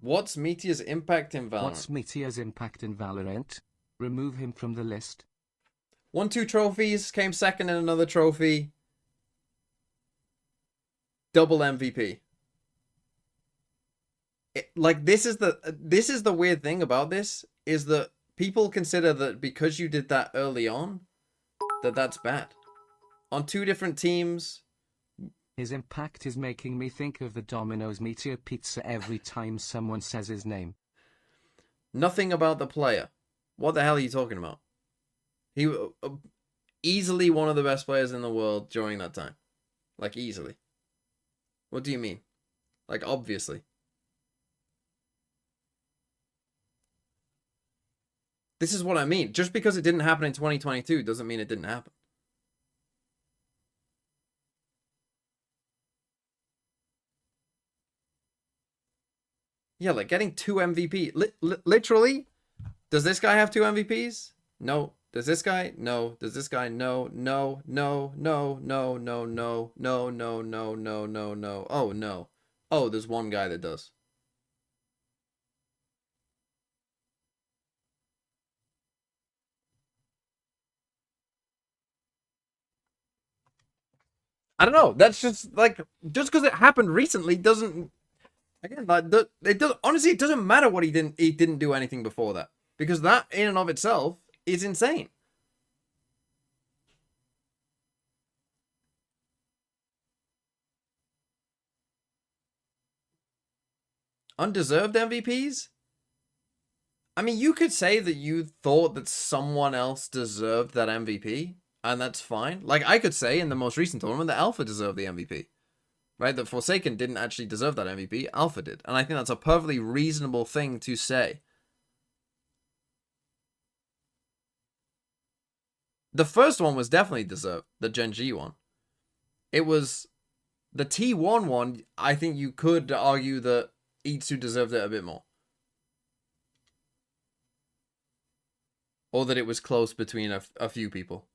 What's Meteor's impact in Valorant? What's Meteor's impact in Valorant? Remove him from the list. Won 2 trophies, came second in another trophy. Double MVP. This is the weird thing about this, is that people consider that because you did that early on, that's bad. On 2 different teams. His impact is making me think of the Domino's Meteor pizza every time someone says his name. Nothing about the player. What the hell are you talking about? He easily one of the best players in the world during that time. Like, easily. What do you mean? Like, obviously. This is what I mean. Just because it didn't happen in 2022 doesn't mean it didn't happen. Yeah, like getting 2 MVP. Literally, does this guy have 2 MVPs? No. Does this guy? No. Does this guy? No. No. No. No. No. No. No. No. No. No. No. No. No. Oh no. Oh, there's one guy that does. I don't know. That's just like, just because it happened recently doesn't. Again, like, it does. Honestly, it doesn't matter what he didn't. He didn't do anything before that, because that in and of itself is insane. Undeserved MVPs? I mean, you could say that you thought that someone else deserved that MVP, and that's fine. Like, I could say in the most recent tournament that Alpha deserved the MVP. Right? That Forsaken didn't actually deserve that MVP. Alpha did. And I think that's a perfectly reasonable thing to say. The first one was definitely deserved. The Gen G one. It was... The T1 one, I think you could argue that Itsu deserved it a bit more. Or that it was close between a few people.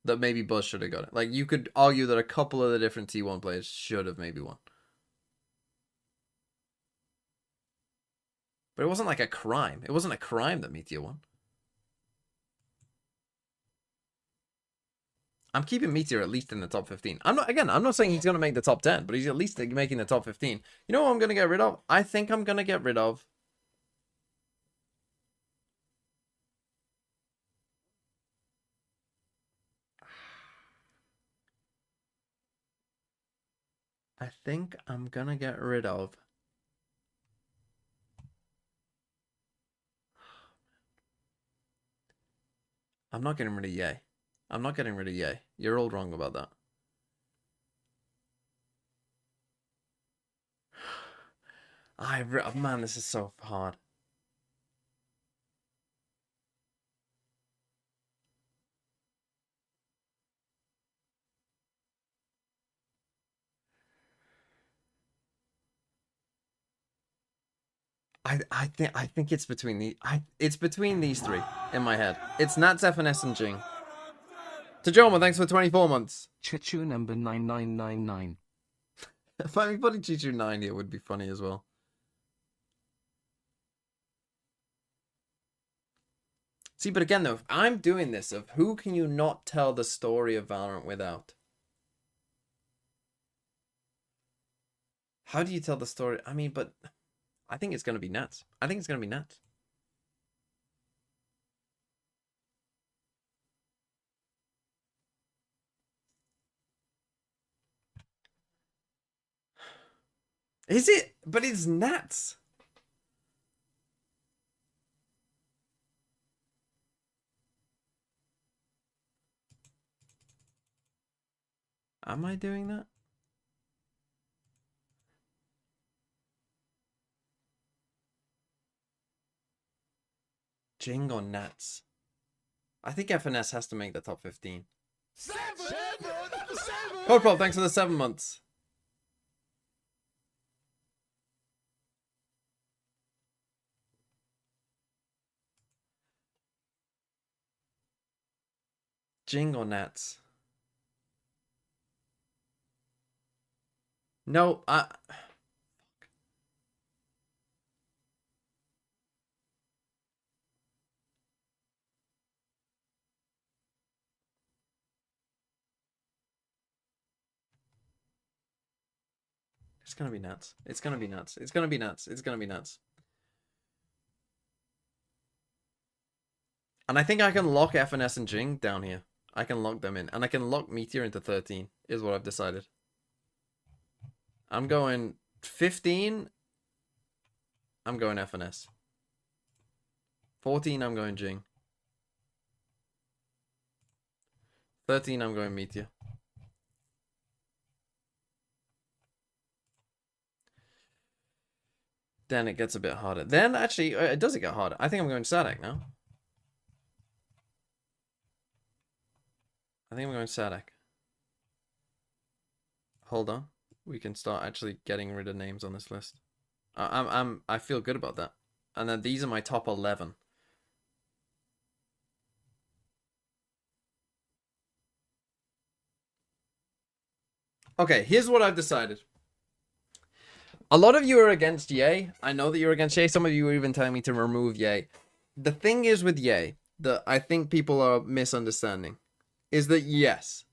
That maybe Buzz should have got it. Like, you could argue that a couple of the different T1 players should have maybe won. But it wasn't like a crime. It wasn't a crime that Meteor won. I'm keeping Meteor at least in the top 15. I'm not saying he's going to make the top 10, but he's at least making the top 15. You know what I'm going to get rid of? I think I'm going to get rid of... I think I'm going to get rid of... I'm not getting rid of Ye. I'm not getting rid of Ye. You're all wrong about that. Man, this is so hard. I think it's between it's between these 3 in my head. It's Nats, FNS, and Jing. Tajoma, thanks for 24 months. Chichu number 9999. If I'm putting Chichu 9 here would be funny as well. See, but again though, if I'm doing this, of who can you not tell the story of Valorant without? How do you tell the story? I mean, but I think it's going to be Nats. I think it's going to be Nats. Is it? But it's Nats. Am I doing that? Jing or Nats? I think FNS has to make the top 15. Codepop, thanks for the 7 months. Jing or Nats? No, it's gonna be nuts. It's gonna be nuts. It's gonna be nuts. It's gonna be nuts. And I think I can lock FNS and Jing down here. I can lock them in. And I can lock Meteor into 13, is what I've decided. I'm going 15. I'm going FNS. 14, I'm going Jing. 13, I'm going Meteor. Then it gets a bit harder. Then, actually, does it get harder? I think I'm going Sadek now. I think I'm going Sadek. Hold on. We can start actually getting rid of names on this list. I feel good about that. And then these are my top 11. Okay, here's what I've decided. A lot of you are against Ye. I know that you're against Ye. Some of you are even telling me to remove Ye. The thing is with Ye, that I think people are misunderstanding, is that yes,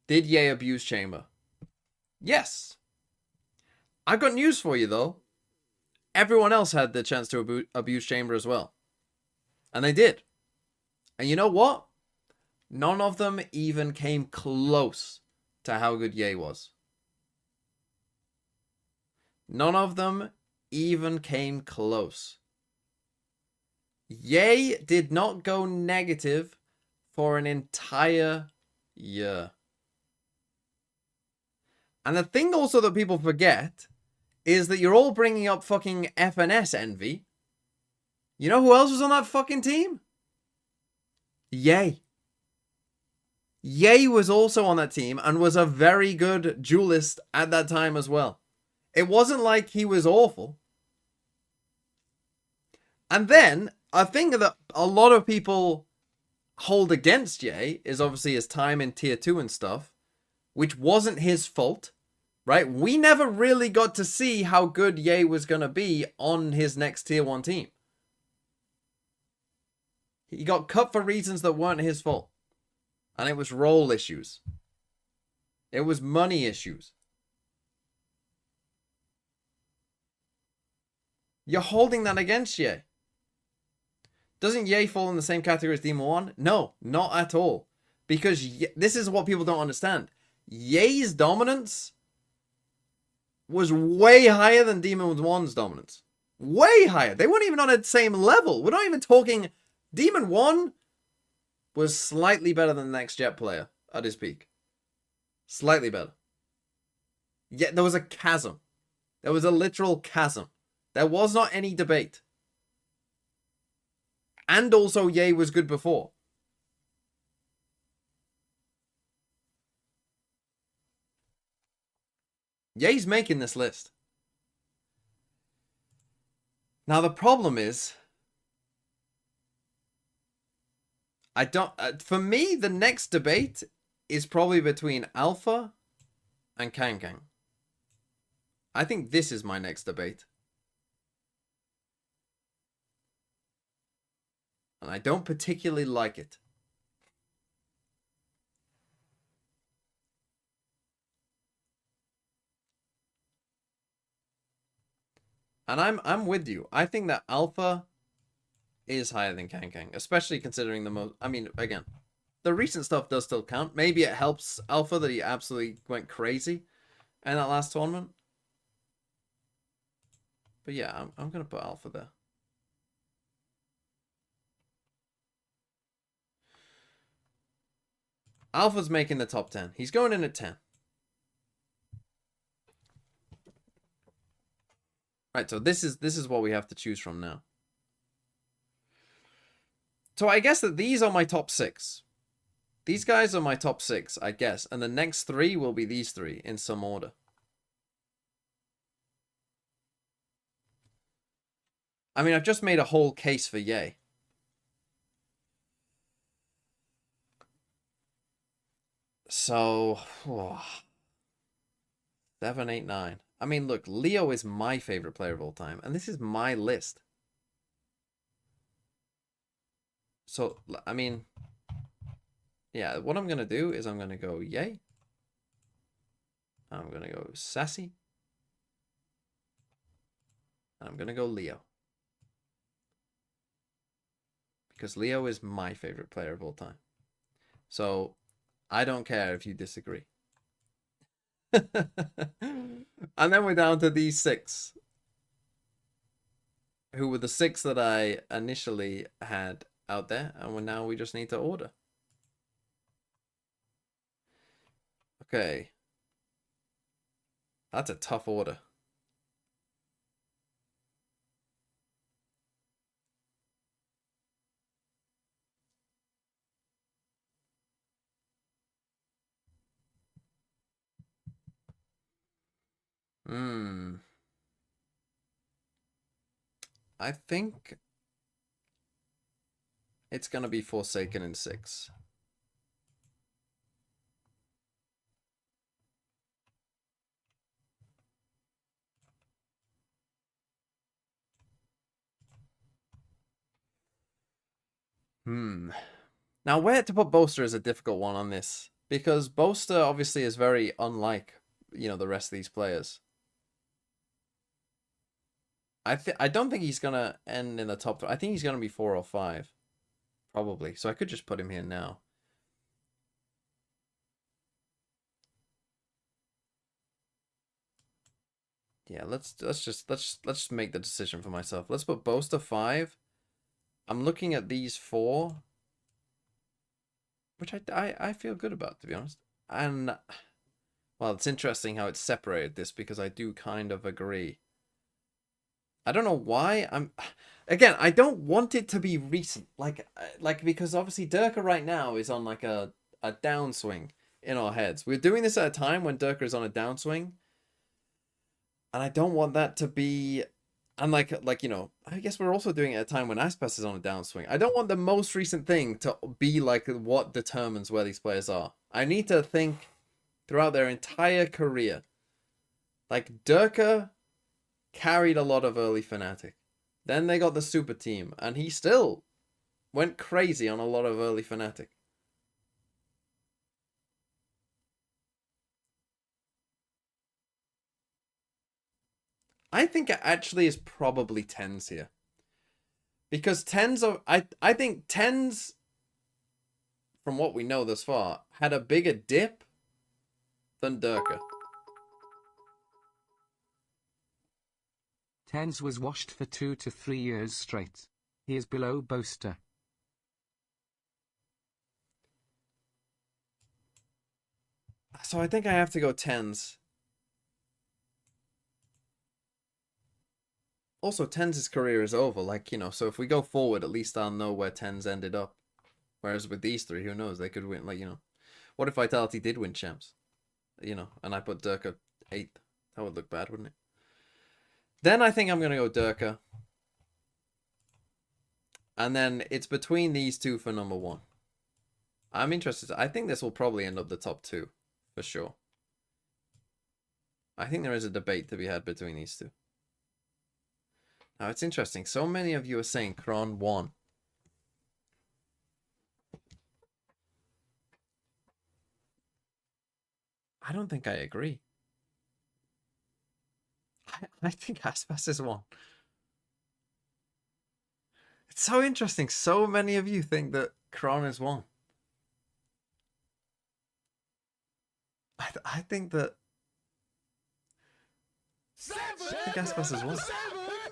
did Ye abuse Chamber? Yes. I've got news for you, though. Everyone else had the chance to abuse Chamber as well. And they did. And you know what? None of them even came close to how good Ye was. None of them even came close. Ye did not go negative for an entire year. And the thing also that people forget is that you're all bringing up fucking FNS envy. You know who else was on that fucking team? Ye. Ye was also on that team and was a very good duelist at that time as well. It wasn't like he was awful. And then, a thing that a lot of people hold against Ye is obviously his time in Tier 2 and stuff, which wasn't his fault, right? We never really got to see how good Ye was going to be on his next Tier 1 team. He got cut for reasons that weren't his fault. And it was role issues. It was money issues. You're holding that against Ye. Doesn't Ye fall in the same category as Demon 1? No, not at all. Because this is what people don't understand. Ye's dominance was way higher than Demon 1's dominance. Way higher. They weren't even on the same level. We're not even talking... Demon 1 was slightly better than the next Jet player at his peak. Slightly better. Yet there was a chasm. There was a literal chasm. There was not any debate. And also, Ye was good before. Ye's making this list. Now, the problem is... I don't... for me, the next debate is probably between Alpha and Kang Kang. I think this is my next debate. And I don't particularly like it. And I'm with you. I think that Alpha is higher than Kang Kang, especially considering the most... I mean, again, the recent stuff does still count. Maybe it helps Alpha that he absolutely went crazy in that last tournament. But yeah, I'm going to put Alpha there. Alpha's making the top 10. He's going in at 10. Right, so this is what we have to choose from now. So I guess that these are my top 6. These guys are my top 6, I guess. And the next 3 will be these 3 in some order. I mean, I've just made a whole case for Ye. So, 7, 8, 9. I mean, look, Leo is my favorite player of all time, and this is my list. So, I mean, yeah, what I'm going to do is I'm going to go Ye. I'm going to go Sassy. And I'm going to go Leo. Because Leo is my favorite player of all time. So, I don't care if you disagree. And then we're down to these 6. Who were the 6 that I initially had out there. And now we just need to order. Okay. That's a tough order. I think it's going to be Forsaken in 6. Now, where to put Boaster is a difficult one on this. Because Boaster obviously is very unlike, you know, the rest of these players. I don't think he's going to end in the top 3. I think he's going to be 4 or 5. Probably. So I could just put him here now. Yeah, let's just make the decision for myself. Let's put Boaster 5. I'm looking at these 4, which I feel good about, to be honest. And well, it's interesting how it's separated this, because I do kind of agree. I don't know why again, I don't want it to be recent, like because obviously Durka right now is on like a downswing in our heads. We're doing this at a time when Durka is on a downswing, and I don't want that to be, and like you know, I guess we're also doing it at a time when Aspas is on a downswing. I don't want the most recent thing to be like what determines where these players are. I need to think throughout their entire career. Like Durka carried a lot of early Fnatic. Then they got the super team, and he still went crazy on a lot of early Fnatic. I think it actually is probably TENS here. Because TENS are, I think TENS, from what we know thus far, had a bigger dip than Durka. TENS was washed for 2 to 3 years straight. He is below Boaster. So I think I have to go TENS. Also, TENS' career is over, like, you know, so if we go forward, at least I'll know where TENS ended up. Whereas with these 3, who knows, they could win, like, you know. What if Vitality did win champs? You know, and I put Durka 8th. That would look bad, wouldn't it? Then I think I'm going to go Durka. And then it's between these 2 for number 1. I'm interested. I think this will probably end up the top 2, for sure. I think there is a debate to be had between these 2. Now, it's interesting. So many of you are saying Kron 1. I don't think I agree. I think Aspas is 1. It's so interesting. So many of you think that Kron is 1. I think that... I think Aspas is 1.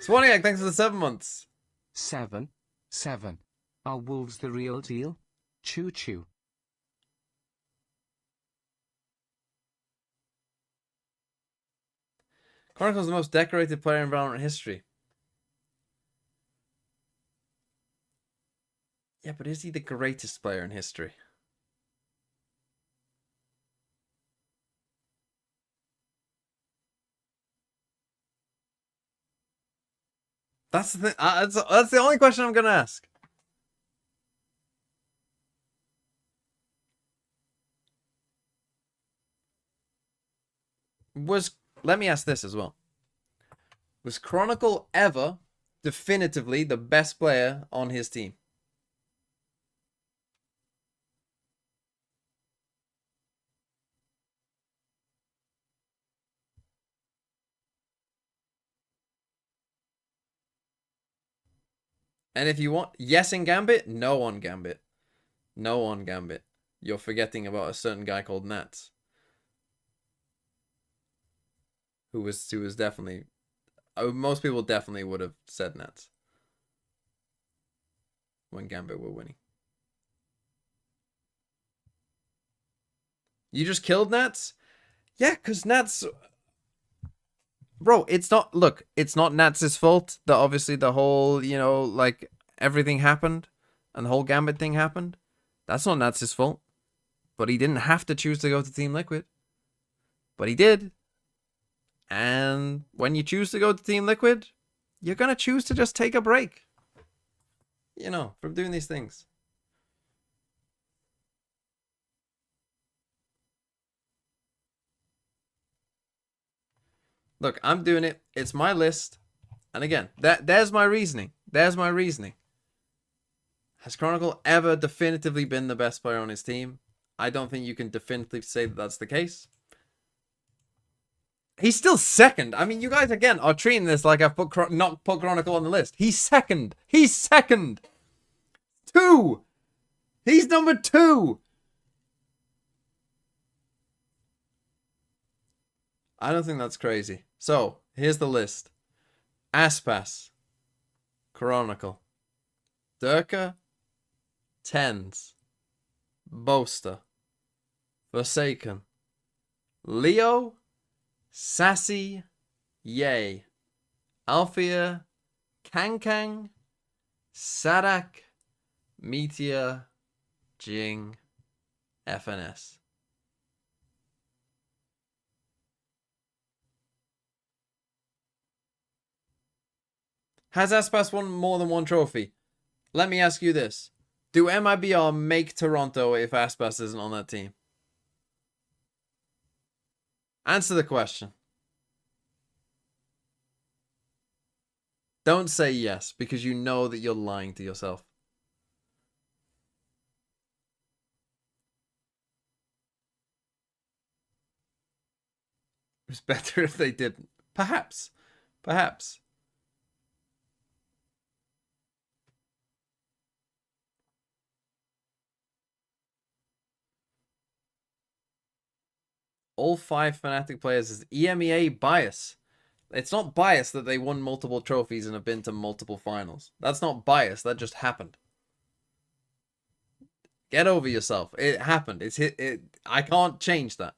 Swaniac, thanks for the 7 months. 7. Are Wolves the real deal? Choo choo. Chronicle's the most decorated player in Valorant history. Yeah, but is he the greatest player in history? That's the thing. That's the only question I'm gonna ask. Let me ask this as well. Was Chronicle ever definitively the best player on his team? And if you want yes in Gambit, no on Gambit. No on Gambit. You're forgetting about a certain guy called Nats. Who was definitely... most people definitely would have said Nats. When Gambit were winning. You just killed Nats? Yeah, because Nats... Bro, it's not... Look, it's not Nats' fault that obviously the whole, you know, like, everything happened. And the whole Gambit thing happened. That's not Nats' fault. But he didn't have to choose to go to Team Liquid. But he did. And when you choose to go to Team Liquid, you're going to choose to just take a break. You know, from doing these things. Look, I'm doing it. It's my list. And again, there's my reasoning. There's my reasoning. Has Chronicle ever definitively been the best player on his team? I don't think you can definitively say that that's the case. He's still second. I mean, you guys, again, are treating this like I've not put Chronicle on the list. He's second. He's second. 2. He's number 2. I don't think that's crazy. So, here's the list. Aspas. Chronicle. Durka. Tens. Boaster. Forsaken. Leo. Sassy. Yay. Althea. Kang. Sadak. Meteor. Jing. FNS. Has Aspas won more than one trophy? Let me ask you this. Do MIBR make Toronto if Aspas isn't on that team? Answer the question. Don't say yes, because you know that you're lying to yourself. It was better if they didn't. Perhaps. Perhaps. All 5 Fnatic players is EMEA bias. It's not bias that they won multiple trophies and have been to multiple finals. That's not bias. That just happened. Get over yourself. It happened. I can't change that.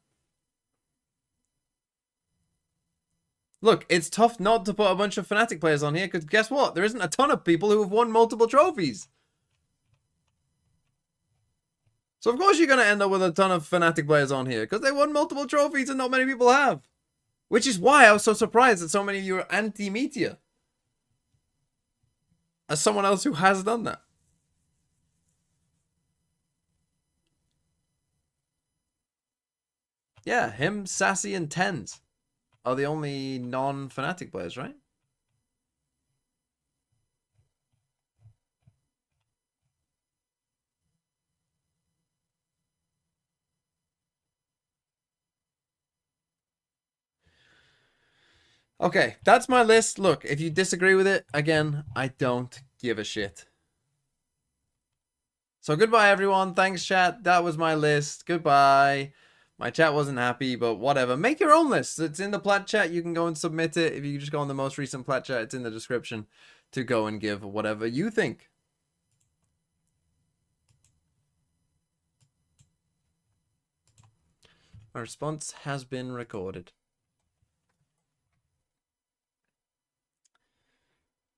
Look, it's tough not to put a bunch of Fnatic players on here because guess what? There isn't a ton of people who have won multiple trophies. So of course you're going to end up with a ton of Fnatic players on here because they won multiple trophies and not many people have. Which is why I was so surprised that so many of you are anti-Meteor. As someone else who has done that. Yeah, him, Sassy, and Tens are the only non-Fnatic players, right? Okay, that's my list. Look, if you disagree with it, again, I don't give a shit. So goodbye, everyone. Thanks, chat. That was my list. Goodbye. My chat wasn't happy, but whatever. Make your own list. It's in the plat chat. You can go and submit it. If you just go on the most recent plat chat, it's in the description to go and give whatever you think. My response has been recorded.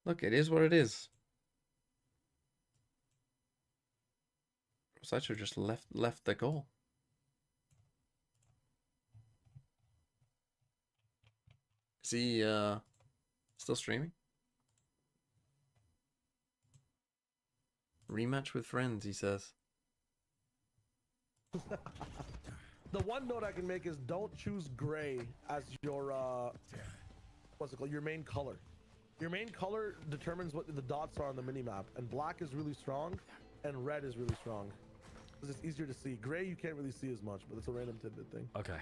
Look, it is what it is. I should have just left the goal. Is he still streaming? Rematch with friends, he says. The one note I can make is don't choose gray as your what's it called? Your main color. Your main color determines what the dots are on the minimap, and black is really strong, and red is really strong. Because it's easier to see. Gray you can't really see as much, but it's a random tidbit thing. Okay.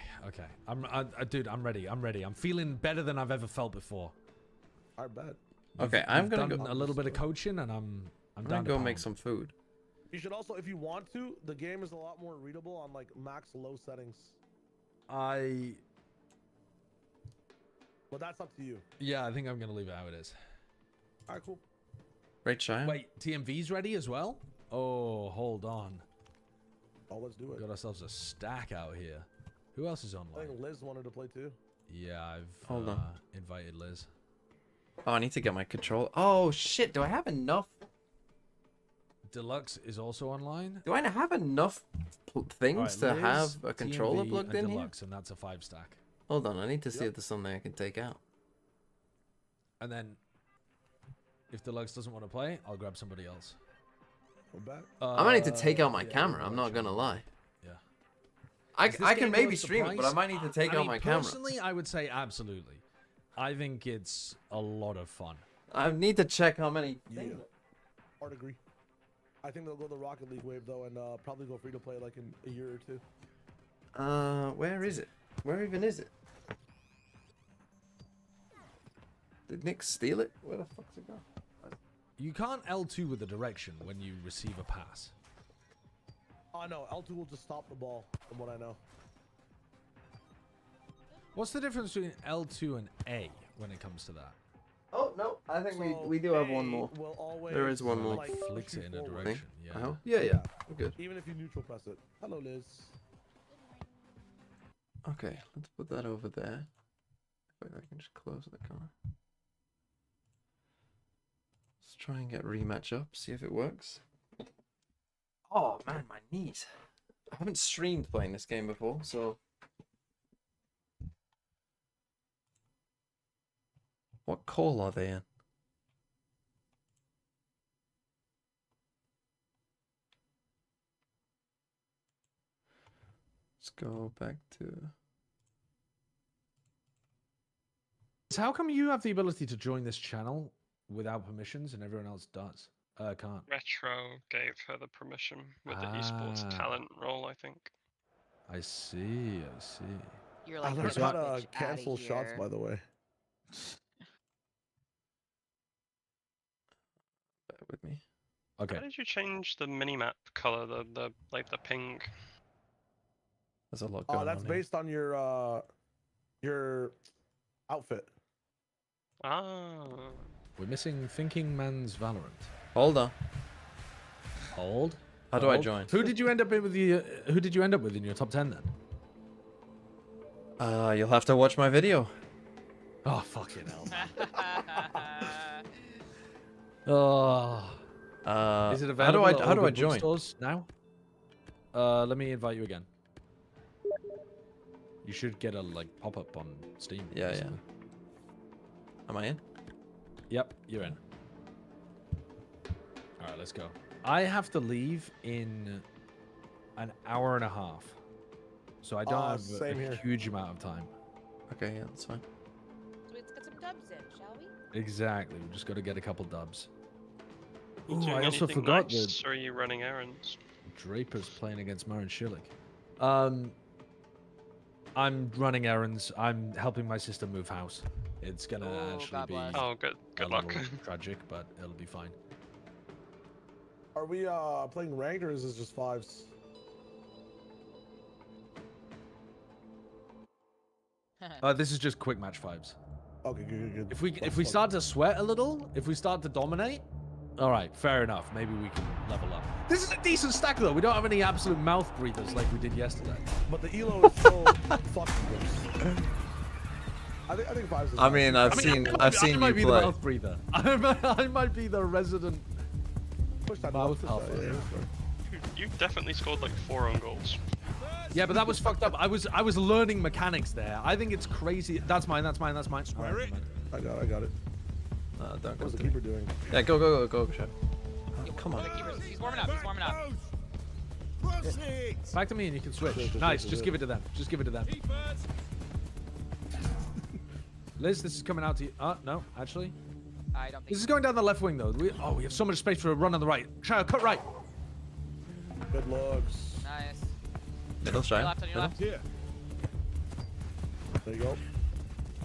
Dude, I'm ready. I'm feeling better than I've ever felt before. I bet. Okay, I'm gonna done go a little bit of coaching, and I'm I'm down gonna to go make pound. some food. You should also, if you want to, the game is a lot more readable on like max low settings. But that's up to you. Yeah, I think I'm gonna leave it how it is. All right, cool. Right, Cheyenne? Wait, TMV's ready as well? Oh, hold on. Oh, let's do it. Got ourselves a stack out here. Who else is I online? think Liz wanted to play too. Yeah, I've Hold on. invited Liz. Oh, I need to get my control. Oh shit! Do I have enough? Deluxe is also online. Do I have enough things Alright, to Liz, have a controller TMV, plugged and in here? Deluxe, and that's a 5-stack. Hold on, I need to see if there's something I can take out. And then, if Deluxe doesn't want to play, I'll grab somebody else. We're back. I might need to take out my yeah, camera. I'm not gonna lie. Yeah. I Is this can game maybe worth the stream it, but I price? might need to take I out mean, my camera. Personally, I would say absolutely. I think it's a lot of fun. I need to check how many. Yeah. Hard agree. I think they'll go the Rocket League wave though, and probably go free to play like in a year or two. Where is it? Where even is it? Did Nick steal it? Where the fuck's it gone? You can't L2 with the direction when you receive a pass. Oh no, L2 will just stop the ball, from what I know. What's the difference between L2 and A when it comes to that? Oh no, I think So we do have one A more. will always, There is one more. like, Flicks push it you in a forward. direction. Yeah. Oh, yeah, we're good. Even if you neutral press it. Hello, Liz. Okay, let's put that over there. If I can just close the car. Let's try and get rematch up, see if it works. Oh man, my knees. I haven't streamed playing this game before, so. What call are they in? Let's go back to. So how come you have the ability to join this channel without permissions and everyone else does? Can't. Retro gave her the permission with the esports talent role, I think. I see. You're I like, learned "Get how that to bitch outta cancel shots, here." by the way. Bear with me. Okay. How did you change the minimap color, the like the pink? There's a lot going on. That's here. based on your outfit. Ah. We're missing Thinking Man's Valorant. Hold on. Hold. How do I Hold. join? Who did you end up with? Who did you end up with in your top 10 then? You'll have to watch my video. Oh fucking hell! Oh. Is it available? How do I join? Stores now? Let me invite you again. You should get a like pop-up on Steam. Yeah, basically. Am I in? Yep, you're in. All right, let's go. I have to leave in an hour and a half, so I don't have same a here. huge amount of time. Okay, yeah, that's fine. So let's get some dubs in, shall we? Exactly. We just got to get a couple dubs. You Ooh, doing I also anything forgot nice, that or are you running errands? Draper's playing against Marin Schillig. I'm running errands. I'm helping my sister move house. It's gonna Oh, actually God be bless. Oh, good a luck. little tragic, but it'll be fine. Are we playing ranked or is this just fives? This is just quick match vibes. Okay, good. If we start to sweat a little, if we start to dominate, all right, fair enough. Maybe we can level up. This is a decent stack though. We don't have any absolute mouth breathers like we did yesterday. But the elo is still fucking good. I think fives is I mean, I've seen I might you be play. the mouth breather. I might be the resident push that mouth mouth alpha. aside, yeah, You definitely scored like 4 own goals. Yeah, but that was fucked up. I was learning mechanics there. I think it's crazy. That's mine. That's mine. That's mine. All right, I got it. Don't go What's the to me. keeper doing? Yeah, go, Shep. Oh, come on. He's warming up. He's warming up. Back to me and you can switch. Nice. Just give it to them. Just give it to them. Liz, this is coming out to you. No, actually. I don't think. This is going down the left wing though. We have so much space for a run on the right. Shadow, cut right. Good looks. Nice. Middle On shy. your left, on your left. There you go.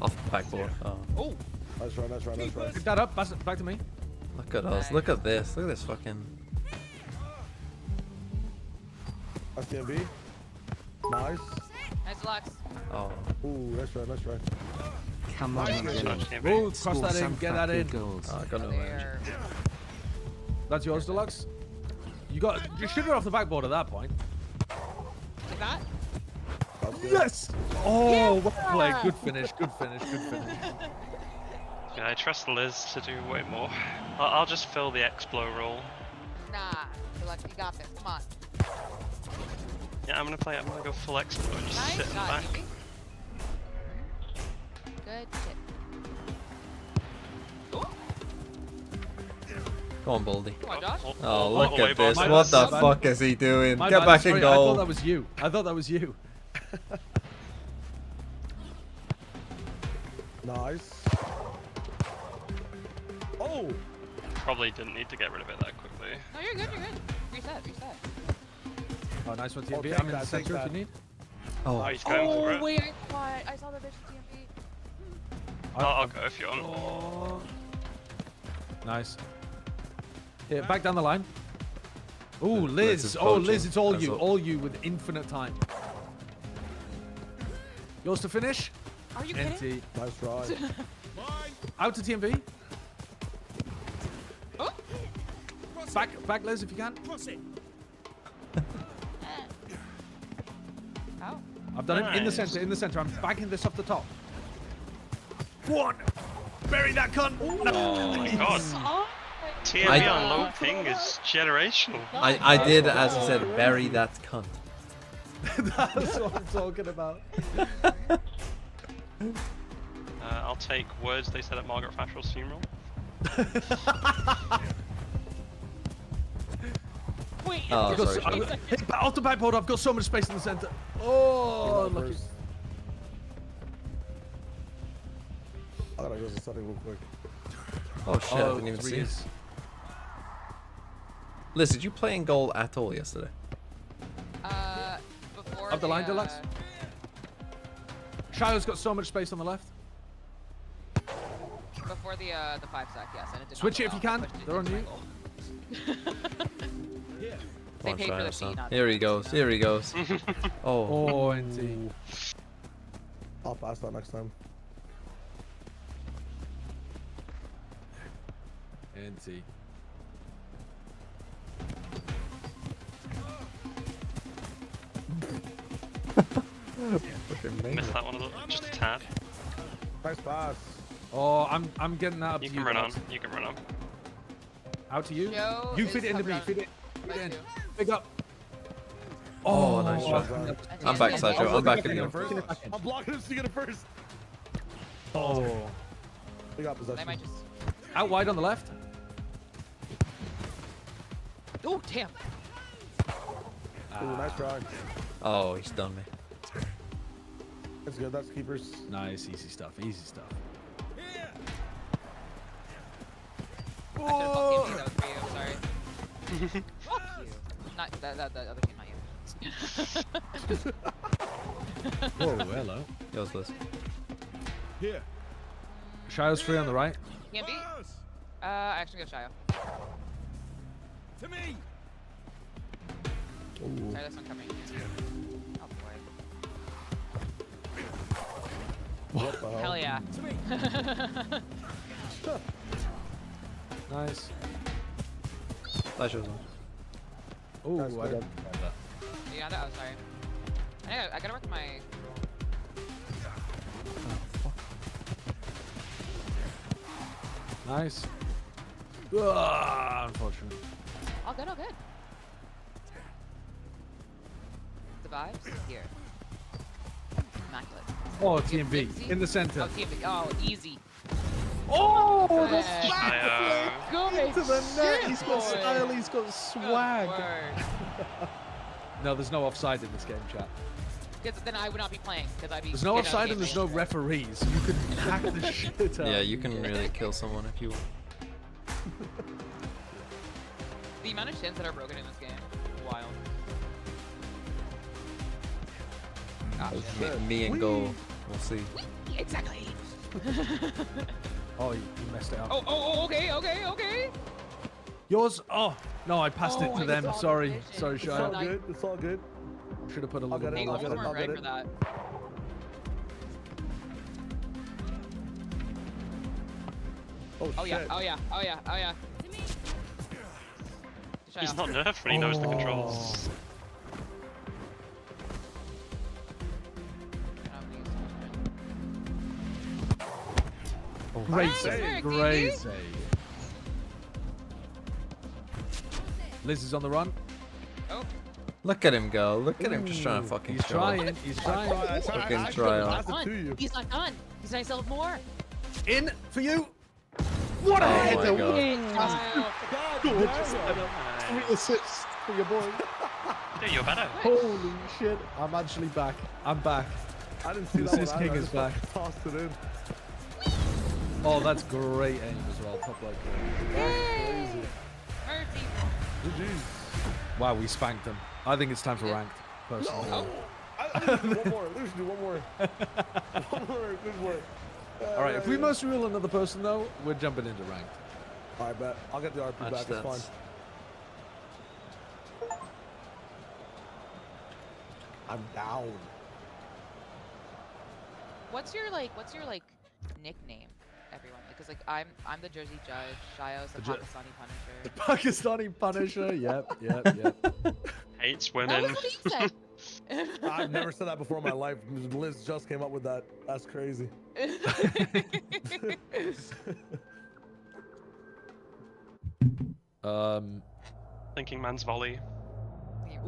Off the backboard. Oh. Oh. Nice run, nice run, nice run. Pick that up. Pass it back to me. Look at us. Look at this. Look at this fucking. That's TMV. Nice. Nice deluxe. Oh. Ooh, nice run, nice run. Come on, Oh, cross that in. Get that in. Goals. I got no There. That's yours, Deluxe. You should have off the backboard at that point. Like that? Yes. Oh, well played. Good finish. Good finish. Good finish. Yeah, I trust Liz to do way more. I'll just fill the Explo role. Nah. Deluxe, you got this. Come on. Yeah, I'm gonna go full Explo and just Nice. sit in the Got back. you. Good shit. Go on, Baldy. Come on, Josh. Oh, look away, at this. Baldy. What the My bad. fuck is he doing? My Get bad, back sorry, in I thought goal. that was you. I thought that was you. Nice. Oh! Probably didn't need to get rid of it that quickly. No, you're good. You're good. Reset. Reset. Oh, nice one, Oh, TMP. take I'm in the that, take center if that. you need. Oh. Oh, he's going for Oh it. wait, I saw the vision TMP. I'll go if you want. Oh. Nice. Yeah, back down the line. Ooh, Liz Liz. is Oh, poaching. Liz, it's all That's you. up. All you with infinite time. Yours to finish. Are you kidding? NT. Nice try. Out to TMV. Oh. Back, Liz, if you can. How? I've done it in the Nice. center. In the center. I'm backing this off the top. One. Bury that cunt. Oh my god. Oh. TMV on low ping is generational. I did, as I said, bury that cunt. That's what I'm talking about. I'll take words they said at Margaret Thatcher's funeral. Wait. Oh, I've got sorry. Hey, off the backboard, I've got so much space in the center. Oh, lucky. I gotta go to something real quick. Oh shit, I didn't even see it. is. Liz, did you play in goal at all yesterday? Before Up the line, Deluxe. Shilo's got so much space on the left. Before the 5-sec, yes, and it did Switch not it if go you can. well. I pushed it They're on into you. my goal. They Come on, paid for Shiloh, the son. fee, not Here the he goes. Here he goes. Oh. Oh, NT. I'll pass that next time. NT. Missed that one a little, just a tad. Nice pass. Oh, I'm getting that up You to can you. run on. Deluxe. You can run on. Out to you. Joe You is fit it into covered me. on- Fit it. Fit it in. Nice too. Big up. Oh, nice Well shot. done. I'm back, Sideshow. I'm back again. I'm blocking him so you get it first. Oh. We got They possession. might just. Out wide on the left. Oh damn! Ooh, nice try. Oh, he's done me. That's good. That's keepers. Nice, easy stuff. Easy stuff. I should have fucked TMP, that was for you. I'm sorry. Fuck you. Not that other team, not you. Oh, hello. Yours, Liz. Shilo's free on the right. TMP? I actually go Shio. Ooh. Sorry, this one coming. Oh boy. What the hell? Hell yeah. Nice. Sideshow's on. Oh, Nice, I well got done. that. Yeah, that was sorry. I gotta work my. Nice. Unfortunate. All good, all good. the vibes? Here. Immaculate. Oh, TMV in the center. Oh, TMV. Oh, easy. Oh, the Yeah. back Good into the net. shit, He's got boy. style. He's got Good swag. word. No, there's no offside in this game, chat. Because then I would not be playing. Because I'd be. There's no getting out offside of and the there's game no referees. You can hack the shit out. Yeah, you can really kill someone if you want. The amount of shins that are broken in this game, wild. Me and Go, we'll see. Exactly. Oh, you messed it up. Oh, okay. Yours? Oh, no, I passed it Oh, to I them. saw Sorry. the vision. Sorry, It's Shia. all good. It's all good. Should have put a I'll little get it, more. I'll get it, Weren't I'll ready get for it. that. Oh, Yeah. shit. Oh yeah. He's not nerfed when he knows the controls. Great Nice save. work, Great DD. save. Liz is on the run. Oh. Look at him go. Look at him just trying to fucking He's show off. trying. He's trying. Fucking I try could've out. passed it to you. He's not done. He's not himself more. In for you. What a Oh my header. God. God damn. 3 assists for your boy. Yeah, you're better. Holy shit. I'm actually back. I'm back. I didn't see The that one. assist either. king I is just back. fucking tossed it in. Oh, that's great aim as well. Top right corner. That's crazy. Mercy. GG's. Wow, we spanked them. I think it's time for ranked, personally. Oh. I think we should do one more. We should do one more. One more. Good work. All right, if we must rule another person, though, we're jumping into ranked. I bet. I'll get the RP Match back. It's fine. stats. I'm down. What's your nickname, everyone? Because I'm the Jersey Judge. Shia's the Pakistani Punisher. Pakistani Punisher. Yep. Hates That women. was what he said. I've never said that before in my life. Liz just came up with that. That's crazy. Thinking man's volley.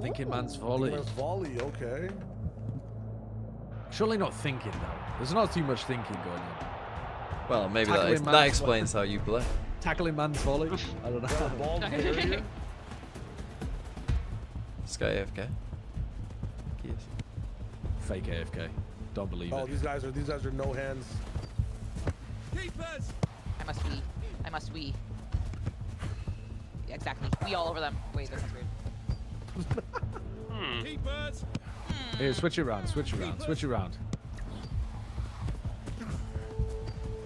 Thinking man's volley. Man's volley. Okay. Surely not thinking, though. There's not too much thinking going on. Well, maybe Tackling that man's explains how you play. Tackling man's volley? I don't Got a know. ball barrier. This guy AFK. He is. Fake AFK. Don't believe Oh, it. these guys are no hands. I must we. Yeah, exactly. We all over them. Wait, that sounds weird. Here, switch it around. Switch around.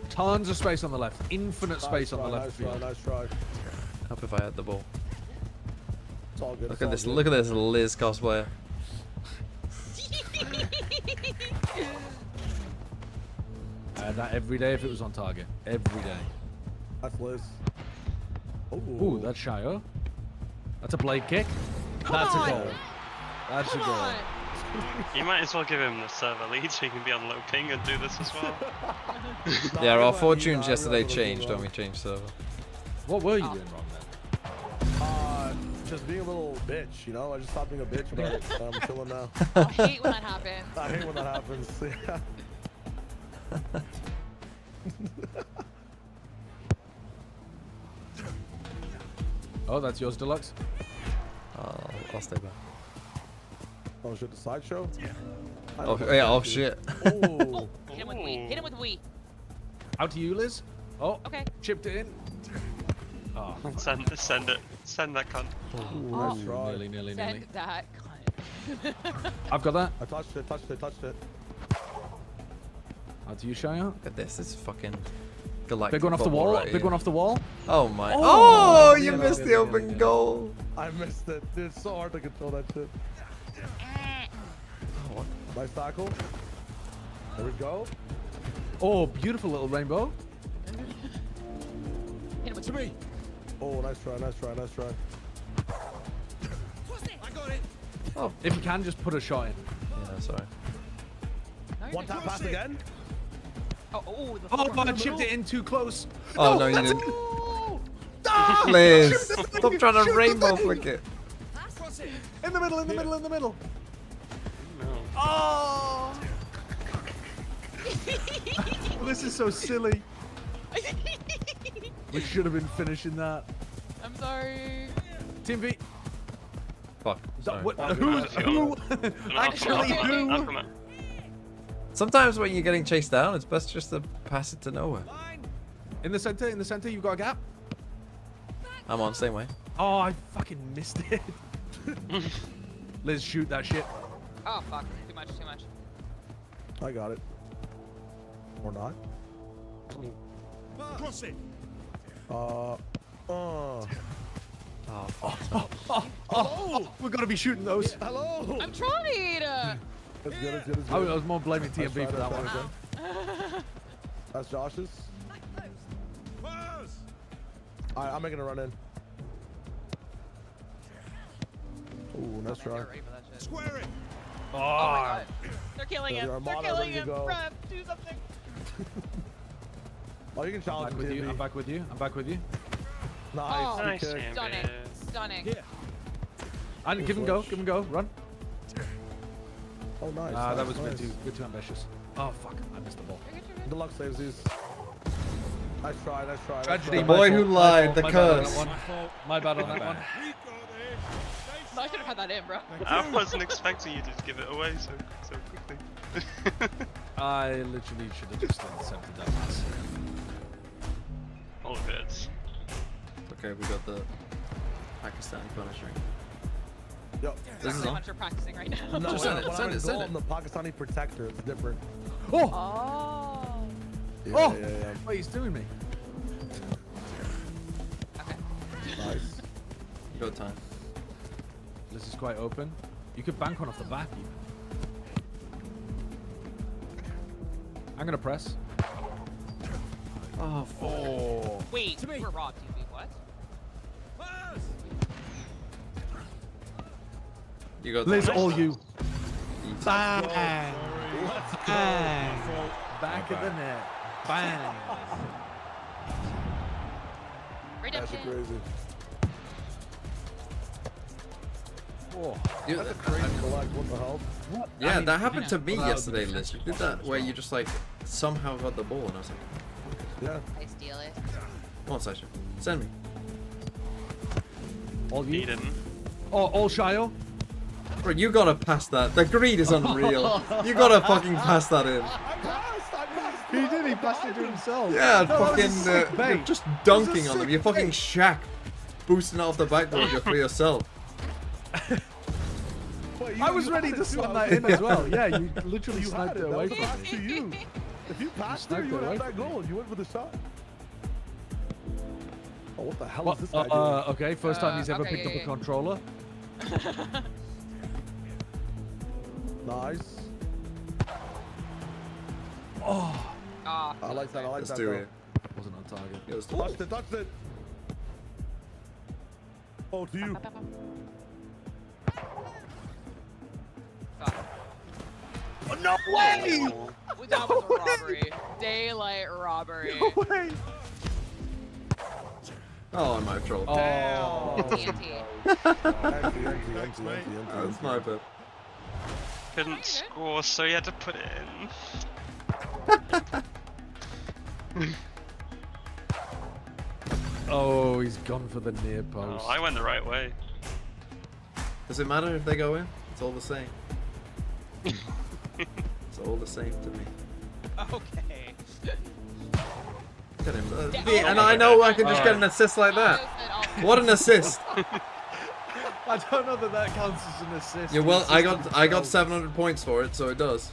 Tons of space on the left. Infinite space on the left field. Nice try. Help if I had the ball. It's all good. Look at this. Look at this Liz cosplayer. That every day if it was on target. Every day. That's Liz. Ooh, that's Shio. That's a blade kick. That's a goal. That's a goal. You might as well give him the server lead so he can be on low ping and do this as well. Yeah, our fortunes yesterday changed when we changed server. What were you doing wrong then? Just being a little bitch, you know? I just stopped being a bitch about it. I'm chilling now. I hate when that happens. I hate when that happens. Yeah. Oh, that's yours, Deluxe? I'll stay back. Oh shit, the sideshow? Oh, yeah, oh shit. Oh. Hit him with we. Hit him with we. Out to you, Liz. Oh, Okay. chipped it in. Oh, Send it. Send that cunt. Ooh, nice try. nearly. Send that cunt. I've got that. I touched it. Out to you, Shia. Look at this. It's fucking galactic. Big one off the bubble wall. right Big here. one off the wall. Oh my. Oh, Oh, you missed the open goal. I missed it. Dude, it's so hard to control that shit. Nice tackle. There we go. Oh, beautiful little rainbow. Hit him with we. Oh, nice try. Oh, If you can, just put a shot in. yeah, sorry. No, you're One good. tap pass again. Oh, the Oh, I chipped it in too close. Oh no, you that's didn't. a- Liz, stop trying to rainbow flick it. In the middle. Oh! This is so silly. We should have been finishing that. I'm sorry. Team V. Fuck. Sorry. Who? Actually, who? Sometimes when you're getting chased down, it's best just to pass it to nowhere. In the center, you got a gap. I'm on, same way. Oh, I fucking missed it. Liz, shoot that shit. Oh fuck! Too much. I got it. Or not. Cross it. Oh, We're gonna be shooting those. Hello. I'm trying. That's good. That's good. That's I good. was more blaming TMB for that one. That's Josh's. Alright, I'm making a run in. Ooh, nice try. Square it. Oh my god. They're killing him. There's They're Armada killing ready to him. go. Ref, do something. Oh, you can challenge I'm back with you. TMB. I'm back with you. I'm back with you. Nice. Oh, Nice, good kick. TMB. Stunning. Yeah. And give him go. Give him go. Run. Oh, nice. That nice, was a nice. bit too ambitious. Oh fuck! I missed the ball. Deluxe saves these. Nice try. Nice try. Tragedy. The my boy fault, who my lied, fault, the my bad on curse. that one. My bad on that one. We got it. No, I should have had that in, bro. I wasn't expecting you to give it away so quickly. I literally should have just accepted that pass. All good. Okay, we got the Pakistani Punisher. Yo. This is on. Hunter practicing right now. No, Just send it, when send I'm it, send in it. the Pakistani protector, it's different. Oh! Oh. Yeah, Oh! yeah. Wait, he's doing me. Okay. Nice. Go time. This is quite open. You could bank one off the back even. I'm gonna press. Oh, Oh. Wait, we're raw TV. What? you got Liz, time. all you. Bang. Bang! Bang! Back of the net. Bang! That's Redemption. crazy. Oh. You- That's a crazy collect. What the hell? Yeah, I mean, that happened to me wow, yesterday, Liz. You did that where you just like somehow got the ball, and I was like, Yeah. I steal it. "Come on, Sasha, send me." All He you. didn't. Oh, all Shio. Bro, you gotta pass that. The greed is unreal. You gotta fucking pass that in. I passed. He did. He passed it to himself. Yeah, No, that was a fucking sick bait. you're just That was a dunking on them. sick You're fucking bait. Shaq, boosting off the backboard just for yourself. Wait, I was ready to slam that in as well. Yeah, you literally You had sniped it. it That away was a from pass me. to you. If you passed there, sniped you it would have away that from me. goal. You went for the shot. Oh, what the hell Well, is this guy doing? okay, first time he's ever okay, picked up yeah, a yeah. controller. Nice. Oh, Ah. I like that. I like Let's that. do though. it. wasn't on target. It was Touched it. Touched it. Oh, to you. Oh, no way! That was a robbery. Daylight robbery. No way! Oh, I might have trolled. Oh, TNT. Empty. That's my bad. Couldn't score, so you had to put it in. oh, he's gone for the near post. Oh, I went the right way. Does it matter if they go in? It's all the same. It's all the same to me. Okay. Look at him. Yeah, And I know I can just get an assist like that. What an assist! I don't know that counts as an assist. Yeah, well, I got Assist 700 points for it, so it does.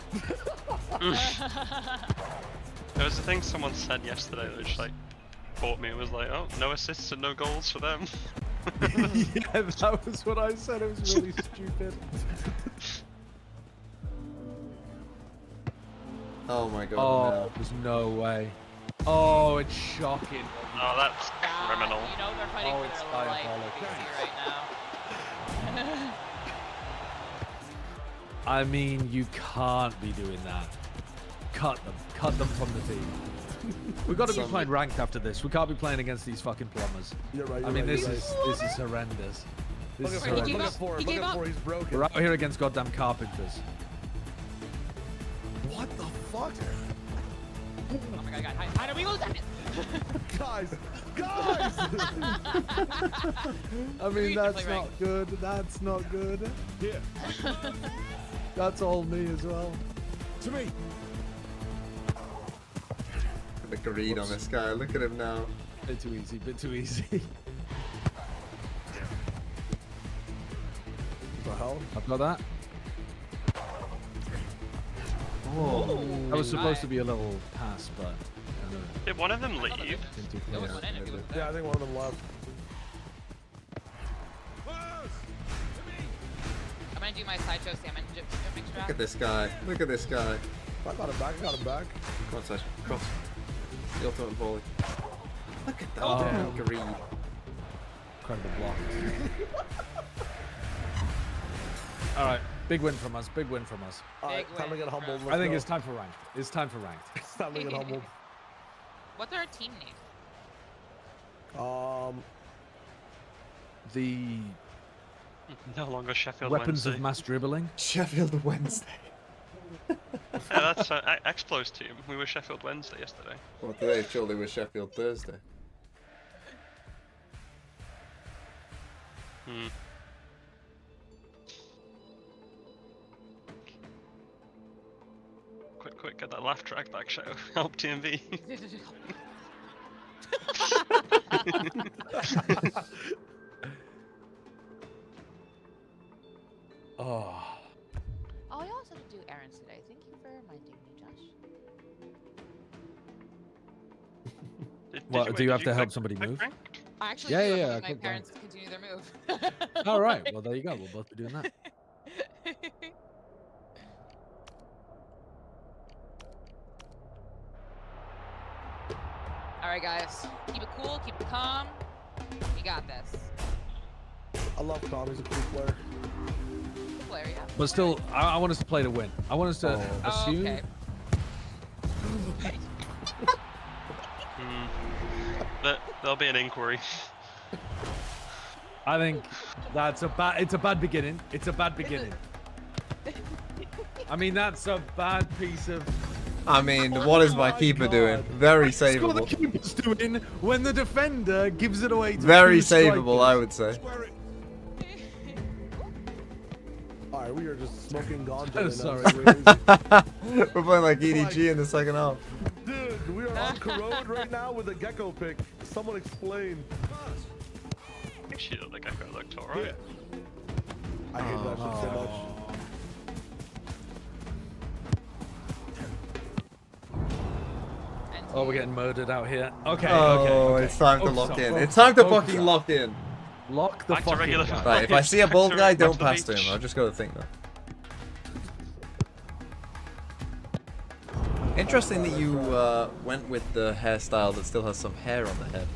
There was a thing someone said yesterday that just like caught me and was like, oh, no assists and no goals for them. yeah, that was what I said. It was really stupid. Oh my god. Oh, no. there's no way. Oh, it's shocking. Oh, that's criminal. You know they're fighting Oh, for it's their little life in diabolical. VC right now. I mean, you can't be doing that. Cut them from the team. We've got to be playing ranked after this. We can't be playing against these fucking plumbers. You're right. I mean, you're this right. is horrendous. This Look is at He four. gave Look horrendous. at four. He Look gave at up. four. He's broken. We're out here against goddamn carpenters. What the fuck? Oh my god, guys. How did we lose that? Guys! I mean, that's not good. That's not good. Here. That's all me as well. To me. The greed on this guy. Look at him now. Bit too easy. Bit too easy. What the hell? I've got that. Oh, That was supposed to be a little pass, but. Did one of them leave? There was one in it. Yeah, I think one of them left. I'm gonna do my sideshow salmon mixture. look at this guy. Look at this guy. I got him back. I got him back. Come on, Sash. Cross. The ultimate volley. Look at that. Oh. Damn greed. Incredible block. All right, big win from us. Big win from us. Alright, time to get humbled. I think it's time for ranked. It's time for ranked. It's time to get humbled. What's our team name? The No longer Sheffield weapons Wednesday. of mass dribbling. Sheffield Wednesday. Yeah, that's Explo's team. We were Sheffield Wednesday yesterday. Well, today surely was Sheffield Thursday. Hmm. Quick, get that laugh track back, show. Help TMV. Oh. Oh, I also did do errands today. Thank you for reminding me, Josh. Well, do you have to help somebody move? I actually Yeah, do. yeah, I'm yeah, helping my click parents continue their move. All right. Well, there you go. We'll both be doing that. All right, guys. Keep it cool. Keep it calm. You got this. I love Tom. He's a cool player. Good player, yeah. But still, I want us to play to win. I want us to assume. Okay. There'll be an inquiry. I think that's a bad. It's a bad beginning. It's a bad beginning. I mean, that's a bad piece of. I mean, what is my keeper doing? Very That's what savable. the keeper's doing when the defender gives it away to Very two strikers. savable, I would say. Square it. Alright, we are just smoking ganja. I'm right sorry. now. We're playing like EDG in the second half. Dude, we are on Corrode right now with a gecko pick. Someone explain. Actually, the gecko looked alright. Here. I hate that shit so much. Oh, we're getting murdered out here. Okay. Oh, okay. it's time to Focus lock up, in. focus It's time to up, focus fucking up. lock in. Lock the Back to fucking regular. guy. Right, if I see a Back bald to- guy, back don't to the pass to beach. him. I'll just go to think though. Interesting that you went with the hairstyle that still has some hair on the head.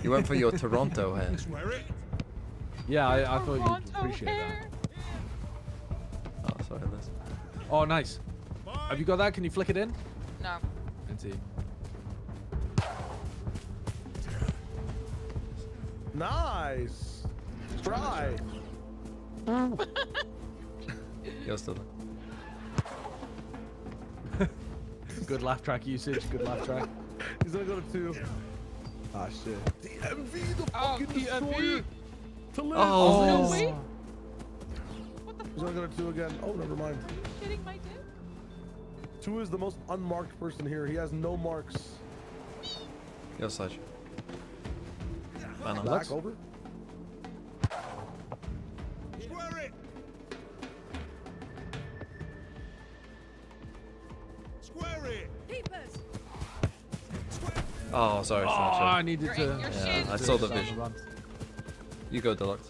You went for your Toronto hair. Square it. Yeah, I thought you'd appreciate that. Oh, sorry, Liz. Oh, nice. Have you got that? Can you flick it in? No. NT. Nice. Try. You're still there. Good laugh track usage. Good laugh track. He's gonna go to 2. Ah, shit. DMV, the Oh, fucking DMV. destroyer. To live. Oh. Wait. He's gonna go to 2 again. Oh, never mind. Shitting my dick? 2 is the most unmarked person here. He has no marks. Your side. Man, I'm Back over. Square it. Square it. Oh, sorry. Oh, sorry. I needed Your to. your Yeah, shins. I saw the Sorry, vision. run. You go, Deluxe.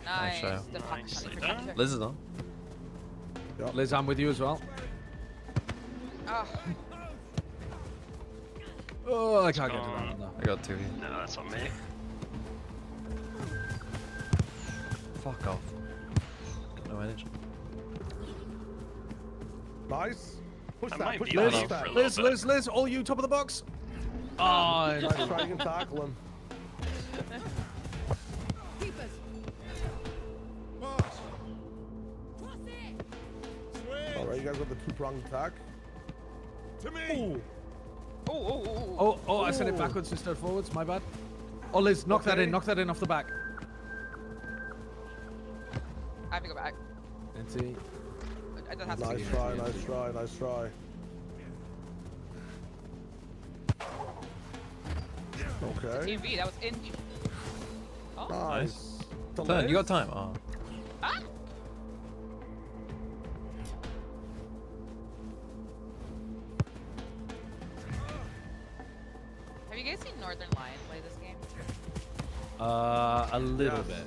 Nice. Show. The fuck Nicely funny done. protector. Liz is on. Liz, I'm with you as well. Oh, Oh, I can't get to that one though. I got 2 here. No, that's on me. Fuck off. Got no energy. Nice. Push That that. might Push be that. Liz. Push For a that. little Liz, bit. Liz, Liz, all you top of the box. Oh, Nice try and tackle him. Pass. guys got the two-pronged attack. To me. Oh, I sent it backwards instead of forwards. My bad. Oh, Liz, knock that in. Knock that in off the back. I have to go back. NT. I don't have to Nice try, nice try, nice try. Okay. TMV, that was in. Oh. Nice. Turn, you got time. Oh. Ah! Have you guys seen Northern Lion play this game? A little bit.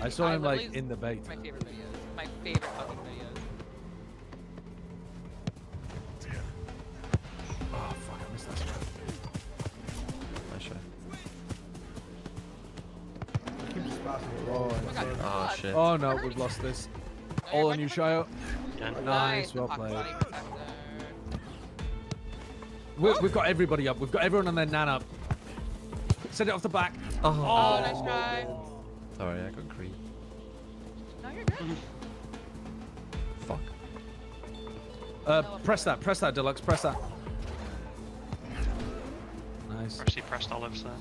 I saw him like literally- in the bait. My favorite videos. My favorite fucking videos. Oh fuck! I missed that shot. Nice shot. Oh shit. Oh no, we've lost this. All on you, Shio. Nice, well Fuck, played. body protector. We've got everybody up. We've got everyone on their nan up. Send it off the back. Oh, nice try. Sorry, I got greed. No, you're good. Fuck. Press that, Deluxe. Press that. Nice. Actually pressed olives there.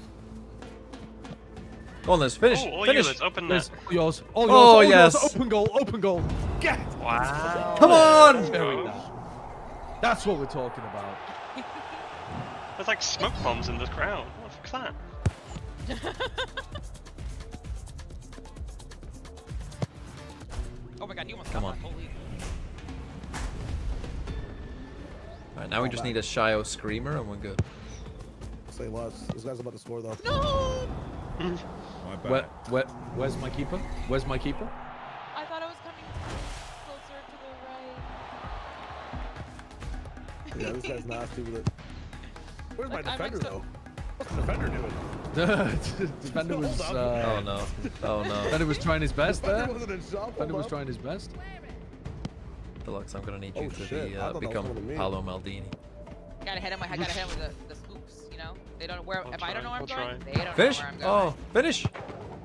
Go on, Liz. Finish. Oh, all Finish. you, Liz. Open Liz, net. all yours. All yours. Oh, all yes. Yours. Open goal. Open goal. Get. Wow. Come on. Very nice. That's what we're talking about. There's like smoke bombs in the crowd. What the fuck's that? Oh my god, he almost Come got on. that. Holy. Alright, now we just need a Shio screamer and we're good. Say less. This guy's about to score though. No! My bad. Where's my keeper? Where's my keeper? I thought I was coming closer to the right. Yeah, this guy's nasty with it. Where's my Like, I'm defender like though? What's the defender doing? Defender was. Oh no. Oh no. Defender was trying his best there. Defender wasn't in shot, Defender hold was up. trying his best. Deluxe, I'm gonna need you Oh, to shit. be, I thought that was become gonna be me. Paolo Maldini. Gotta hit him with the scoops, you know? They don't know where. I'll If I don't know where I'm try, going, I'll they don't Finish. know where I'm going. Oh, finish.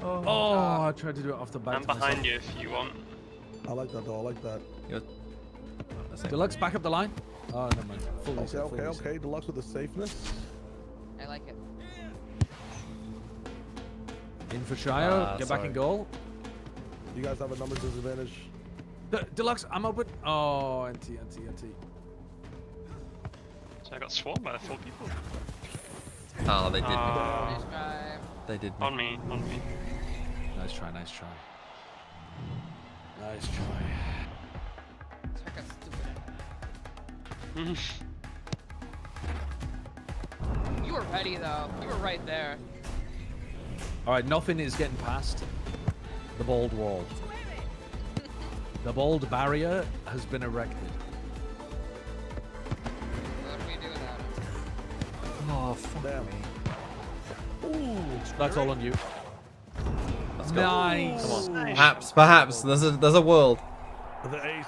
Oh. Oh, I tried to do it off the back. I'm to myself. behind you if you want. I like that though. I like that. Deluxe, back up the line. Oh, never mind. Full Okay, reset, full okay, reset. okay. Deluxe with the safeness. I like it. In for Shio. Get back sorry. in goal. You guys have a numbers disadvantage. Deluxe, I'm open. Oh, NT. So I got swarmed by 4 people. Oh, they did me. Nice try. They did me. On me, on me. Nice try. Nice try. Nice try. This haircut's stupid. You were ready though. You were right there. All right, nothing is getting past the bold wall. The bold barrier has been erected. What do we do without it? Oh, fuck Damn. me. Ooh. That's all on you. Let's go. Nice. Come on. Perhaps. There's a world. The ace.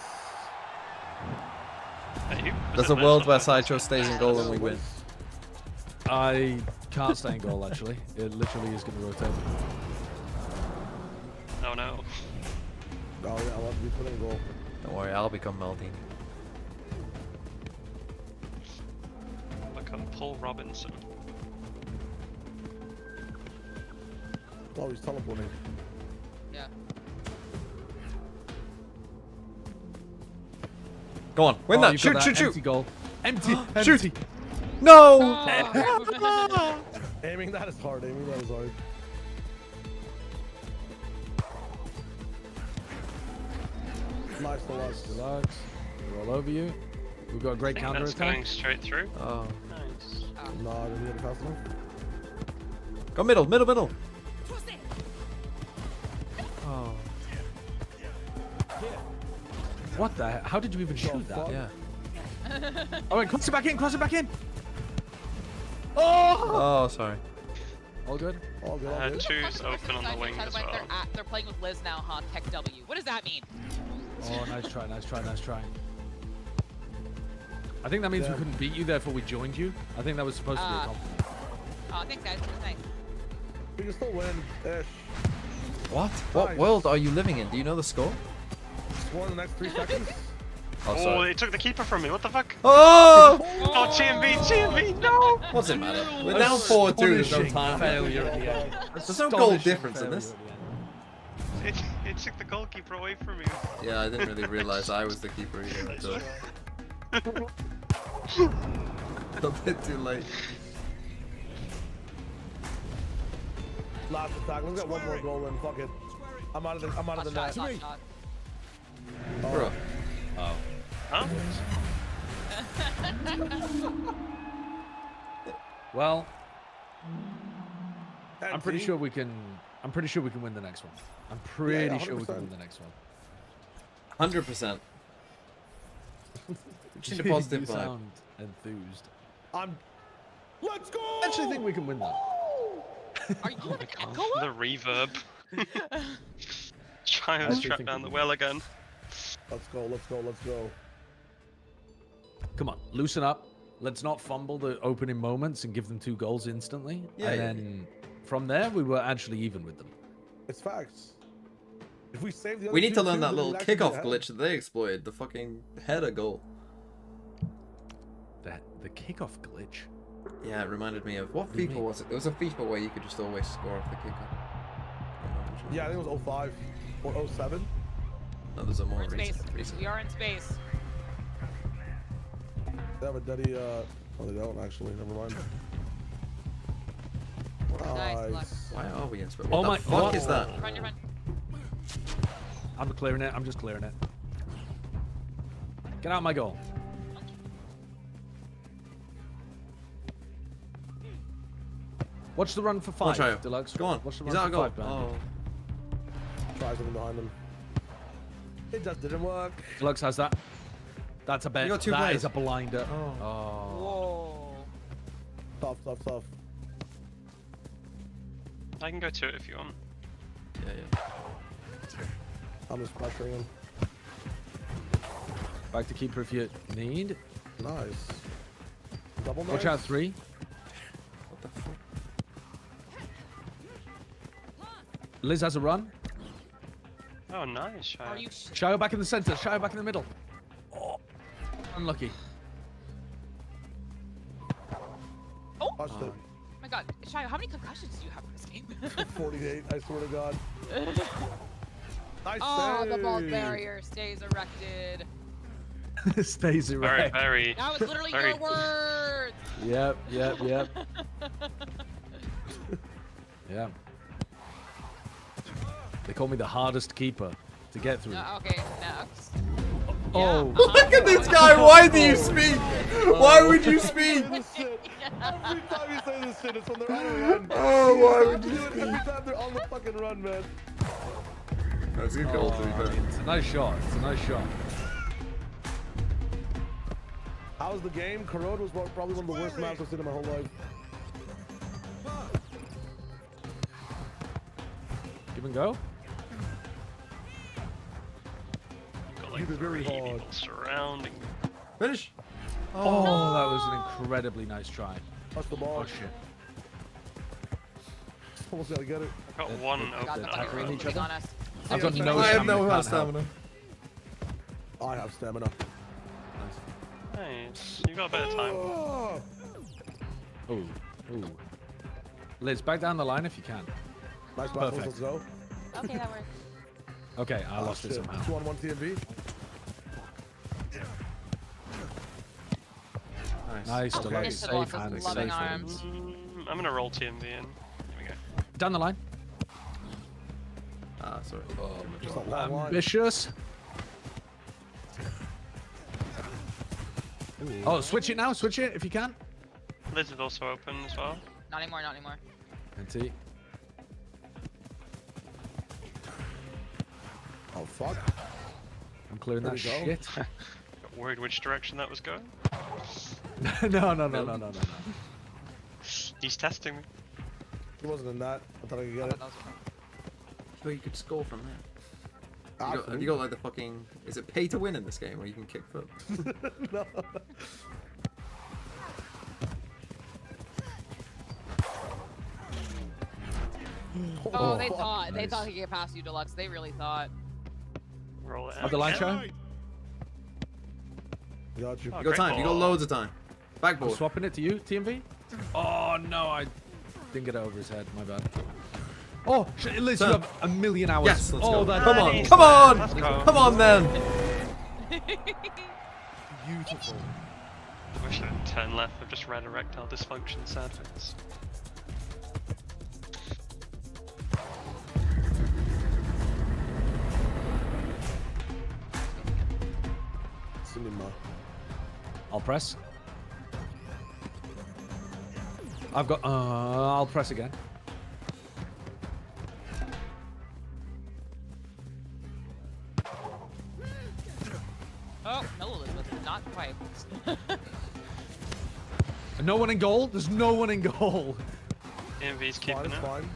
Hey, There's a world where Sideshow stays in goal and we win. I can't stay in goal, actually. It literally is going to rotate. Oh no. Oh yeah, I want to be put in goal. Don't worry, I'll become Maldini. Become Paul Robinson. Oh, he's teleporting. Yeah. Go on, win that. You've got Shoot. Empty goal. Empty. Shoot. Empty. No! Oh. Aiming that is hard. Aiming that is hard. Nice to watch. Deluxe. We're all over you. We've got a great I think counter that's attack. going straight through. Oh. Nice. Nah, didn't get it fast enough. Go middle. Oh. What the heck? How did you even shoot that? fuck? Yeah. All right, cross it back in. Oh, sorry. All good? All good, all good. Two's open on the wing as well. They're playing with Liz now, huh? Tech W. What does that mean? Oh, nice try. I think that means we couldn't beat you, therefore we joined you. I think that was supposed to be a compliment. Oh, thanks guys. It was nice. We can still win. Ish. What? What Nice. world are you living in? Do you know the score? Score in the next 3 seconds. Oh, Oh, sorry. it took the keeper from me. What the fuck? Oh! Oh, TMV, no! What's it matter? We're down 4-2. There's no time. Failure at the end. There's no goal difference in this. It took the goalkeeper away from me. Yeah, I didn't really realize I was the keeper either. So. A bit too late. Last attack. Let's get one more goal in. Fuck it. I'm out of the net. Hot shot. Bro. Oh. Huh? Well, I'm pretty sure we can. I'm pretty sure we can win the next one. I'm pretty sure we can win the next one. 100%. Just need a positive You vibe. sound enthused. Let's go! I actually think we can win that. Are you an echo? The reverb. China's actually trapped think down we the well again. Let's go. Let's go. Let's go. Come on, loosen up. Let's not fumble the opening moments and give them 2 goals instantly. Yeah, and yeah. then from there, we were actually even with them. It's facts. If we save the other We need to two, learn that then little we'd actually kickoff be ahead. glitch that they exploited. The fucking header goal. The kickoff glitch. Yeah, it reminded me of what What do you FIFA mean? was it? It was a FIFA where you could just always score off the kickoff. Yeah, I think it was 05 or 07. No, there's a more We're in space. recent. We are in space. They have a Daddy. Oh, they don't actually. Never mind. Nice, luck. Why are we in space? Oh What my- the fuck what? is that? Run, you run. I'm clearing it. I'm just clearing it. Get out of my goal. Watch the run for 5, Watch out. Deluxe. Go on. Watch the He's run out for of 5, goal. man. Oh. Try something behind him. It just didn't work. Deluxe has that. That's a bet. You got 2 That players. is a blinder. Oh. Oh. Whoa. Tough. I can go to it if you want. Yeah. I'm just pressuring him. Back to keeper if you need. Nice. Double nice. Watch out 3. What the fuck? Liz has a run. Oh, nice. Are you? Shayo back in the center. Shayo back in the middle. Oh. Unlucky. Oh Watched it. my God, Shayo, how many concussions do you have in this game? 48. I swear to God. Nice Oh, the ball save. barrier stays erected. Stays Very, erect. very. That was literally Very- your words. Yep. Yeah. They call me the hardest keeper to get through. Okay, next. Oh. Look at this guy! Why do you speak? Why would you speak? This shit. Every time you say this shit, it's when they're on a run. Oh, why would You you do it speak? every time they're on the fucking run, man. That's a good goal, to be fair. It's a nice shot. It's a nice shot. How was the game? Corrode was probably one of the worst maps I've seen in my whole life. Give and go. Got like Keep it very 3 hard. people surrounding. Finish. Oh, that was an incredibly nice try. Touch the ball. Oh shit. Almost gotta get it. I've got one God, open. the attack fucking ring room each putting other? on us. I've got no I have no can't help. stamina. I have stamina. Nice. You got a better time. Oh, Ooh. Liz, back down the line if you can. nice pass. Perfect. Let's go. Okay, that works. Okay, I lost it Shit. somehow. 2-on-1 TMV. Nice, Oh, Deluxe. Chris Safe Deluxe hands, is safe loving hands. arms. I'm gonna roll TMV in. Here we go. Down the line. Ah, sorry. Just a long line. Ambitious. Oh, switch it now. Switch it if you can. Liz is also open as well. Not anymore, not anymore. NT. Oh, fuck. I'm clearing There that we go. shit. Got worried which direction that was going. No. He's testing me. He wasn't in that. I thought I could get it. So you could score from there. Absolutely. Have you got like the fucking... Is it pay to win in this game where you can kick foot? No. Oh, they fuck. thought Nice. he could get past you, Deluxe. They really thought. Roll it Have out. the line again. show. Got you. You got time. You got loads of time. I'm Backboard. swapping it to you, TMV. Oh no, I didn't get it over his head. My bad. Oh, shit, Liz, you Turn. have a million hours. Yes, let's go. That's Come on, Nice. come on, Let's go. come on then. beautiful. I wish I had turn left. I've just read erectile dysfunction. Sad face. Cinema. I'll press. I've got. I'll press again. Oh, no, Elizabeth, not quite. No one in goal. There's no one in goal. EMV's Fine, keeping it's it. fine.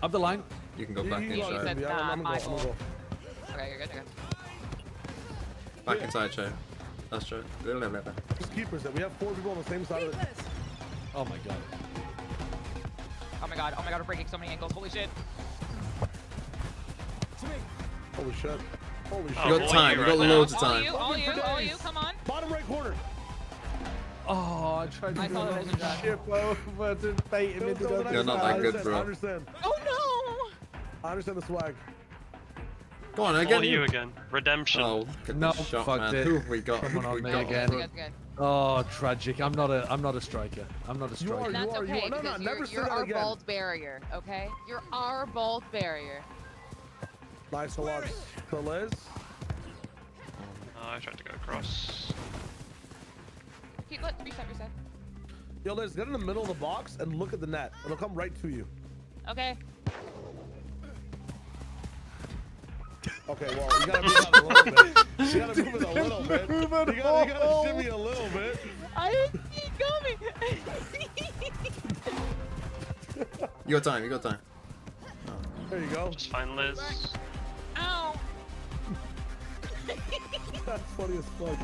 Up the line. You can go back You inside. said- yeah, Nah, I'm my gonna go. Okay, you're good, you're good. Back inside, Joe. That's true. Just keepers it. We have 4 people on the same side of it. Oh my god. Oh my god, we're breaking so many ankles, holy shit. Holy shit. Holy shit. Oh, You got time. You got loads of All time. you, come on. Bottom right corner. Oh, I tried to I saw do the vision ship over to bait him into the. You're not that good, bro. I understand. Oh no! I understand the swag. Go on, All again. you again. Redemption. Oh, get No, the shot, fucked man. it. Who have we got? Someone Who on have we me got? again. Good, good. Oh, tragic. I'm not a striker. I'm not a You are, striker. That's you are, okay, you are. No, no, because never say you're that our again. bald barrier, okay? You're our bald barrier. Nice to watch. So Liz. Oh, I tried to go across. Keep, let reset. Yo, Liz, get in the middle of the box and look at the net. It'll come right to you. Okay. Okay, well, you gotta move it a little bit. You gotta move it a little bit. You gotta shimmy a little bit. I didn't see it coming. You got time. You got time. There you go. Just find Liz. Ow. That's funny as fuck.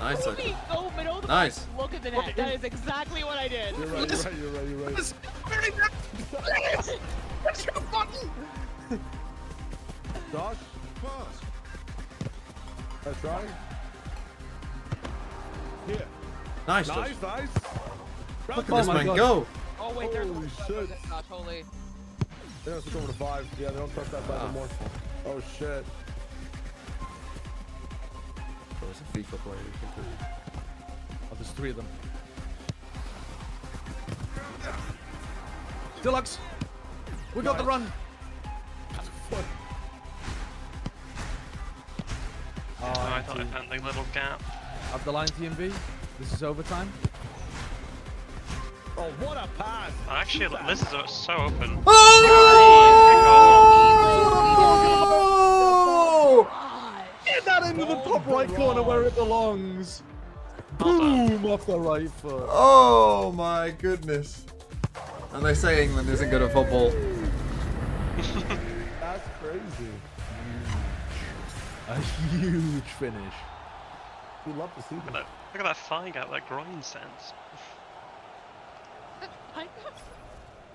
Nice. Let me go middle of the Nice. box, look at the net. That is exactly what I did. You're right, you're right. Josh? That's right. Yeah. Nice. Josh. Nice. Look at Oh this my man God. go. Oh wait, there's Holy shit. Gosh, holy. They don't switch over to 5. Yeah, they don't trust that side anymore. Oh shit. There was a FIFA player. You can do. Oh, there's 3 of them. Deluxe. We got the run. Oh, I thought I found the little gap. Up the line, TMV. This is overtime. Oh, what a pass. Actually, Liz is so open. Oh! Get that into the top right corner where it belongs. Boom off the right foot. Oh my goodness. And they say England isn't good at football. That's crazy. A huge finish. We love to see that. Look at that thigh gap, that groin sense.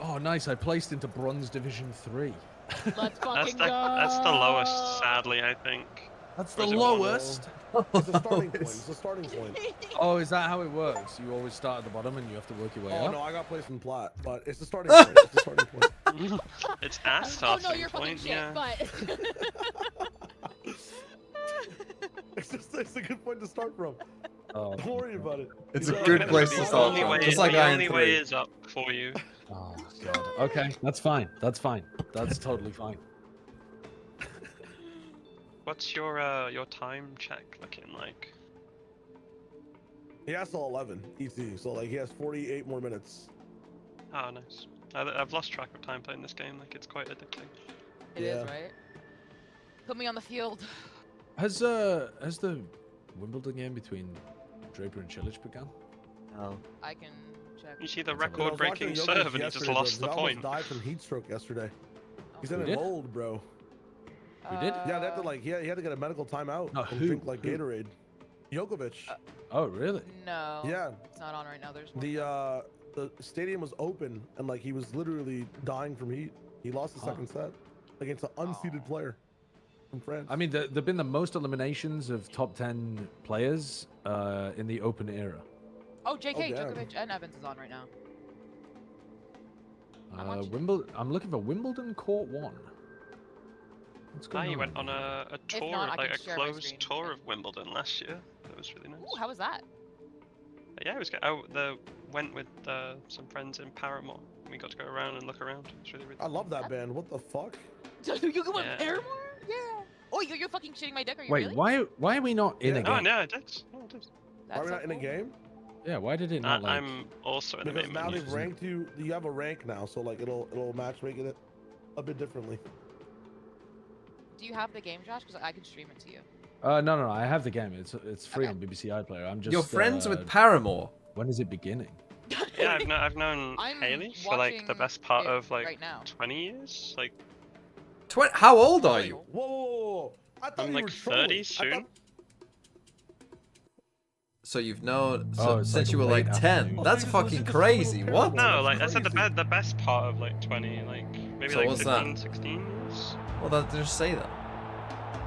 Oh, nice. I placed into Bronze Division 3. Let's That's fucking the, go. that's the lowest, sadly, I think. That's Or the is it one? lowest. It's a starting point. It's a starting point. Oh, is that how it works? You always start at the bottom and you have to work your way Oh up? no, I got placed in plat, but it's the starting point. It's the starting point. It's our Oh starting no, you're fucking point, shit, yeah. but... It's a good point to start from. Oh, Don't worry about it. It's You a know, good it's place to the start only from. way- Just like the Iron only way 3. is up for you. oh, God. Okay, that's fine. That's fine. That's totally fine. What's your time check looking like? He has till 11 ET, so like he has 48 more minutes. Oh, nice. I've lost track of time playing this game. Like it's quite addicting. It is, Yeah. right? Put me on the field. Has the Wimbledon game between Draper and Chilich begun? Oh. I can check. You see the I was watching record-breaking Jokic serve, and he just yesterday, lost bro. the He almost point. died from heat stroke yesterday. He's in He it did? old, bro. We did? Yeah, they had to like he had to get a medical timeout No, and who? drink like Who? Gatorade. Djokovic. Oh, really? No. Yeah. It's not on right now. There's one. The stadium was open and like he was literally dying from heat. He lost the Huh. second set against an unseeded player. from France. I mean, there've been the most eliminations of top 10 players in the open era. Oh, JK, damn. Djokovic and Evans is on right now. I'm looking for Wimbledon Court 1. What's going on? You went on a tour, not, I like can a share my closed screen. tour of Wimbledon last year. That was really nice. Ooh, how was that? Yeah, it was good. Went with some friends in Paramore. We got to go around and look around. It's really, really I love that band. What the fuck? You go with Yeah. Paramore? Yeah. Oh, you're fucking shitting my dick, are you Wait, really? why are we not in a Oh, game? no, I did. Oh, I did. Why are we not in a game? Yeah, why did it not like... I'm also in a Because main now menu. they've ranked you. You have a rank now, so like it'll matchmake it a bit differently. Do you have the game, Josh? Because I can stream it to you. No, I have the game. It's free Okay. on BBC iPlayer. I'm just... You're friends with Paramore. When is it beginning? Yeah, I've known I'm Haley for like the watching best part it of like right now. 20 years. Like How old are you? Whoa! I thought I'm you like were trolling. 30 I soon. thought- So you've known Oh, it's since like you were late like 10. afternoon. That's Oh, fucking this is crazy. little What? Paramore. No, like I said, Crazy. the best part of like 20, like maybe So like what's 15, that? 16 years. Well, just say that.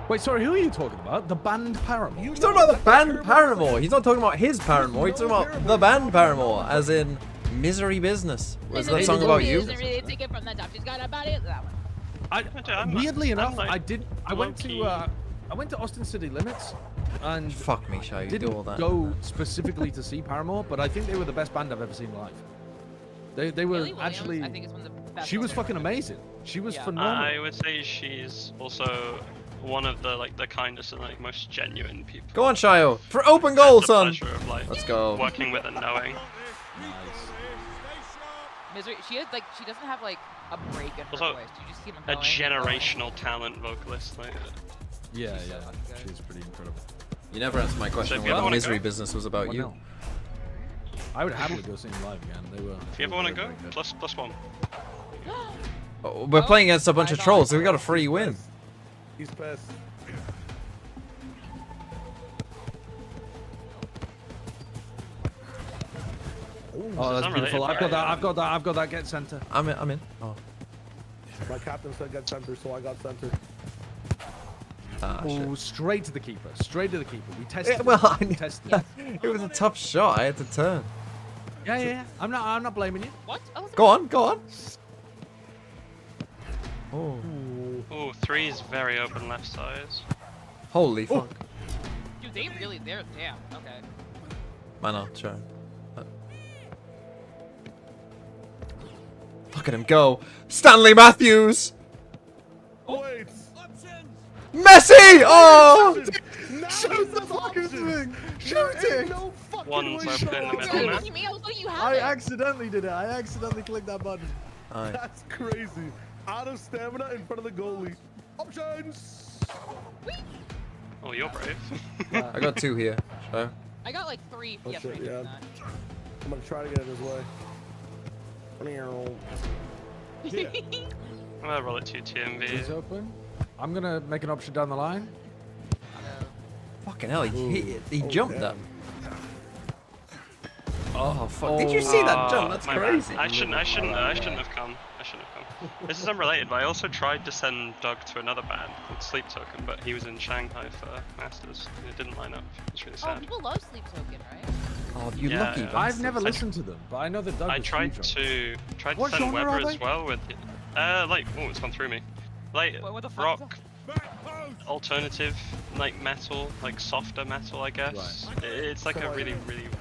Wait, sorry, who are you talking about? The band Paramore? You He's talking about the band Paramore. Paramore. He's not talking about his Paramore. He's talking about the band Paramore, as in Misery Business. Was that song about you? Really take it from the top. She's got about it. That one. Weirdly I'm enough, like I went low-key. to Austin City Limits, and Fuck me, Shao. You do didn't all that. go specifically to see Paramore, but I think they were the best band I've ever seen live. They were Haley Williams, actually. I think it's one of the best She was vocals fucking ever. amazing. She was Yeah. phenomenal. I would say she's also one of the like the kindest and like most genuine people. Go on, Shayo. For open goal, The son. pleasure of like Let's go. working with and knowing. Misery. She doesn't have like a break in her Also, voice. You just keep on A going. generational talent vocalist. Like, Yeah, She's so yeah, fucking good. she's pretty incredible. You never answered my question if you ever whether wanna Misery go- Business was about you. 1-0. I would happily go see them live again. They were. if you ever want to go, +1. Oh, we're playing against a bunch of trolls, so we got a free win. He's pissed. Oh, that's It's beautiful. unrelated, I've got that. Get center. I'm in. Oh. My captain said get center, so I got center. Ah, shit. Oh, straight to the keeper. Straight to the keeper. We tested. Yeah, well, it. We tested. It. It was a tough shot. I had to turn. Yeah. I'm not blaming you. What? Oh, Go on. Oh. Ooh, 3 is very open left side. Holy fuck. dude, they're damn. Okay. Man, I'll try. Look at him go. Stanley Matthews. Wait! Messi! Oh! Shoot the fucking thing! Shoot it! No fucking One's way, open in the Sean. middle now. me, I was letting you have I it. accidentally did it. I accidentally clicked that button. Aye. That's crazy. Out of stamina in front of the goalie. Options! Oh, you're brave. I got 2 here. So. I got like 3. Oh, Yeah, shit, 3 yeah. doing that. I'm gonna try to get in his way. I'm gonna roll it to He's TMV. open. I'm gonna make an option down the line. Fucking hell, he Oh, jumped damn. that. Oh fuck! Did you see that jump? That's My bad. crazy. I shouldn't have come. This is unrelated, but I also tried to send Doug to another band called Sleep Token, but he was in Shanghai for Masters. And it didn't line up. It's really Oh, sad. people love Sleep Token, right? Oh, you Yeah, lucky yeah. bastard. I've never listened to them, but I know that Doug I was tried huge on them. to What send genre Weber are as they? well with it's gone through me. Like What the fuck is rock, alternative, like metal, like softer metal, I guess. It's like a really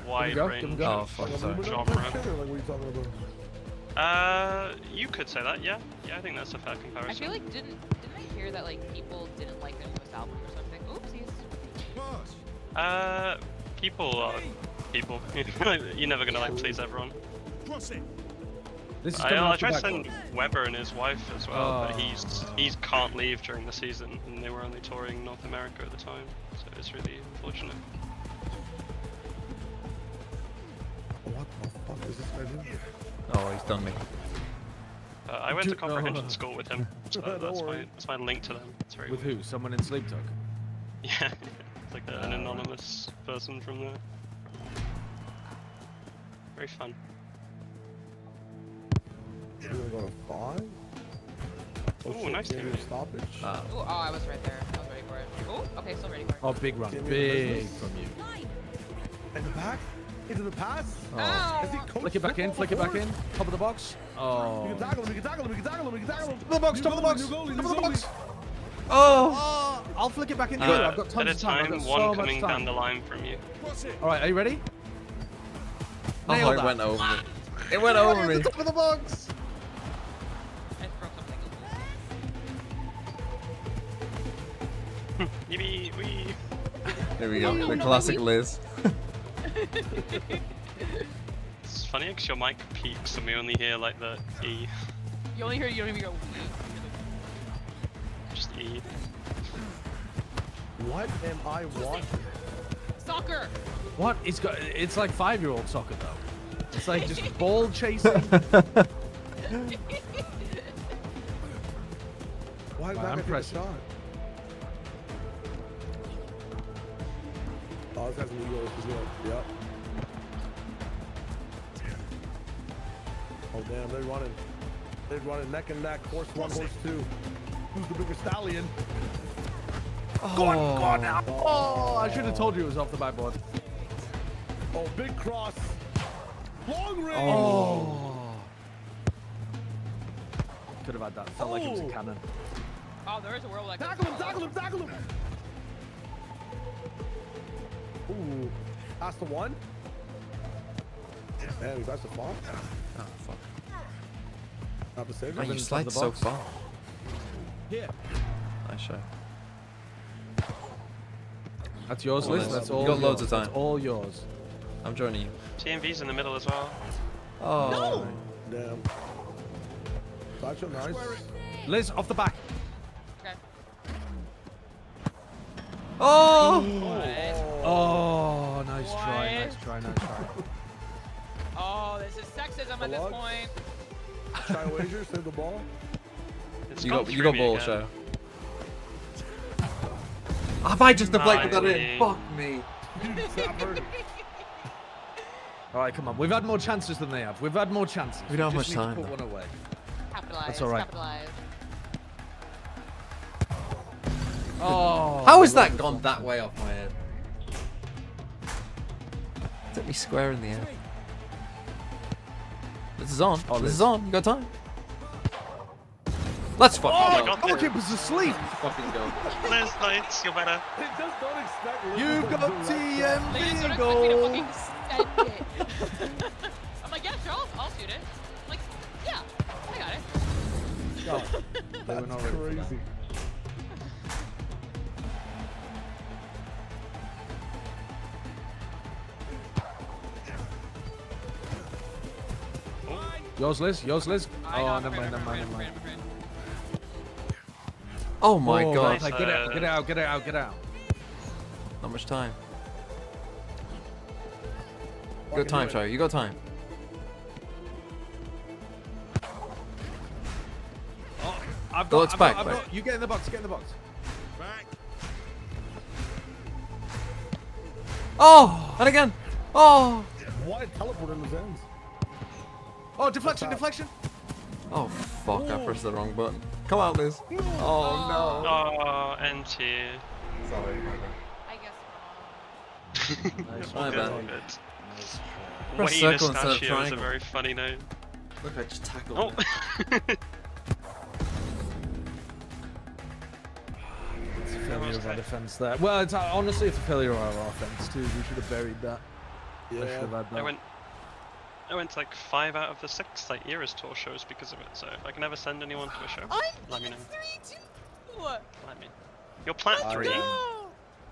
wide go, range go. Oh of fuck! Like a Sorry. movement genre. type shit, or like what are you talking about? You could say that, yeah. Yeah, I think that's a fair comparison. I feel like didn't I hear that like people didn't like their newest album or something? Oopsies. People are people. You're never gonna like please everyone. This is coming I off the tried to back send one. Weber and his wife as well, but Oh. he's can't leave during the season, and they were only touring North America at the time, so it's really unfortunate. What the fuck is this guy doing? Oh, he's done me. I went to Dude, comprehension school with him, so Don't worry. that's my link to them. It's very With weird. who? Someone in Sleep Talk? Yeah, it's like an anonymous person from there. Very fun. You're gonna go to 5? Ooh, nice Maybe team. a stoppage. Ooh, oh, I was right there. I was ready for it. Ooh, okay, still ready for it. Oh, big run. Can't do Big business. from you. In the back? Into the pass? Oh. Is he coach Flick it back in, football flick it back before? in. Top of the box. Oh. We can tackle him, we can tackle him, we can tackle him, we can tackle him. Top of the box, top of the box. New goalie, Top new of the box. goalie. Oh. I'll flick it back in. I've got At tons a of time. I've time, got one so coming much down time. the line from you. All right, are you ready? Oh, Nailed it that. went over me. It went over At me. the top of the box. I broke something. Yippee, wee. Here we go. The classic Liz. It's funny because your mic peaks and we only hear like the E. You only hear, you don't even go. Just E. What am I watching? Soccer! What? It's like 5-year-old soccer though. It's like just ball chasing. Why did I'm that take a pressing. shot? Oh, this has an ego. This is good. Yep. Oh, damn. They're running. They're running neck and neck. Horse 1, horse 2. Who's the bigger stallion? Go on now. Oh, I should have told you it was off the backboard. Oh, big cross. Long range. Oh. Could have had that. Felt like it was a cannon. Oh, there is a world like Tackle him, tackle him, tackle him. Ooh. Pass the 1. Man, we passed the 5. Oh, fuck. Not the save. Man, you top slide of the so box. far. Here. Nice shot. That's yours, Oh, Liz. nice. That's You all. got loads yours. of That's time. all yours. I'm joining you. TMV's in the middle as well. Oh. Damn. Gotcha, nice. Liz, off the back. Okay. Oh! Oh, nice try, What? nice try, nice try. Oh, this is sexism at this Lug. point. Try a wager, save the ball. It's You gone got through me ball, again. show. Have I just deflected that in? Finally. Fuck me. Stop hurting. All right, come on. We've had more chances than they have. We've had more chances. We don't have just much need to time, put one away. Capitalize. That's all right. Capitalize. Oh. How has that gone that way off my head? Took me square in the air. This is on. Oh, this is Liz. on. You got time. Let's fucking Oh my go. God. Goalkeeper's asleep. Fucking go. Liz, Knights, you're better. They just don't expect You've Liverpool got to do that. They just TMV don't expect me to goal. fucking send it. I'm like, yeah, sure, I'll shoot it. I'm like, yeah, I got it. God, they were not ready for that. Crazy. Yours, Liz. Yours, Liz. I know, Oh, I'm never afraid, mind, I'm never mind, afraid, never I'm mind. afraid. Oh my Oh, god. right, get out, get out, get out, get out. Not much time. You Fucking got time, do it. Shai. You got time. Oh, I've Go, got, it's I've back, got, I've back. got, you get in the box, get in the box. Back. Oh! And again. Oh! Why teleport in the ends? Oh, deflection, deflection. Oh fuck! I pressed the wrong button. Come out, Liz. Oh no. Oh, NT. Sorry. I guess. Nice My one. bad. Good. Press Wayne circle instead of Estachio is a triangle. very funny name. Look, I just tackled Oh! him. It's a failure of our defense there. Well, it's honestly it's a failure of our offense too. We should have buried that. I should have had that. I went to like 5 out of the 6 like Eras Tour shows because of it. So if I can ever send anyone to a show, let me know. 3-2. Let me. You're plat 3.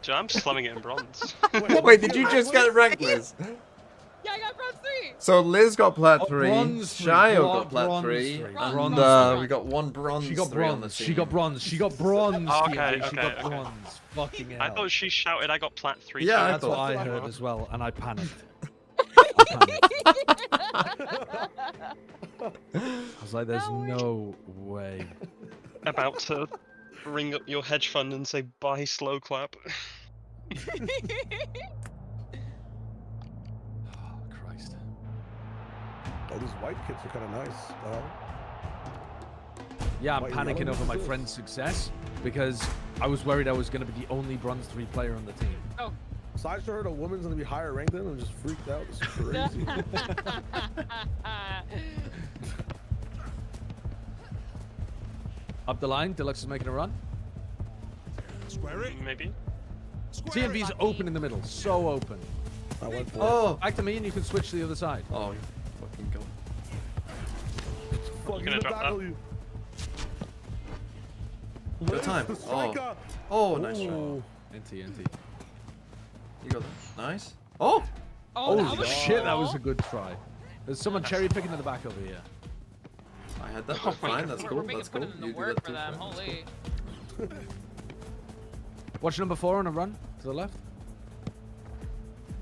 Joe, I'm slumming it in bronze. Wait, did you just get ranked, Liz? Yeah, I got bronze 3. So Liz got plat Oh, 3, bronze three, Shio bro- got plat bronze 3, three, and bronze we got 1 bronze. She got 3 on the bronze. team. She got bronze. She got bronze. Oh, TMV, okay, she got okay, okay. bronze. Fucking hell. I thought she shouted I got plat 3. Yeah, too. I That's thought- what I heard as well, and I panicked. I was like, "There's no way." About to ring up your hedge fund and say buy slow clap. Oh, Christ. Oh, these white kits are kind of nice. Yeah, I'm Why, panicking yellow? over my friend's success because I was worried I was going to be the only bronze 3 player on the team. Oh. So I just heard a woman's gonna be higher ranked than him and just freaked out. This is crazy. Up the line, Deluxe is making a run. Square it. Maybe. TMV's open in the middle, so open. I went for Oh. Back to me and you can switch to the other side. Oh, you fucking go. it. Fuck, gonna drop tackle that? you. Good time. Oh. Striker. Oh, nice try. Ooh. NT. You got that. Nice. Oh. Oh, that Holy was shit, that cool. was a good try. There's someone cherry picking in the back over here. I had that. But fine. That's cool. We're making That's cool. put in the You do work that for too, them. fine. Holy. Watch number 4 on a run to the left.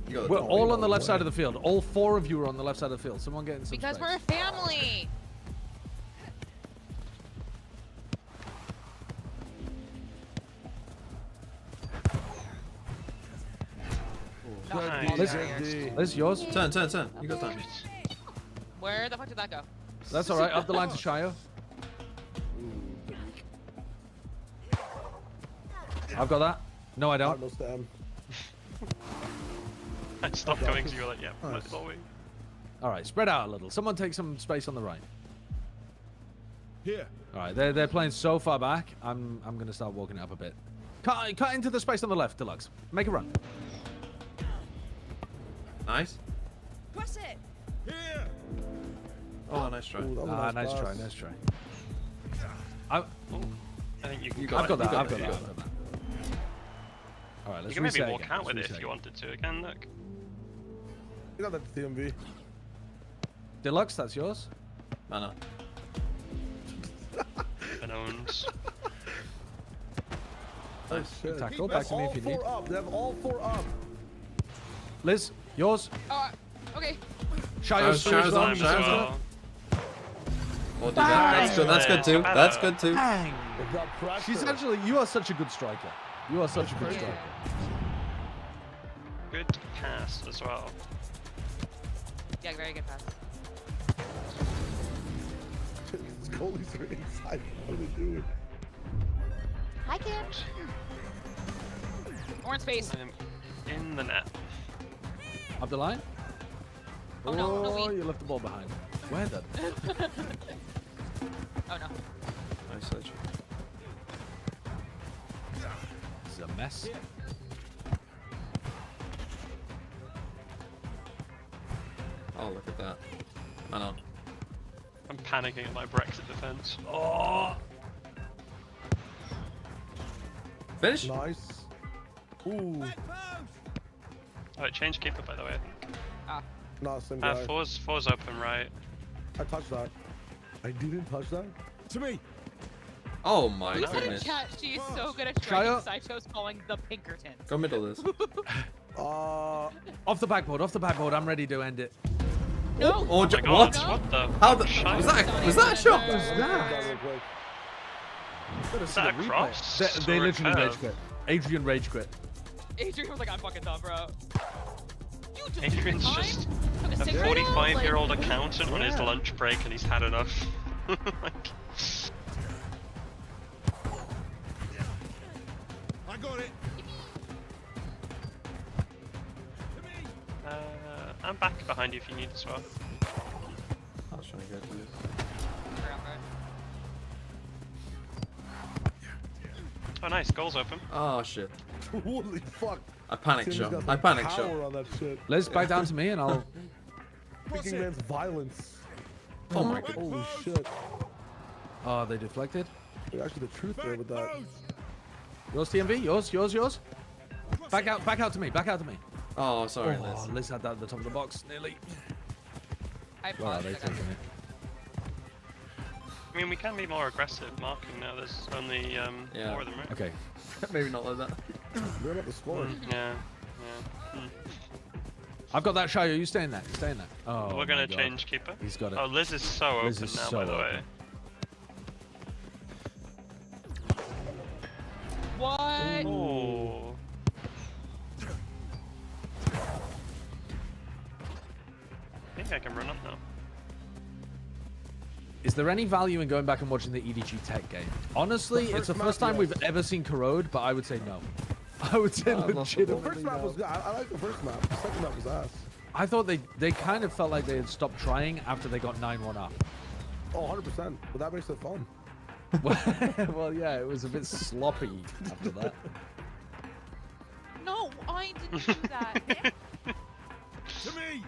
You got We're that. all on the left side of the field. All 4 of you are on the left side of the field. Someone getting some Because space. we're a family. Nice. Liz, yours? Turn. You got time. Where the fuck did that go? That's alright. Up the line to Shio. I've got that. No, I don't. Cardinals to M. I stopped going because you were like, yeah, might as well wait. Alright, spread out a little. Someone take some space on the right. Here. Alright, they're playing so far back. I'm gonna start walking up a bit. Cut into the space on the left, Deluxe. Make a run. Nice. Push it. Here. Oh, nice try. Ooh, that was a Nice pass. try, nice try. I, I think you can. You got I've got it, that, you I've got it, that, you I've got that. Alright, You let's can maybe reset walk again. out with Let's it if reset you again. wanted to again, look. You got that TMV. Deluxe, that's yours. Mana. And owns. Oh, shit. Tackle, They back have to me all if you 4 need. up. They have all 4 up. Liz, yours. Okay. Shio's Shio's switched on, on. Shio's As on. well. Oh, dude, that's good. That's good too. That's good too. Bang. Without pressure. She's actually, you are such a good striker. You are such a good striker. Good pass as well. Yeah, very good pass. These goalies are inside. What are they doing? Hi, Kim. Orange space. I'm in the net. Up the line. Oh, no, Oh, we. you left the ball behind. Where then? Oh, no. Nice edge. This is a mess. Oh, look at that. Mana. I'm panicking at my Brexit defense. Oh. Finish. Nice. Ooh. Oh, it changed keeper by the way. I think. Not the same guy. Four's open right. I touched that. I didn't touch that. To me. Oh my Who said in goodness. chat she is so good at Shia? striking? Sideshow's calling the Pinkertons. Go middle this. Off the backboard, I'm ready to end it. No. Oh, Oh my what? god, what the? How the? Shite. Was that a shot? What was That that? real quick. Is that a cross? They Or a literally curve? rage quit. Adrian rage quit. Adrian was like, I'm fucking done, bro. You took Adrian's time? just Took a cigarette out? 45-year-old accountant on his lunch break and he's had enough. Like, I got it. I'm back behind you if you need as well. I was trying to get to this. Oh nice, goal's open. Oh shit. Holy fuck. I panic Timmy's shot. got I some panic power shot. on that shit. Liz, back down to me and I'll... Picking man's violence. Oh my god. Holy shit. Oh, they deflected. There's actually the truth there with that. Yours, TMV? Yours? Back out to me. Oh, sorry, Oh, Liz. Liz had that at the top of the box, nearly. I Well, paused. they I got taken you. it. I mean, we can be more aggressive marking now. There's only Yeah. 4 of them, right? Okay. Maybe not like that. We're about to score. Yeah. I've got that Shio. You stay in that. Oh, We're my gonna God. change keeper. He's got it. Oh, Liz is so Liz open is now, so by the way. open. What? Oh. I think I can run up now. Is there any value in going back and watching the EDG TEC game? Honestly, it's the first time we've ever seen Corrode, but I would say no. I would say legit. The first map was good. I like the first map. The second map was ass. I thought they kind of felt like they had stopped trying after they got 9-1 up. Oh, 100%. But that makes it fun. Well, yeah, it was a bit sloppy after that. No, I didn't do that. To me!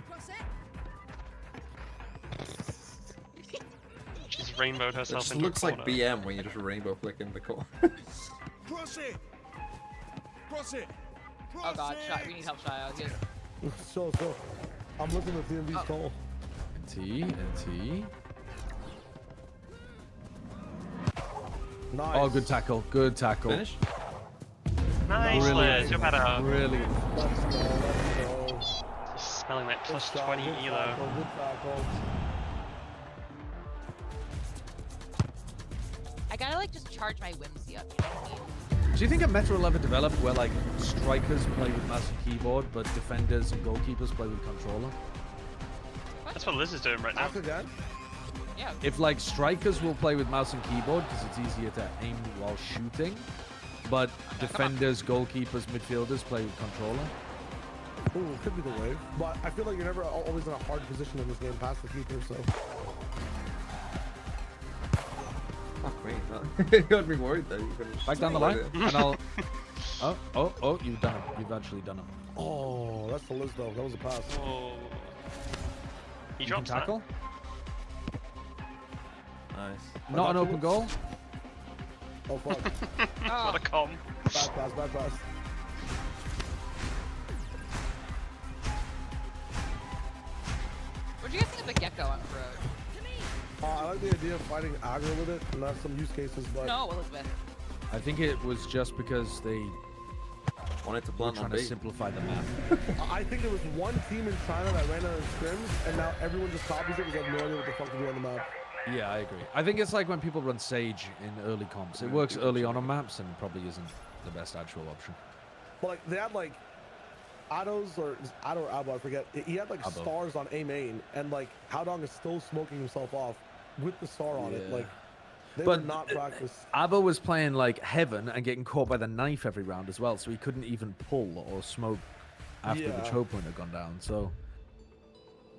She's rainbowed It herself just into looks a like corner. BM when you just rainbow flick in the corner. Cross it! Cross it! Oh god, we need help, Shy. So, I'm listening to CMV's call. NT. Nice. Oh, good tackle. Good tackle. Finish? Nice, Liz. You're better. Brilliant. Let's go. Smelling like plus Good 20 tackle, elo. Good tackle. I gotta like just charge my whimsy up. You know what I mean? Do you think a meta will ever develop where like strikers play with mouse and keyboard, but defenders and goalkeepers play with controller? That's what Liz is doing right now. After that? Yeah. If like strikers will play with mouse and keyboard because it's easier to aim while shooting, but defenders, goalkeepers, midfielders play with controller. Ooh, could be the wave. But I feel like you're never always in a hard position in this game past the keeper, so. Fuck me. You got me worried though. Back down the line, and I'll. Oh! You've done it. You've actually done it. Oh, that's the Liz though. That was a pass. Oh. He You can drops that. tackle. Nice. Not an open goal. Oh fuck. What a com. Bad pass, bad pass. What do you guys think of the gecko on the road? I like the idea of fighting aggro with it, and that's some use cases, but. No, Elizabeth. I think it was just because they Wanted to were plant trying on to B. simplify the map. I think there was one team in China that ran out of scrims, and now everyone just copies it because they have no idea what the fuck to do on the map. Yeah, I agree. I think it's like when people run Sage in early comps. It works early on maps and probably isn't the best actual option. But like they had like Addo's or Addo or Abo, I forget. He had like Abo. stars on A main, and like Howdong is still smoking himself off with the star on it. Yeah. Like they But were not practiced. Abba was playing like Heaven and getting caught by the knife every round as well, so he couldn't even pull or smoke after the Yeah. choke point had gone down. So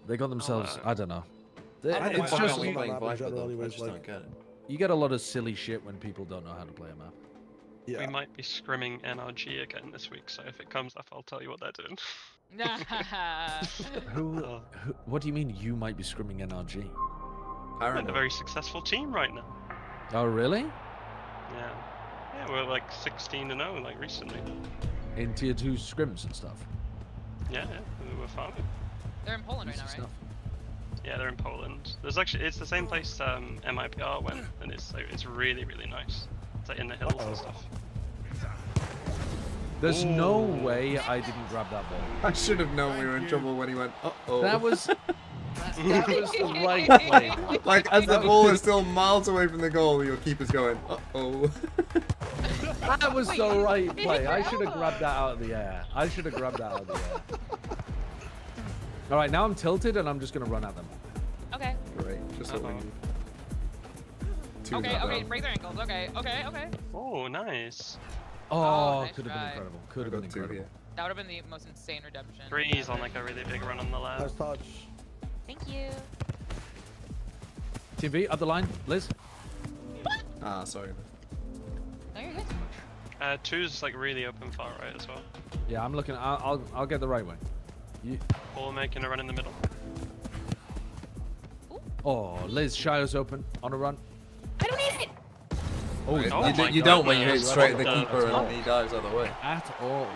they got themselves, I don't know. I don't know It's why just I'm you, playing playing Viper though. I anyways, just like- don't get it. you get a lot of silly shit when people don't know how to play a map. Yeah. We might be scrimming NRG again this week, so if it comes up, I'll tell you what they're doing. What do you mean you might be scrimming NRG? They're a Paranoid. very successful team right now. Oh, really? Yeah. Yeah, we're like 16-0 like recently. In tier 2 scrims and stuff. Yeah, we're farming. They're in Poland right now, Easy right? stuff. Yeah, they're in Poland. There's actually, it's the same place MIPR went, and it's like, it's really, really nice. It's like in the hills and stuff. There's no way I didn't grab that ball. I should have known we were in trouble when he went, uh-oh. That was the right play. Like, as the ball is still miles away from the goal, your keeper's going, uh-oh. That was the right play. I should have grabbed that out of the air. I should have grabbed that out of the air. All right, now I'm tilted and I'm just gonna run at them. Okay. Great, just what we need. Two Okay, not okay, down. break their ankles. Okay, okay, okay. Oh, nice. Oh, nice could have been try. incredible. Could have Got been two incredible. here. That would have been the most insane redemption. Breeze on like a really big run on the left. Nice touch. Thank you. Team V, up the line. Liz. Ah, sorry. No, you're good. Two's like really open far right as well. Yeah, I'm looking. I'll get the right way. You... Ball making a run in the middle. Oh, Liz, Shire's open on a run. I don't need it! Oh, You, Oh my you God, don't when you man. hit straight at the Well keeper done. and he dives out of the way. at all.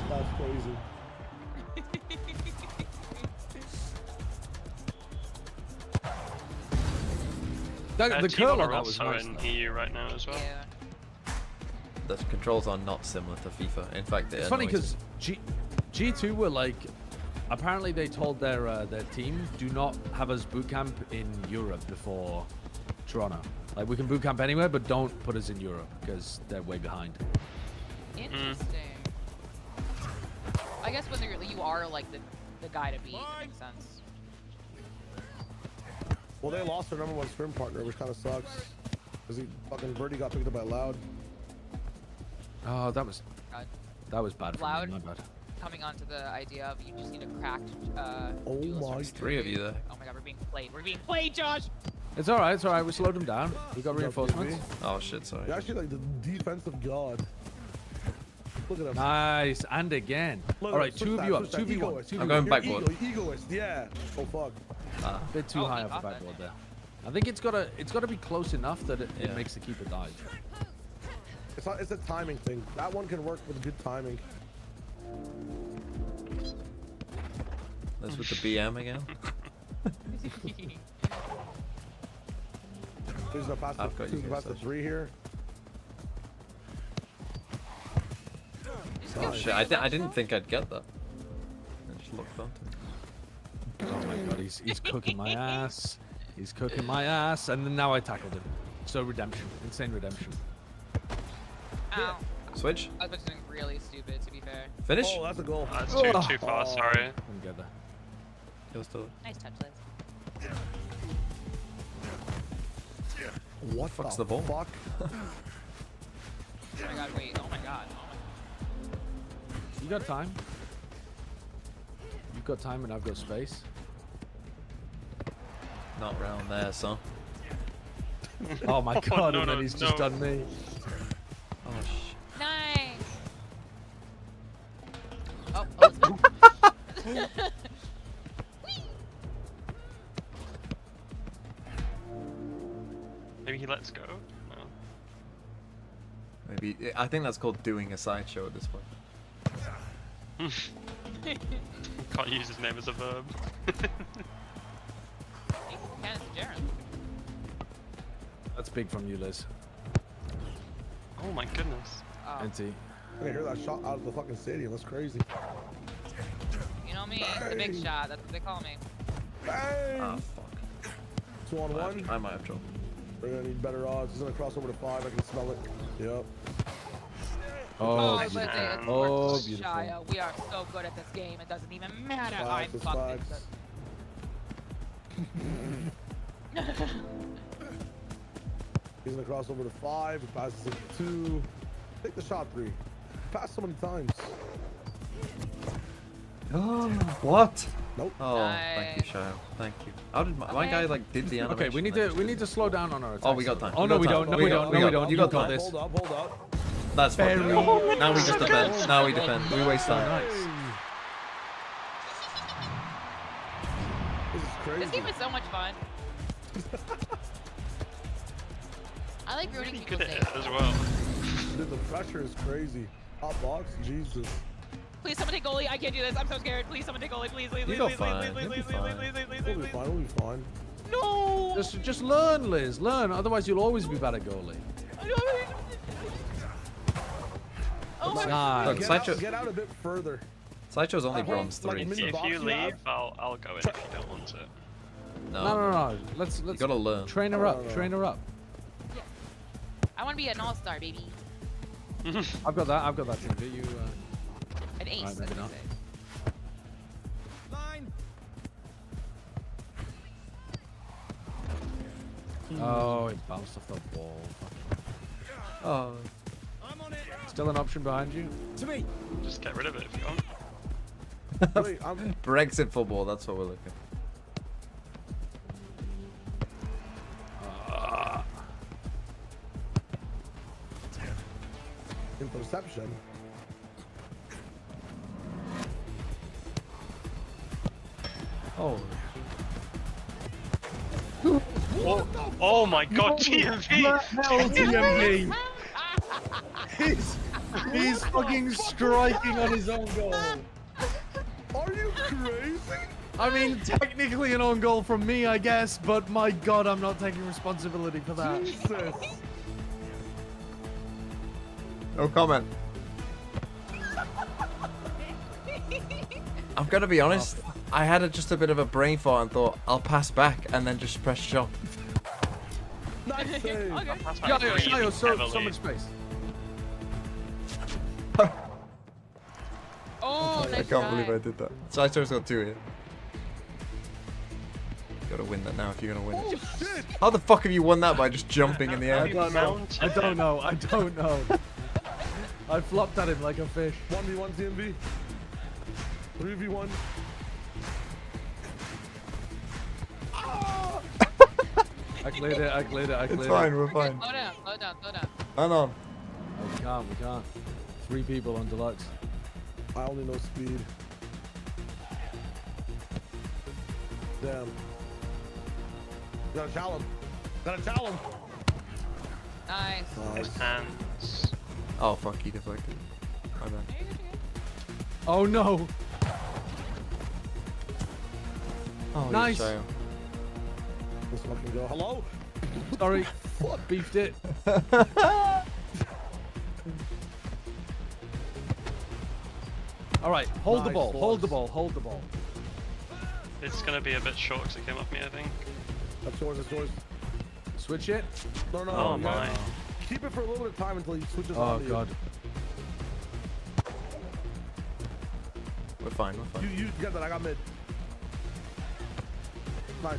That's crazy. The Team curl on are that was also nice. in though. EU right now as well. Yeah. The controls are not similar to FIFA. In fact, It's funny because G2 were like, apparently they told their team, do not have us boot camp in Europe before Toronto. Like we can boot camp anywhere, but don't put us in Europe because they're way behind. Interesting. I guess when you are like the guy to beat, it makes sense. Well, they lost their number 1 scrim partner, which kind of sucks. Because he fucking Birdie got picked up by Loud. Oh, that was God. bad for Loud. me. My bad. Coming onto the idea of you just need a cracked. Oh my. There's 3 of you there. Oh my God, we're being played. We're being played, Josh. It's all right. It's all right. We slowed him down. We got reinforcements. Oh shit, sorry. You're actually like the defensive god. Look at him. Nice. And again. Look, All right, switch 2 of that, you up. switch that. 2v1. Egoist. I'm going You're backboard. Egoist, yeah. Oh fuck. A bit too Oh, high he off got the that, backboard yeah. there. I think it's gotta be close enough that it Yeah. makes the keeper dive. It's a timing thing. That one can work with good timing. That's with the BM again. Who's gonna pass I've got you guys, the 3 here? Oh shit, I didn't think I'd get that. I just looked onto it. Oh my God, he's cooking my ass. He's cooking my ass, and then now I tackled him. So redemption, insane redemption. Ow. Switch. I was doing really stupid, to be fair. Finish. Oh, that's a goal. That's too far, sorry. Didn't get there. Kill still. Nice touch, Liz. What Fuck's the ball? Fuck? Oh my God, wait. Oh my God. You got time. You've got time, and I've got space. Not round there, son. Oh my God, no, and then no, he's just no. done me. Oh shit. Nice. Oh, Maybe he lets go? No. Maybe I think that's called doing a sideshow at this point. Can't use his name as a verb. That's big from you, Liz. Oh my goodness. Oh. NT. I can hear that shot out of the fucking stadium. That's crazy. You know me, the big shot. That's what they call me. Bang! Ah fuck. 2 on 1. I might have trouble. We're gonna need better odds. He's gonna cross over to 5. I can smell it. Yep. Oh, I was gonna say, it's oh, Mark beautiful. Shia. We are so good at this game. It doesn't even matter how I'm Facts, fucking facts. good. He's gonna cross over to 5. He passes it to 2. Take the shot 3. Passed so many times. What? Nope. Oh, thank you, Shia. Thank you. How did my guy like did the animation? Okay, we need to slow down on our attacks. Oh, we got time. Oh no, we don't. No, we don't. No, we don't. You got time. this. Hold up. That's fine. Very Now we just defend. Now we defend. We waste time. Nice. This is crazy. This game is so much fun. I like ruining Really people's good at days. it as well. Dude, the pressure is crazy. Hot box, Jesus. Please, someone take goalie. I can't do this. I'm so scared. Please, someone take goalie. Please, please, please, You'll please, go please, fine. please, You'll be please, please, fine. please, please, please, We'll be please, fine. We'll be fine. No. Just learn, Liz. Learn. Otherwise, you'll always be bad at goalie. Oh my Nice. Look, Sideshow. Get out a bit further. Sideshow's only I bronze want, 3. like, If box you you leave, have? I'll go in if you don't want it. No. Let's You gotta learn. train her up. Train her up. I want to be an all-star, baby. I've got that. Trinity. You. An ace. Alright, That's maybe what not. they say. Oh, it bounced off the wall. Oh. Still an option behind you. To me. Just get rid of it if you want. Wait, I'm Brexit football. That's what we're looking. interception. Oh. Oh my god, GMV! TMV. He's fucking striking on his own goal. Are you crazy? I mean, technically an own goal from me, I guess, but my god, I'm not taking responsibility for that. Jesus. No comment. I'm gonna be honest. I had just a bit of a brain fart and thought I'll pass back and then just press shot. Nice save. Shayo, so much space. Oh, nice I can't believe I did that. Saito's got 2 here. Gotta win that now if you're gonna win it. How the fuck have you won that by just jumping in the air? I don't know. I don't know. I flopped at him like a fish. 1v1 TMV. 3v1. I cleared it. I cleared it. I cleared It's fine. it. We're fine. Slow down, slow down, slow down. Hang on. Oh, we can't. We can't. 3 people on deluxe. I only know speed. Damn. Gotta challenge him. Gotta challenge him. Nice. His hands. Oh fuck, he deflected. My bad. Oh no. Oh, Nice. Shayo. Let's fucking go. Hello? Sorry. Beefed it. All right. Hold the Nice, ball. Hold the boys. ball. Hold the ball. It's gonna be a bit short because it came off me, I think. That's yours. That's yours. Switch it. No, no, Oh you my. gotta keep it for a little bit of time until he switches Oh on to you. god. We're fine. We're fine. You get that. I got mid. Nice.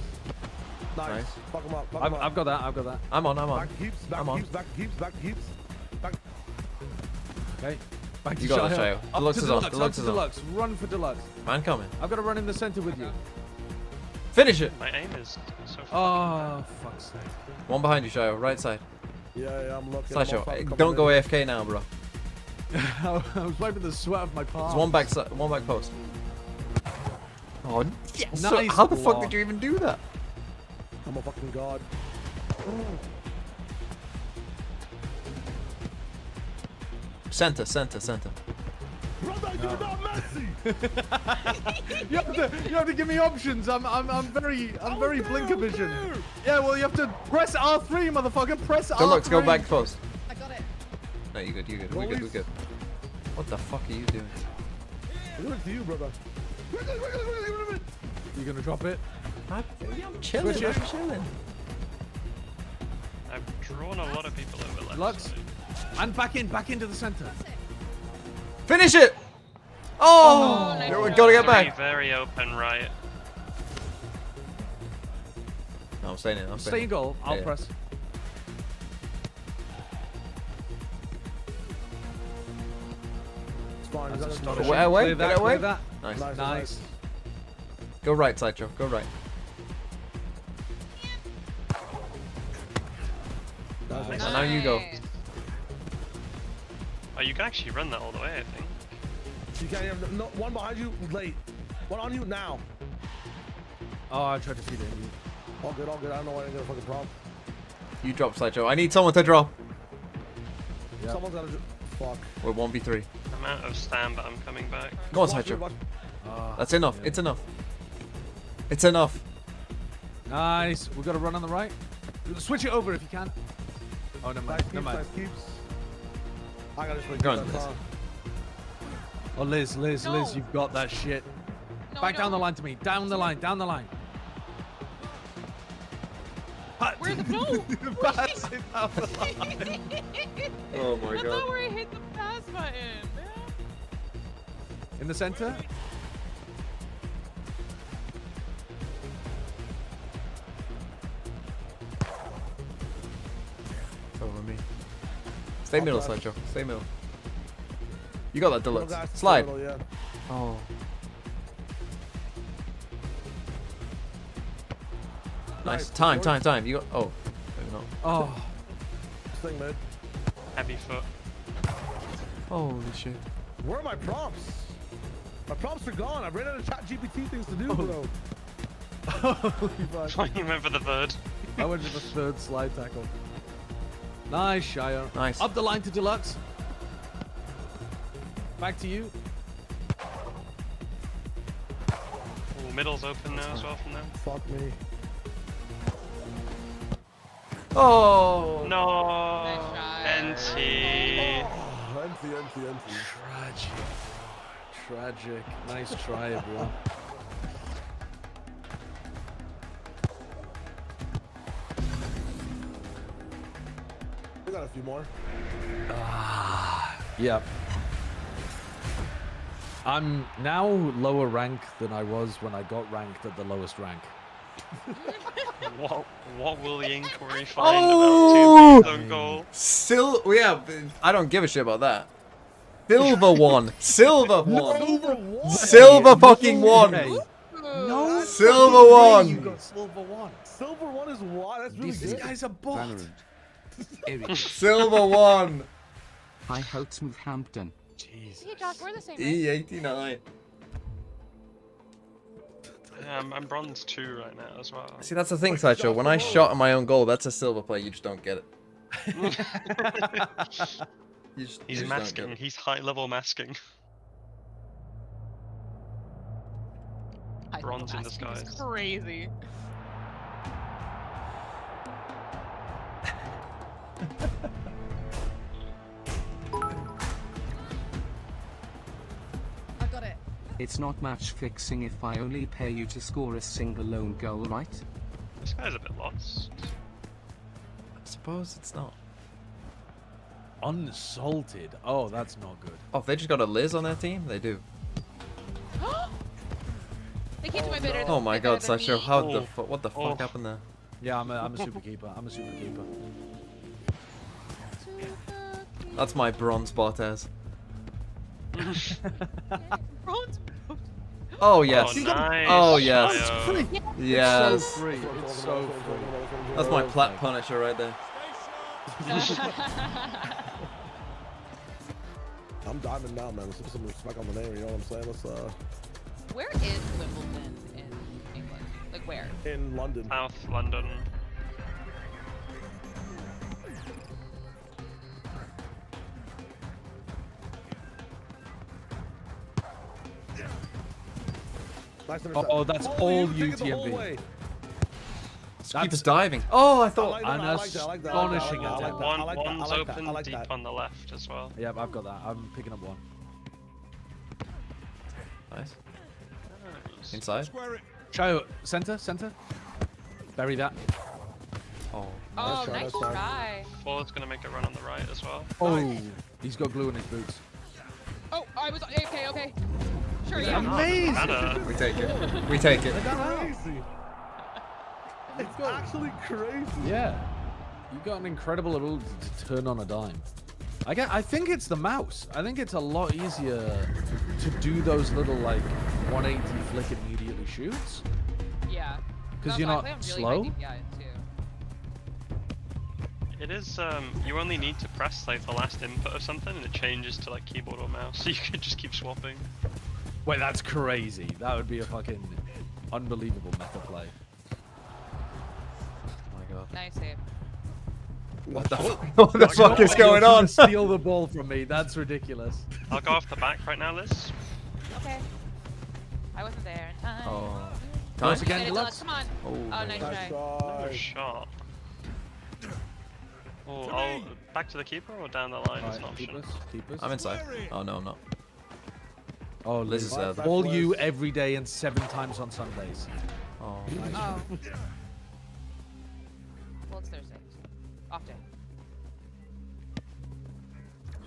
Nice. Nice. Fuck him up. Fuck him up. I've got that. I've got that. I'm on. I'm on. Back to keeps. Back I'm to on. keeps. Back to keeps. Back to keeps. Back. Okay. Back to You got it, Shayo. Up Deluxe to is on. deluxe. Deluxe up to is on. deluxe. Run for deluxe. Man coming. I've got to run in the center with you. Finish it. My aim is so far. Oh, fuck's sake. One behind you, Shayo. Right side. Yeah, I'm looking. Sideshow. I'm also Don't go coming AFK now, bro. I was wiping the sweat off my palms. There's one back post. Oh, yes. Nice How the fuck block. did you even do that? in. I'm a fucking god. Center, center, center. Brother, you're not Messi. You have to give me options. I'm very blinker vision. Yeah, well you have to press R3, motherfucker. Press R3. Deluxe, go back post. I got it. No, you good, you good. We're good, we're good. What the fuck are you doing? Look at you, brother. You gonna drop it? I'm chilling, Switch it. I'm chilling. I've drawn a lot of people over left Lux. side. And back into the center. Finish it! Oh! nice We try. gotta get Very, back. very open right. No, I'm staying in, I'm Stay staying in goal. I'll Yeah. press. It's fine. That's It's astonishing. Away, away, Clear get that, away. clear that. Nice. Nice. Nice. Go right, Sideshow, go right. Nice. So now you go. Nice. Oh, you can actually run that all the way, I think. You can't have no one behind you late. One on you now. Oh, I tried to feed it. All good, all good. I don't know why I didn't get a fucking problem. You drop, Sideshow. I need someone to drop. Yep. Someone's gotta fuck. We're 1v3. I'm out of stam, but I'm coming back. Go on, Watch it, Sideshow. watch- Ah, That's enough, yeah. it's enough. It's enough. Nice. We've got to run on the right. Switch it over if you can. Oh, never Nice mind. keeps, Never mind. nice keeps. I gotta just Go keep on, that Liz. song. Oh, Liz, No. you've got that shit. No, Back I down the don't. line to me. Down the line, down the line. Where's the no? Pass it down the line. Oh my That's not where I hit the pass button. In the center. Over me. Stay I'll middle, press. Sideshow. Stay middle. You got that, Little Deluxe. guys, Slide. little, yeah. Oh. Nice. Time. You got. Oh. Maybe not. Oh, Thing, mid. Heavy foot. Holy shit. Where are my prompts? My prompts are gone. I've ran out of chat GPT things to do, Oh. bro. holy fuck. You remember the bird? I went to the third slide tackle. Nice, Shire. Nice. Up the line to Deluxe. Back to you. Ooh, middle's open now as well from them. Fuck me. Oh. No. Nice try. NT. Oh, empty. Tragic. Nice try, everyone. We got a few more. Yep. I'm now lower rank than I was when I got ranked at the lowest rank. What will the inquiry find Oh! about 2 on goal? I don't give a shit about that. Silver one. Silver one. Silver Silver fucking one. No. Silver one. You got silver one. Silver one is why. That's really This good. guy's a bot. Heritage. Silver one. I hope Smoothhampton. Jesus. Hey Josh, we're the same. Right? E89. Yeah, I'm bronze 2 right now as well. See, that's the thing, Sideshow. When I shot on my own goal, that's a silver play. You just don't get it. You just He's don't masking. get it. He's high level masking. I know, Bronze in masking is disguise. Crazy. I got it. It's not match fixing if I only pay you to score a single lone goal, right? This guy's a bit lost. I suppose it's not. Unsalted. Oh, that's not good. Oh, they just got a Liz on their team? They do. They can't do my better. Oh my god, Sideshow. How the what the Oh. fuck happened there? Yeah, I'm a super keeper. I'm a super keeper. That's my bronze Bartez. Bronze. Oh, yes. Oh, nice. Oh, yes. Shayo. Yes. It's so free. It's so free. That's my plat punisher right there. I'm diving down, man. Let's put some respect on the name. You know what I'm saying? Let's Where is Wimbledon in England? Like where? in London. South London. Nice Oh, that's all you took it the whole UTMB. way. Keeps diving. Oh, I thought. that, I like that, I like that, I like that, astonishing I like that, attempt. I like that, One's I like that, open I like deep that. on the left as well. Yeah, I've got that. I'm picking up one. Nice. Inside. Square it. Shayo, center. Bury that. Oh. Oh, try, nice nice try. try. Ford's gonna make a run on the right as well. Oh, he's got glue in his boots. Oh, I was okay. Sure, yeah. Amazing. Banter. We take it. We take it. Crazy. It's actually crazy. Yeah. You got an incredible ability to turn on a dime. I think it's the mouse. I think it's a lot easier to do those little like 180 flick and immediately shoots. Yeah. Because And you're also, not I play on slow. really high DPI, too. It is, you only need to press like the last input of something and it changes to like keyboard or mouse, so you can just keep swapping. Wait, that's crazy. That would be a fucking unbelievable meta play. Oh my god. Nice save. What the what the fuck is going You're on? trying to steal the ball from me. That's ridiculous. I'll go off the back right now, Liz. Okay. I wasn't there in time. Oh. Once Time? again, Get it, Deluxe. Come on. Oh, Oh, nice Nice try. Good try. shot. Oh, I'll back to the keeper or down the line is an Alright, option. keepers. I'm inside. Oh no, I'm not. Oh, Liz is there. All you every day and 7 times on Sundays. Oh. Oh. Well, it's Thursday. Off day.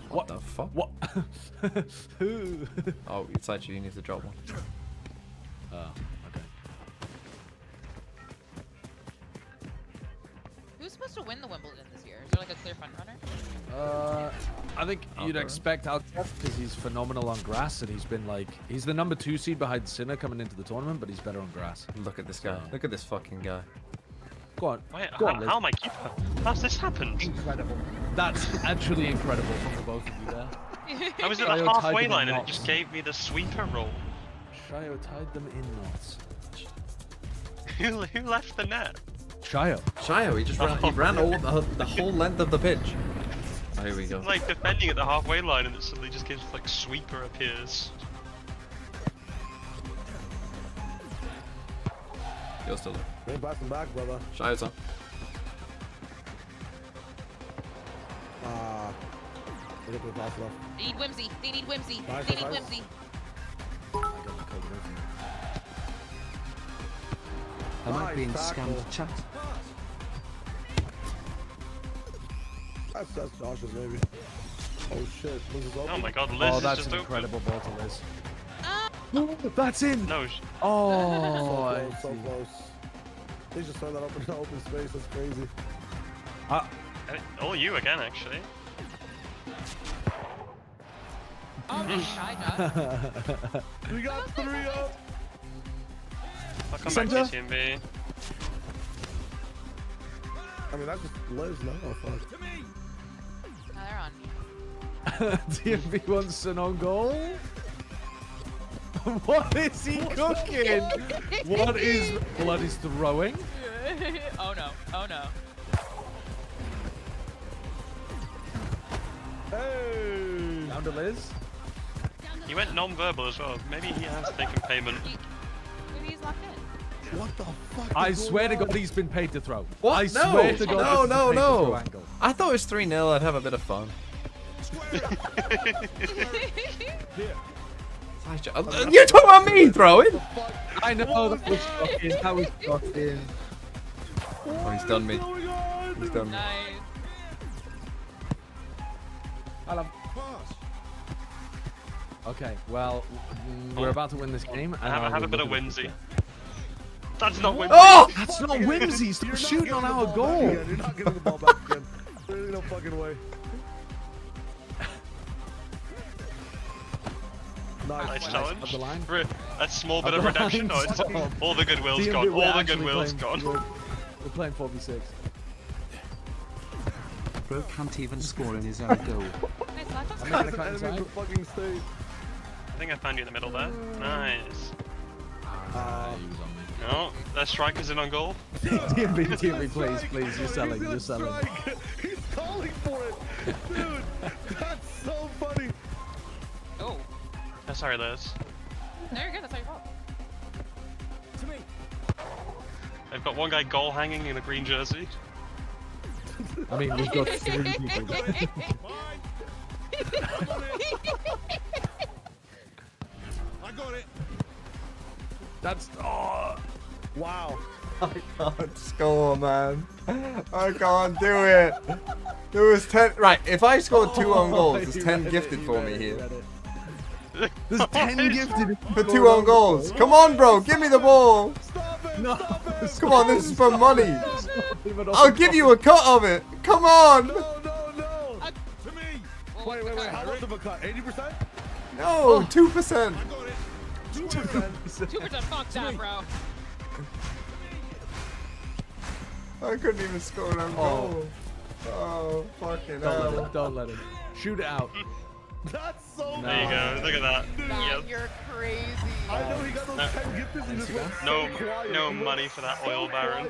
What the fuck? What? Oh, inside you need to drop one. Oh, okay. Who's supposed to win the Wimbledon this year? Is there like a clear front runner? I think you'd Alcaraz. expect Alcaraz because he's phenomenal on grass and he's been like he's the number 2 seed behind Sinner coming into the tournament, but he's better on grass. Look at this guy. So- Look at this fucking guy. Go on, Wait, go on, Liz. how am I keeper? How's this happened? Incredible. That's actually incredible from the both of you there. I was at Shayo the tied halfway them in line and it knots. just gave me the sweeper roll. Shayo tied them in knots. Who left the net? Shayo. Shayo, he ran all the whole length of the pitch. Oh, here we go. It's like defending at the halfway line and it suddenly just gives like sweeper appears. You're still there. Ain't passing back, brother. Shayo's on. I think we're fast enough. They need Whimsy. They need Whimsy. Nice, They need nice. Whimsy. I got the code away from you. Am I Nice being tackle. scammed, chat? That's Josh's maybe. Oh shit, Liz is open. Oh my god, Liz Oh, is that's just an open. incredible ball to Liz. Ah! That's in. No, Oh, I So see. close. They just throw that up in open space. That's crazy. All you again, actually. China. We got 3 up. I'll come back to TMB. I mean, that's just Liz now. Oh, fuck. To me. No, they're on me. TMB wants an on goal. What is he cooking? What is blood is throwing? Oh no! Oh no! Hey. Down to Liz. He went non-verbal as well. Maybe he has taken payment. Maybe he's locked in. What the fuck? I swear to God, he's been paid to throw. What? I No, swear to God, no, this is paid to no. throw angle. I thought it was 3-0. I'd have a bit of fun. You're talking about me throwing? I know that was shocking. That was shocking. Oh, he's done me. He's done me. Nice. Pass. Okay, well, we're about to win this game. And I have a bit of look at whimsy. the- That's not whimsy. Oh! That's not whimsy. Stop shooting on our goal. You're not getting the ball back again. There's no fucking way. Nice Up challenge. the line. A small bit Up of the redemption. line. No, it's all the goodwill's TMB, gone. we're All the actually goodwill's playing- gone. We're playing 4v6. Bro can't even score in his own goal. Nice lock. I'm making a Enemy cut in inside. the fucking state. I think I found you in the middle there. Nice. He was on me. No, their striker's in on goal. TMB, please, you're selling, you're selling. He's calling for it. Dude, that's so funny. Oh. Oh, sorry, Liz. No, you're good. That's not your fault. To me. They've got one guy goal hanging in a green jersey. I mean, we've got 3 people. Mine. I got it. I got it. That's Wow. I can't score, man. I can't do it. There was 10. Right, if I scored 2 on goals, there's 10 gifted for me here. There's 10 gifted For 2 on goals. Come on, bro. Give me the ball. Stop it. No. Stop it. Come on, this is for money. I'll I'll give you a cut of it. Come on. No, no, no. To me. Wait. How much of a cut? 80%? No, 2%. I got it. 2%. 2% fuck that, bro. I couldn't even score an goal. Oh, fucking hell. Don't let him. Shoot it out. That's so There you go. Look at that. Yep. You're crazy. I know he got those 10 gifted. He just went No, so quiet. no He went money for that so oil baron.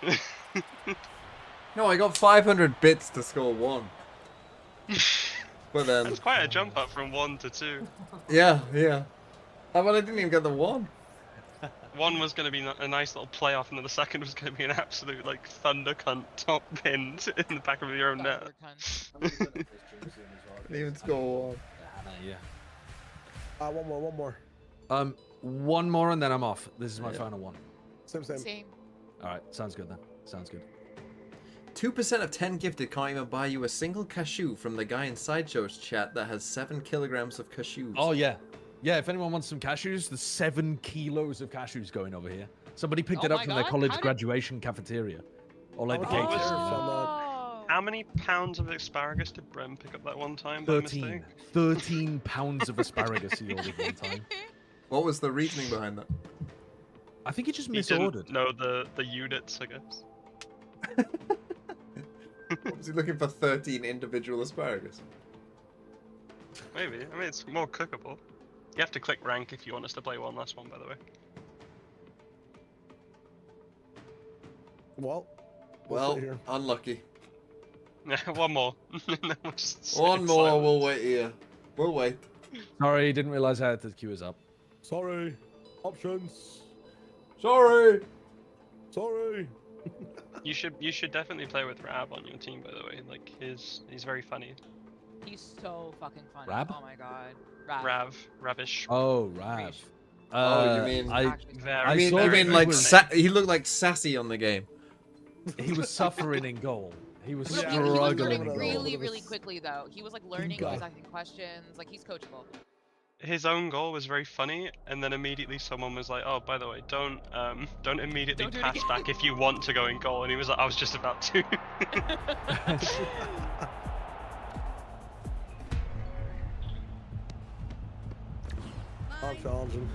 quiet. No, I got 500 bits to score 1. But then, That's quite a jump up from 1 to 2. yeah. Oh, well, I didn't even get the 1. 1 was going to be a nice little playoff, and then the second was going to be an absolute like thunder cunt top pin in the back of your own net. Didn't even score 1. Yeah. One more. One more and then I'm off. This is my final one. Same. Same. All right, sounds good then. Sounds good. 2% of 10 gifted can't even buy you a single cashew from the guy in Sideshow's chat that has 7 kilograms of cashews. Oh yeah. Yeah, if anyone wants some cashews, there's 7 kilos of cashews going over here. Somebody picked Oh it up my from their God, college how did- graduation cafeteria. Or like the cake. Oh. How many pounds of asparagus did Brem pick up that one time by mistake? 13 pounds of asparagus he ordered one time. What was the reasoning behind that? I think he just He misordered. didn't know the units, I guess. Was he looking for 13 individual asparagus? Maybe. I mean, it's more cookable. You have to click rank if you want us to play one last one, by the way. Well, Well, unlucky. One more. Then we'll just sit One in more, silence. we'll wait here. We'll wait. Sorry, didn't realize I had to queue us up. Sorry. Options. Sorry. You should definitely play with Rab on your team, by the way. Like he's very funny. He's so fucking funny. Rab? Oh my god. Ravish. Oh, Rav. Oh, you mean? Very, you mean like he looked like sassy on the game. He was suffering in goal. He was He was struggling learning in goal. really quickly though. He was like learning, he was asking questions. Like he's coachable. his own goal was very funny, and then immediately someone was like, "Oh, by the way, don't immediately Don't do it pass again." back if you want to go in goal." And he was like, "I was just about to." How challenging.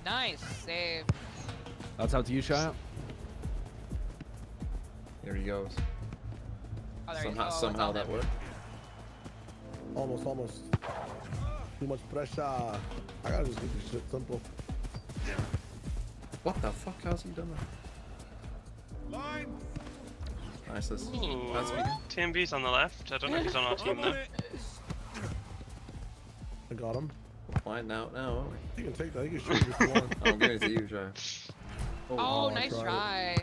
Nice save. That's out to you, Shia. Here he goes. Oh, there he is. Somehow, Oh, it's somehow on that him. worked. Almost. Too much pressure. I gotta just keep this shit simple. What the fuck? How's he done that? Line. Nice. That's Ooh, me. TMV's on the left. I don't know if he's on our team I'm on though. it. I got him. Find out now. You can take that. You can shoot if you want. I'm giving it to you, Jay. Oh, I nice tried try.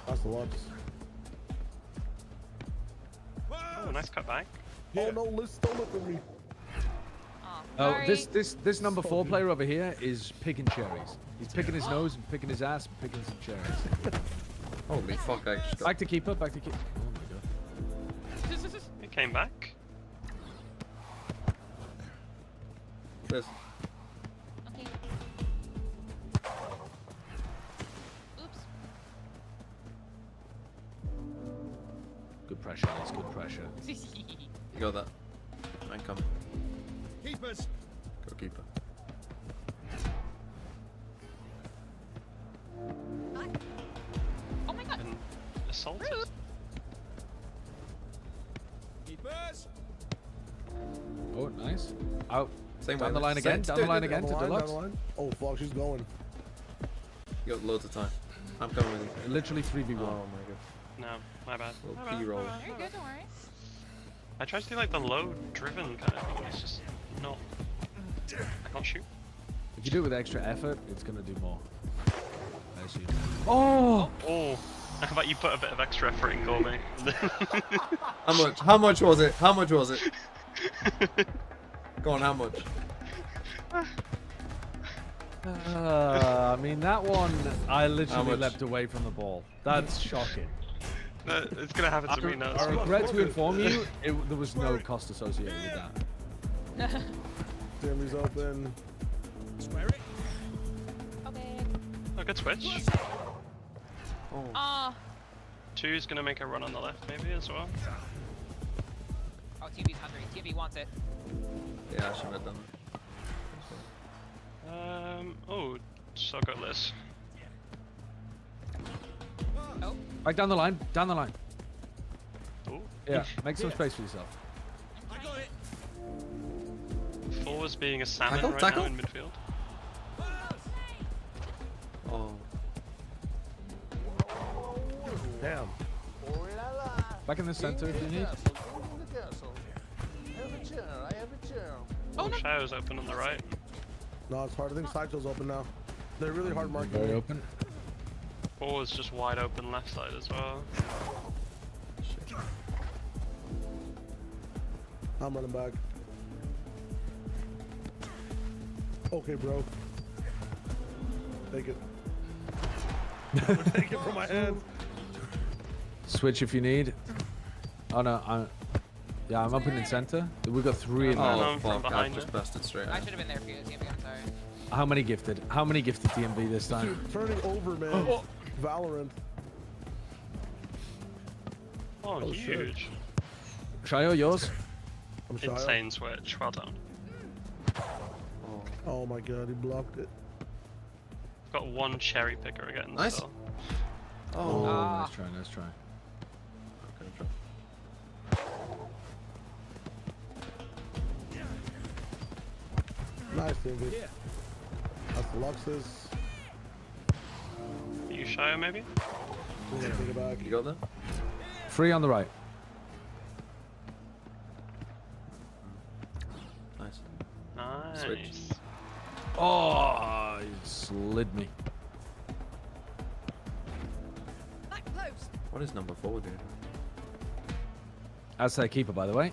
That's the Lux. Oh, nice cut back. Oh no, Liz stole it from me. Oh, Sorry. this number 4 player over here is picking cherries. He's picking his nose and picking his ass and picking some cherries. Holy fuck! I just got... Back to keeper, back to keeper. Oh my god. He came back. This. Okay. Oops. Good pressure, Liz, good pressure. You got that. I'm coming. Keepers. Go keeper. Oh my god. And assaulted. Rude. Keepers. Oh, nice. Out. Same Down way. the line again, down the line again to Down the Deluxe. line. Oh fuck, she's going. You got loads of time. I'm coming with you. Literally 3v1. Oh my god. No, my bad. Little My bad, P-roll. my bad. Very good, don't worry. I tried to do like the low driven kind of thing. It's just not. I can't shoot. If you do it with extra effort, it's gonna do more. I assume. Oh! Oh, how about you put a bit of extra effort in goal, mate? How much? How much was it? How much was it? Go on, how much? I mean, that one, I literally much? leapt away from the ball. That's shocking. It's gonna happen to me now. I regret to inform you, there was no cost associated with that. Jimmy's open. Square it. Okay. Oh, good switch. Oh. Ah. Two's gonna make a run on the left, maybe as well. Oh, TV's hungry. TV wants it. Yeah, I shouldn't have done that. Oh, so got Liz. Oh. Right down the line, down the line. Oh, Yeah, make some space for yourself. I got it. Four is being a salmon Tackle, right tackle. now in midfield. Oh. Damn. Back in the center if you need. Oh, Shadow's open on the right. No, it's hard. I think Sideshow's open now. They're really hard marking. Very open. Four is just wide open left side as well. I'm running back. Okay, bro. Take it. Take it from my hands. Switch if you need. Oh no, I'm up in the center. We've got 3 in there. Oh, Oh from fuck! I behind just it. busted straight I out. should have been there for you, TMV. I'm sorry. How many gifted? How many gifted TMV this time? Dude, turning over, man. Oh. Valorant. Oh, Oh, shit. huge. Shayo, yours? I'm shy. Insane switch. Well done. Oh my god, he blocked it. Got one cherry picker again. Nice. So. Oh, Ah. nice try, nice try. Okay, drop. Nice, David. That's the Luxus. Are you shy, maybe? We're gonna take it back. You got that? 3 on the right. Nice. Nice. Switch. Oh, he slid me. What is number 4 doing? That's their keeper, by the way.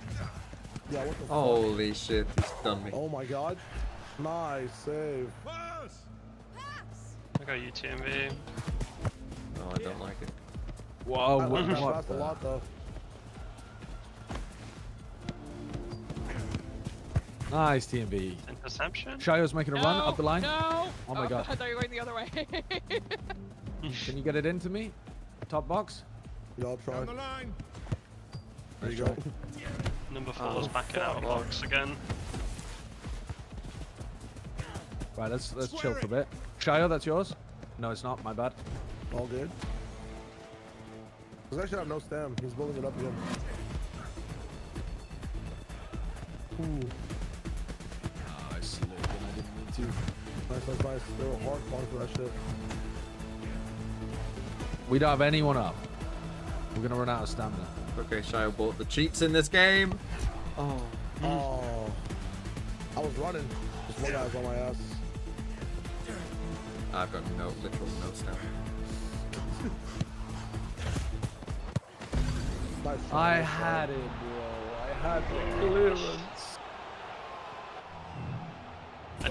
Yeah, what the fuck? Holy shit! He's done me. Oh my god. Nice save. Pass. I got UTMV. No, I don't like it. Whoa, I like that what pass a the- lot though. Nice TMV. Interception? Shayo's making a run up the line. No. Oh my god. I thought you were going the other way. Can you get it into me? Top box. Y'all try. Down the line. There you go. Number 4 is backing out of box again. Right, let's chill for a bit. Shayo, that's yours? No, it's not. My bad. All good. Because actually I have no stem. He's building it up again. Ooh. I slipped and I didn't mean to. Nice. They were hard falling for that shit. We don't have anyone up. We're gonna run out of stamina. Okay, Shio bought the cheats in this game. Oh. Oh. I was running. Just one guy was on my ass. I've got literal no stamina. Nice try, I nice try. had it, bro. I had the clearance. I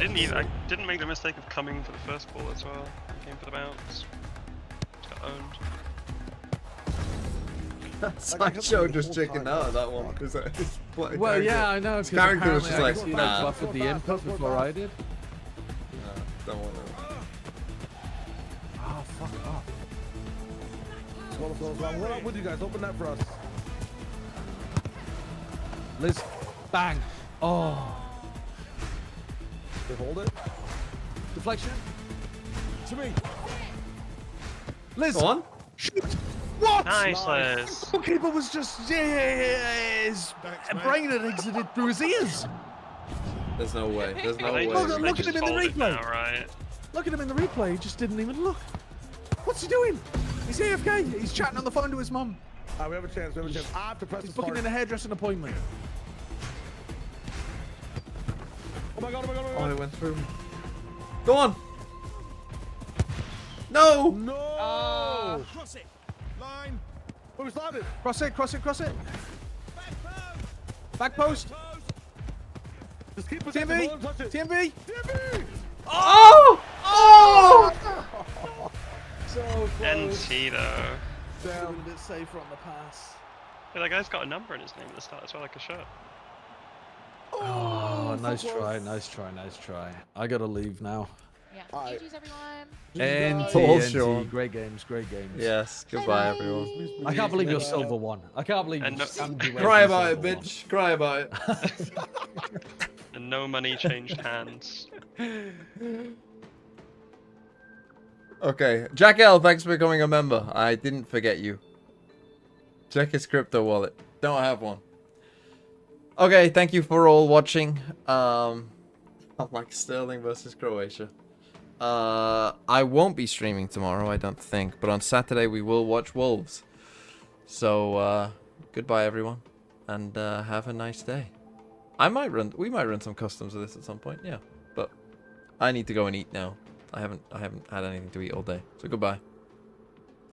didn't make the mistake of coming for the first ball as well. I came for the bounce. Just got owned. Sideshow just checking out that one because Well, yeah, I know. His character was just like, nah. buffered the input before I did. Don't want to. Oh, fuck off. Let's go. What up with you guys? Open that for us. Liz, bang. Oh. They hold it. Deflection. To me. Liz. Go on. Shoot. What? Nice, Liz. The goalkeeper was just his brain had exited through his ears. There's no way. There's no way. Look at him in the folded replay. now, right? Look at him in the replay. He just didn't even look. What's he doing? He's AFK. He's chatting on the phone to his mum. We have a chance. I have to press He's the booking start. in a hairdressing appointment. Oh my god. Oh, it went through. Go on. No. No. Cross it. Line. Where we started? Cross it. Back post. Just keep TMV. don't touch it. TMV. Oh! Oh! So close. NT though. Down a bit safer on the pass. Yeah, that guy's got a number in his name at the start as well, like a shirt. Oh, nice try. I gotta leave now. Yeah. Alright. GG's everyone. NT. Great games. Yes. Goodbye, everyone. I can't believe you're silver one. I can't believe And you no- Cry about it, bitch. Cry about it. And no money changed hands. Okay. Jack L, thanks for becoming a member. I didn't forget you. Check his crypto wallet. Don't have one. Okay, thank you for all watching. I'm like Sterling versus Croatia. I won't be streaming tomorrow, I don't think. But on Saturday we will watch Wolves. So, goodbye everyone. And have a nice day. We might run some customs of this at some point, yeah. But I need to go and eat now. I haven't had anything to eat all day. So goodbye.